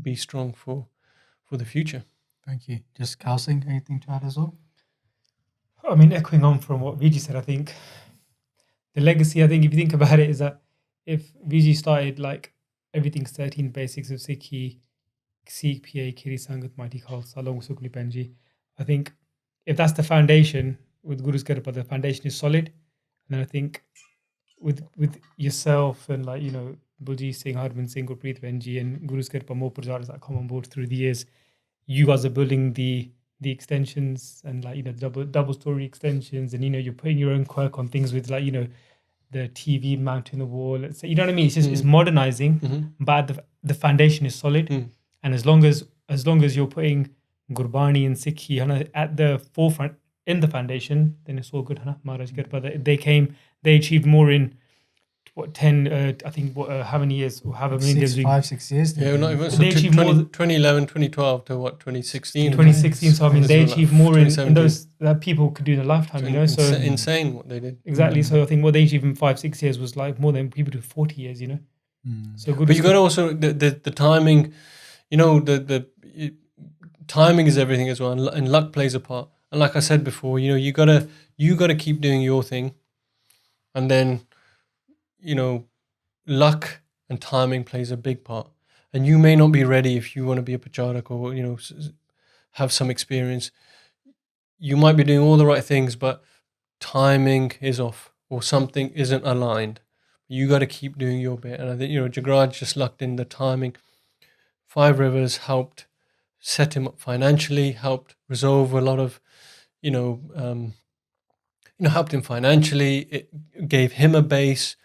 be strong for the future. Thank you. Just Kal Singh, anything to add as well? I mean, echoing on from what Vijay said, I think the legacy, if you think about it, is that if Vijay started like everything's 13 basics of Sikhi, Sikh PA, Kiri Sangat, Mighty Khalsa, along with Sukhdeep Singh, I think if that's the foundation with Guru's Kirpa, the foundation is solid. And then I think with yourself and Baljeet Singh, Harbin Singh, Gurpreet Benji, and Guru's Kirpa, more Parcharak that come on board through the years, you guys are building the extensions and double story extensions, and you're putting your own quirk on things with the TV mounting the wall. So, you know what I mean? It's just it's modernizing, but the foundation is solid. And as long as you're putting Gurbani and Sikhi at the forefront in the foundation, then it's all good. Maharaj Kirpa, they achieved more in what 10 I think how many years or however many years 5-6 years. Yeah, not even. So they achieved more 2011, 2012 to what 2016. 2016. So I mean, they achieved more in those that people could do in a lifetime. So insane what they did. Exactly. So I think what they achieved in 5-6 years was like more than people do 40 years. So good. But you got to also the timing. The timing is everything as well, and luck plays a part. And like I said before, you gotta keep doing your thing, and then luck and timing plays a big part. And you may not be ready if you want to be a Parcharak or have some experience. You might be doing all the right things, but timing is off or something isn't aligned. You got to keep doing your bit. And I think Jagraj just lucked in the timing. 5 Rivers helped set him up financially, helped resolve a lot of, helped him financially. It gave him a base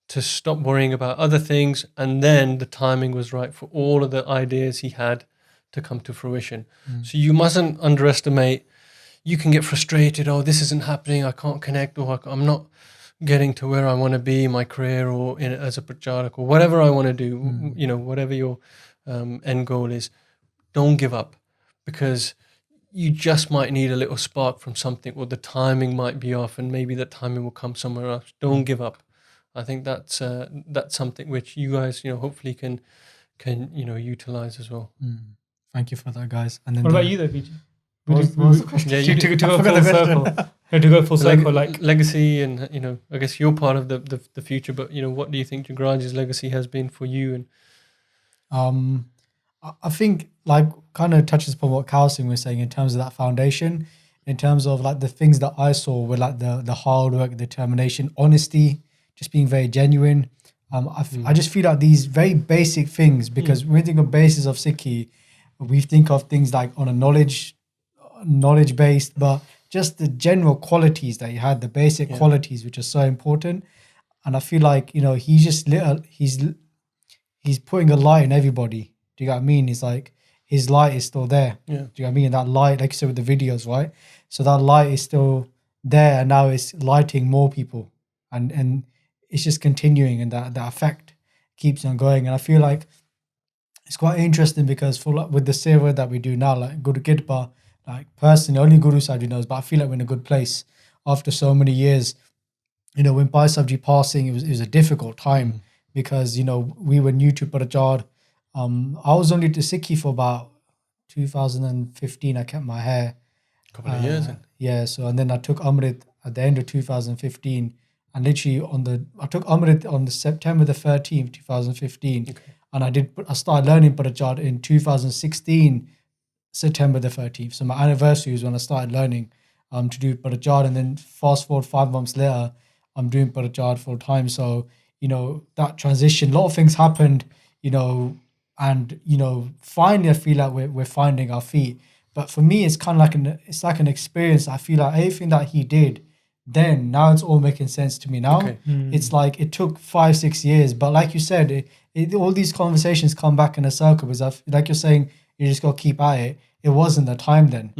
to stop worrying about other things. And then the timing was right for all of the ideas he had to come to fruition. So you mustn't underestimate. You can get frustrated. Oh, this isn't happening. I can't connect, or I'm not getting to where I want to be in my career or as a Parcharak or whatever I want to do, whatever your end goal is. Don't give up, because you just might need a little spark from something, or the timing might be off, and maybe that timing will come somewhere else. Don't give up. I think that's something which you guys, hopefully can utilize as well. Thank you for that, guys. And then What about you though, Vijay? What was the question? Yeah, you to did- go I forgot full the question. circle. No, to go full circle, like legacy, and I guess you're part of the future. But what do you think Jagraj's legacy has been for you? And I think like kind of touches upon what Kal Singh was saying in terms of that foundation, in terms of like the things that I saw were like the hard work, determination, honesty, just being very genuine. I just feel like these very basic things, because when we think of basis of Sikhi, we think of things like on a knowledge based, but just the general qualities that he had, the basic qualities, which are so important. And I feel like, he's just he's putting a light in everybody. Do you get what I mean? It's like his light is still there. Yeah. Do you know what I mean? And that light, like you said with the videos, right? So that light is still there, and now it's lighting more people, and it's just continuing, and that effect keeps on going. And I feel like it's quite interesting because with the seva that we do now, like Guru Kirpa, like personally, only Guru Sahib knows, but I feel like we're in a good place after so many years. When Bhai Sahib passing, it was a difficult time because, we were new to Parcharak. I was only to Sikhi for about 2015. I kept my hair. couple of years. Yeah, so and then I took Amrit at the end of 2015, and literally I took Amrit on the September the 13th, 2015, and I started learning Parcharak in 2016, September the 13th. So my anniversary was when I started learning to do Parcharak, and then fast forward 5 months later, I'm doing Parcharak full time. So that transition, a lot of things happened, and finally I feel like we're finding our feet. But for me, it's kind of like an experience. I feel like everything that he did then, now it's all making sense to me now. Okay. It's like it took 5-6 years, but like you said, all these conversations come back in a circle because like you're saying, you just got to keep at it. It wasn't the time then.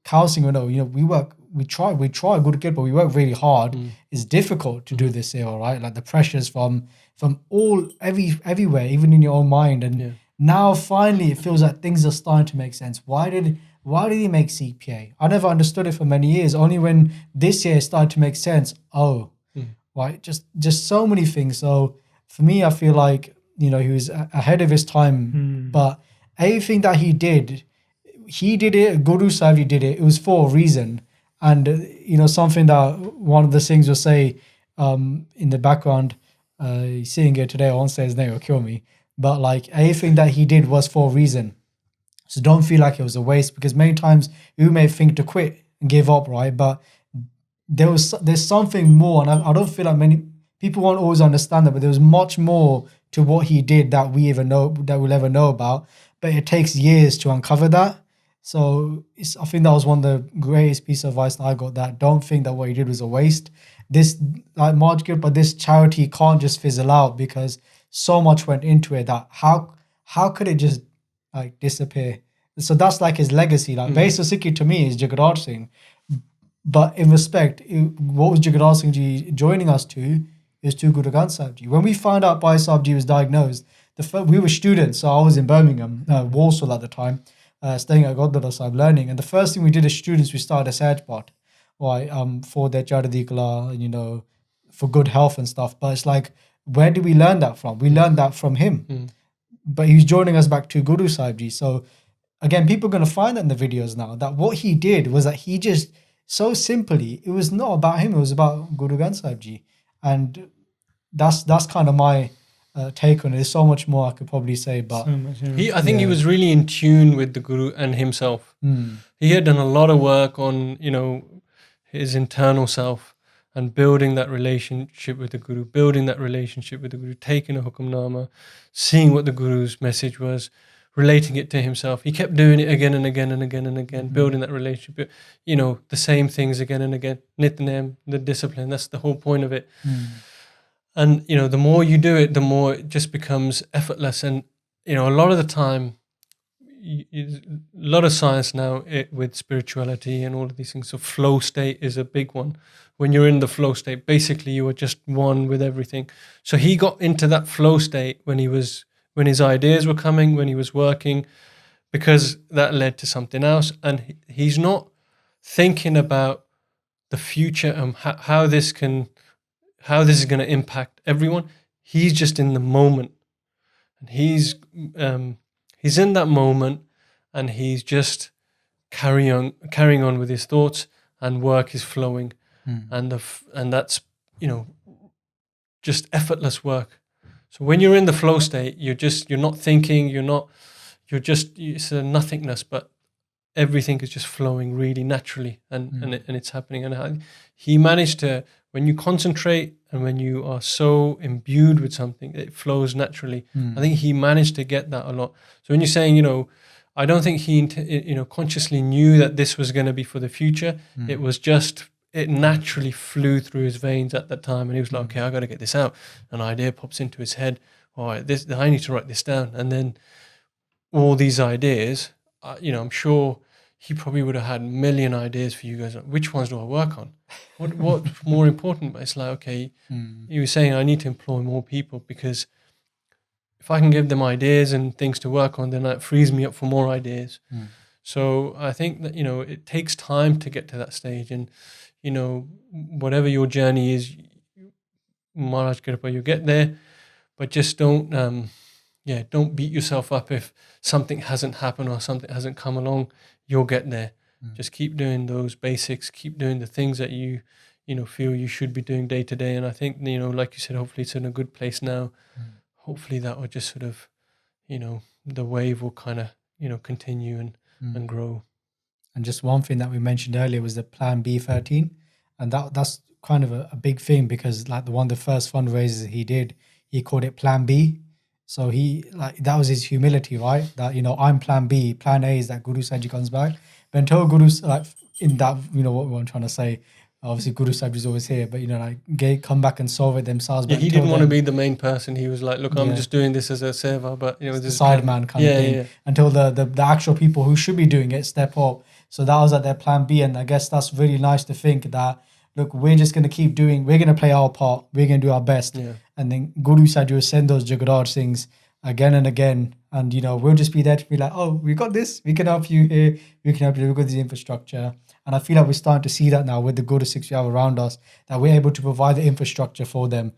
Kal Singh, we try good kid, but we work really hard. It's difficult to do this here, right? Like the pressures from everywhere, even in your own mind. And now finally it feels like things are starting to make sense. Why did he make CPA? I never understood it for many years. Only when this year it started to make sense. Right? Just so many things. So for me, I feel like, he was ahead of his time, but everything that he did it, Guru Sahib did it. It was for a reason. And, something that one of the Singhs will say in the background, he's sitting here today, I won't say his name, he'll kill me. But like everything that he did was for a reason. So don't feel like it was a waste, because many times you may think to quit and give up, right? But there's something more. And I don't feel like many people won't always understand that, but there was much more to what he did that we'll ever know about. But it takes years to uncover that. So I think that was one of the greatest pieces of advice that I got, that don't think that what he did was a waste. This, like Marjgir, but this charity can't just fizzle out, because so much went into it that how could it just like disappear? So that's like his legacy. Like basically to me is Jagraj Singh. But in respect, what was Jagraj Singh Ji joining us to is to Guru Granth Sahib Ji. When we found out Bhai Sahib Ji was diagnosed, we were students, so I was in Birmingham, Walsall at the time, staying at Gurdwara Sahib learning. And the first thing we did as students, we started a search pot, right, for their Chardikala, for good health and stuff. But it's like, where did we learn that from? We learned that from him. But he was joining us back to Guru Sahib Ji. So again, people are going to find that in the videos now, that what he did was that he just, so simply, it was not about him, it was about Guru Granth Sahib Ji. And that's kind of my take on it. There's so much more I could probably say, but so much, I think he was really in tune with the Guru and himself. He had done a lot of work on, his internal self and building that relationship with the Guru, taking a Hukamnamma, seeing what the Guru's message was, relating it to himself. He kept doing it again and again and again and again, building that relationship, the same things again and again, Nitnem, the discipline, that's the whole point of it. And, the more you do it, the more it just becomes effortless. And, a lot of the time, a lot of science now with spirituality and all of these things. So flow state is a big one. When you're in the flow state, basically you are just one with everything. So he got into that flow state when his ideas were coming, when he was working, because that led to something else. And he's not thinking about the future and how this can how this is going to impact everyone. He's just in the moment, and he's in that moment, and he's just carrying on with his thoughts, and work is flowing, and that's, you know, just effortless work. So when you're in the flow state, you're not thinking, it's a nothingness, but everything is just flowing really naturally, and it's happening. And he managed to, when you concentrate and when you are so imbued with something, it flows naturally. I think he managed to get that a lot. So when you're saying, you know, I don't think he, you know, consciously knew that this was going to be for the future. It was just, it naturally flew through his veins at that time, and he was like, okay, I got to get this out. An idea pops into his head. All right, I need to write this down. And then all these ideas, you know, I'm sure he probably would have had a million ideas for you guys. Which ones do I work on? What's more important? But it's like, okay, he was saying, I need to employ more people, because if I can give them ideas and things to work on, then that frees me up for more ideas. So I think that, you know, it takes time to get to that stage. And, you know, whatever your journey is, Maharaj Kripa, you get there, but just don't beat yourself up if something hasn't happened or something hasn't come along. You'll get there. Just keep doing those basics, keep doing the things that you know, feel you should be doing day to day. And I think, you know, like you said, hopefully it's in a good place now. Hopefully that will just sort of, you know, the wave will kind of, you know, continue and grow. And just one thing that we mentioned earlier was the Plan B13. And that's kind of a big thing, because like the first fundraisers he did, he called it Plan B. So he, like, that was his humility, right? That, you know, I'm Plan B. Plan A is that Guru Sahib comes back. But until Guru's, like, in that, you know, what I'm trying to say, obviously Guru Sahib is always here, but, you know, like, come back and solve it themselves. Yeah, but he didn't want to be the main person. He was like, look, I'm just doing this as a seva, but, you know, this sideman kind of thing. Until the actual people who should be doing it step up. So that was at their Plan B. And I guess that's really nice to think that, look, we're just going to keep doing, we're going to play our part, we're going to do our best. And then Guru said you will send those Jagraj Singhs again and again. And, you know, we'll just be there to be like, oh, we got this, we can help you here, we can help you with the infrastructure. And I feel like we're starting to see that now with the Gursikhs we have around us, that we're able to provide the infrastructure for them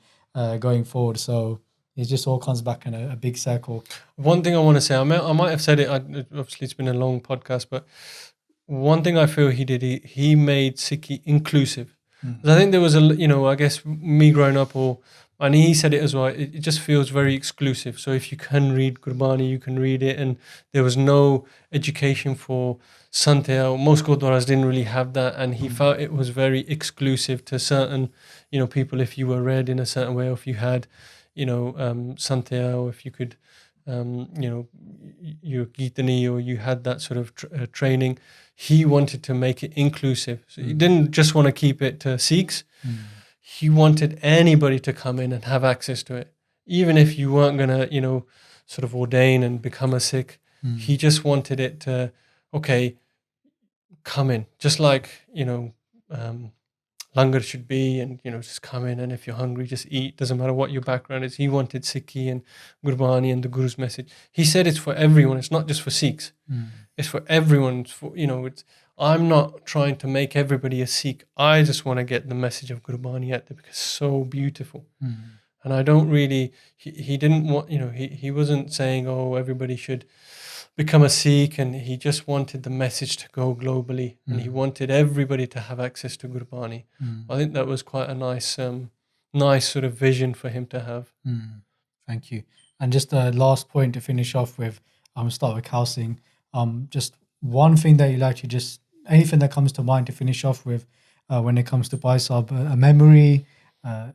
going forward. So it just all comes back in a big circle. One thing I want to say, I might have said it, obviously it's been a long podcast, but one thing I feel he did, he made Sikhi inclusive. I think there was you know, I guess me growing up, and he said it as well, it just feels very exclusive. So if you can read Gurbani, you can read it, and there was no education for Santya. Most Gurdwaras didn't really have that, and he felt it was very exclusive to certain, you know, people. If you were read in a certain way, or if you had, you know, Santya, or if you could, you know, your Geetani, or you had that sort of training, he wanted to make it inclusive. So he didn't just want to keep it to Sikhs. He wanted anybody to come in and have access to it. Even if you weren't going to, you know, sort of ordain and become a Sikh, he just wanted it to, okay, come in. Just like, you know, langar should be, and, you know, just come in, and if you're hungry, just eat. Doesn't matter what your background is. He wanted Sikhi and Gurbani and the Guru's message. He said it's for everyone. It's not just for Sikhs. It's for everyone. It's for, you know, I'm not trying to make everybody a Sikh. I just want to get the message of Gurbani out there, because it's so beautiful. And I don't really, he didn't want, you know, he wasn't saying, oh, everybody should become a Sikh, and he just wanted the message to go globally, and he wanted everybody to have access to Gurbani. I think that was quite a nice sort of vision for him to have. Thank you. And just a last point to finish off with, start with Khal Singh. Just one thing that you like to just, anything that comes to mind to finish off with when it comes to Bhai Sahib, a memory,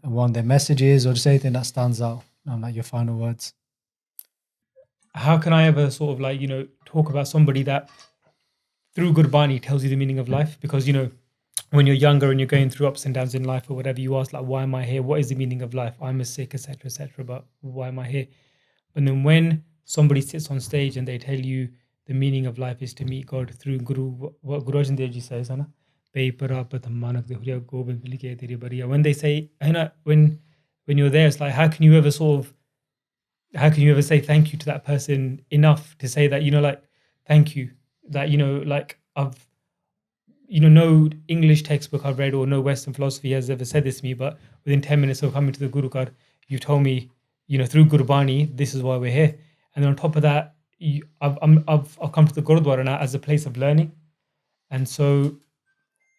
one of their messages, or just anything that stands out, like your final words. How can I ever sort of like, you know, talk about somebody that through Gurbani tells you the meaning of life? Because, you know, when you're younger and you're going through ups and downs in life or whatever, you ask like, why am I here? What is the meaning of life? I'm a Sikh, etc., but why am I here? And then when somebody sits on stage and they tell you the meaning of life is to meet God through Guru, what Guru Arjan Dev Ji says, when they say, when you're there, it's like, how can you ever say thank you to that person enough to say that, you know, like, thank you, that, you know, like, no English textbook I've read or no Western philosophy has ever said this to me, but within 10 minutes of coming to the Guru Ghar, you told me, through Gurbani, this is why we're here. And then on top of that, I've come to the Gurudwara now as a place of learning. And so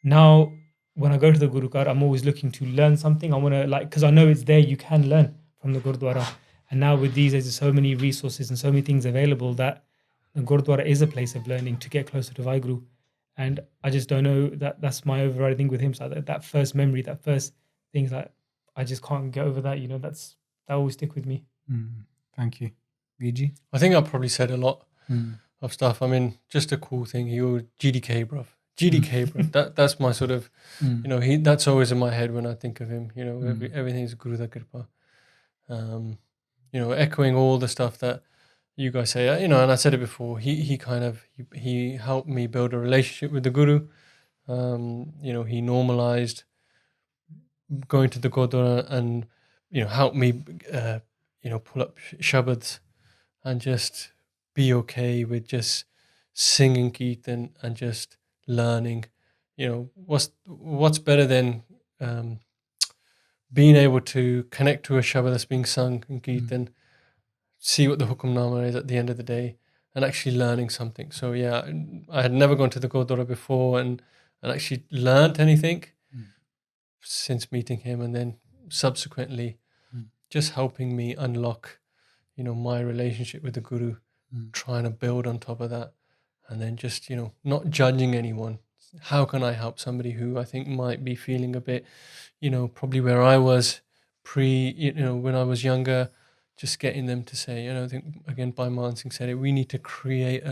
now when I go to the Guru Ghar, I'm always looking to learn something. I want to because I know it's there, you can learn from the Gurudwara. And now with these, there's so many resources and so many things available that the Gurudwara is a place of learning to get closer to WhyGuru. And I just don't know, that's my overriding thing with him. So that first memory, that first thing, that I just can't get over that. That always stick with me. Thank you. VG? I think I probably said a lot of stuff. I mean, just a cool thing. He was GDK, bruv. GDK, bruv. That's my sort of, that's always in my head when I think of him. Everything is Guru da Kripa. Echoing all the stuff that you guys say, and I said it before, he helped me build a relationship with the Guru. He normalized going to the Gurdwara and, helped me, pull up shabads and just be okay with just singing Kirtan and just learning. What's better than being able to connect to a shabad that's being sung in Kirtan, see what the Hukamnamma is at the end of the day, and actually learning something. So yeah, I had never gone to the Gurdwara before and actually learned anything since meeting him, and then subsequently just helping me unlock, my relationship with the Guru, trying to build on top of that, and then just, not judging anyone. How can I help somebody who I think might be feeling a bit, probably where I was when I was younger, just getting them to say, I think again, Bhai Singh said it, we need to create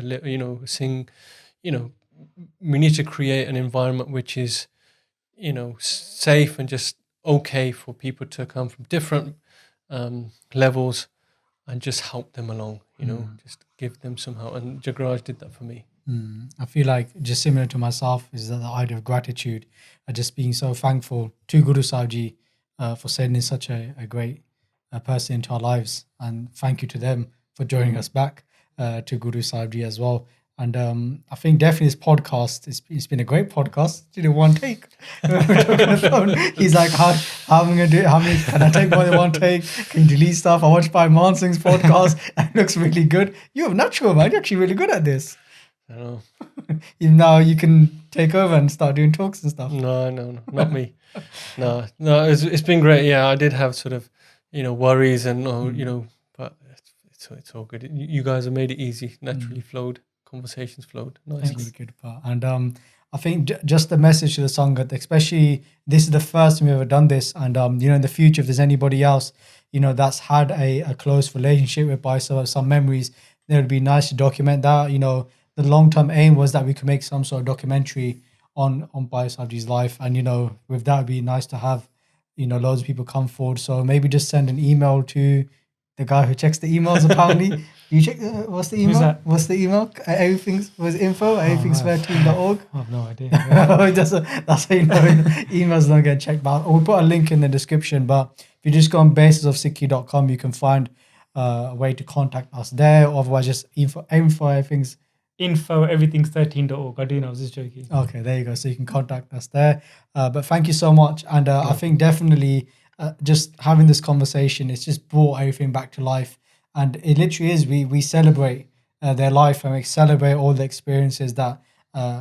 we need to create an environment which is, safe and just okay for people to come from different levels and just help them along, just give them some help. And Jagraj did that for me. I feel like just similar to myself is that the idea of gratitude, just being so thankful to Guru Sahib Ji for sending such a great person into our lives, and thank you to them for joining us back to Guru Sahib Ji as well. And I think definitely this podcast, it's been a great podcast. Did it one take? We're talking on the phone. He's like, how am I going to do it? How many can I take more than one take? Can you delete stuff? I watched Bhai Singh's podcast. It looks really good. You're natural, man. You're actually really good at this. I know. Now you can take over and start doing talks and stuff. No, not me. No, it's been great. Yeah, I did have sort of, worries and, but it's all good. You guys have made it easy, naturally flowed. Conversations flowed nicely. Really good part. And I think just the message to the Sangat, especially this is the first time we've ever done this, and in the future, if there's anybody else that's had a close relationship with Bhai, so some memories, it would be nice to document that. The long-term aim was that we could make some sort of documentary on Bhai Sahib's life, and with that, it'd be nice to have loads of people come forward. So maybe just send an email to the guy who checks the emails. Apparently, you check what's the email? Who's that? What's the email? Everything's was info. Everythingsfairteam.org. I have no idea. That's how you know emails don't get checked. But we'll put a link in the description. But if you just go on basisofsikhi.com, you can find a way to contact us there. Otherwise, just info everything's. Everythings13.org. I do know, I was just joking. Okay, there you go. So you can contact us there. But thank you so much. And I think definitely just having this conversation, it's just brought everything back to life. And it literally is, we celebrate their life and we celebrate all the experiences that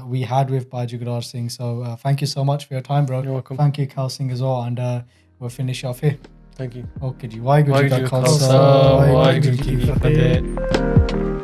we had with Bhai Jagraj Singh. So thank you so much for your time, bro. You're welcome. Thank you, Kal Singh, as well. And we'll finish off here. Thank you. Okay, ji. WhyGuru ji ka WhyGuru Khalsa, WhyGuru WhyGuru ji ki ki Fateh. Fateh.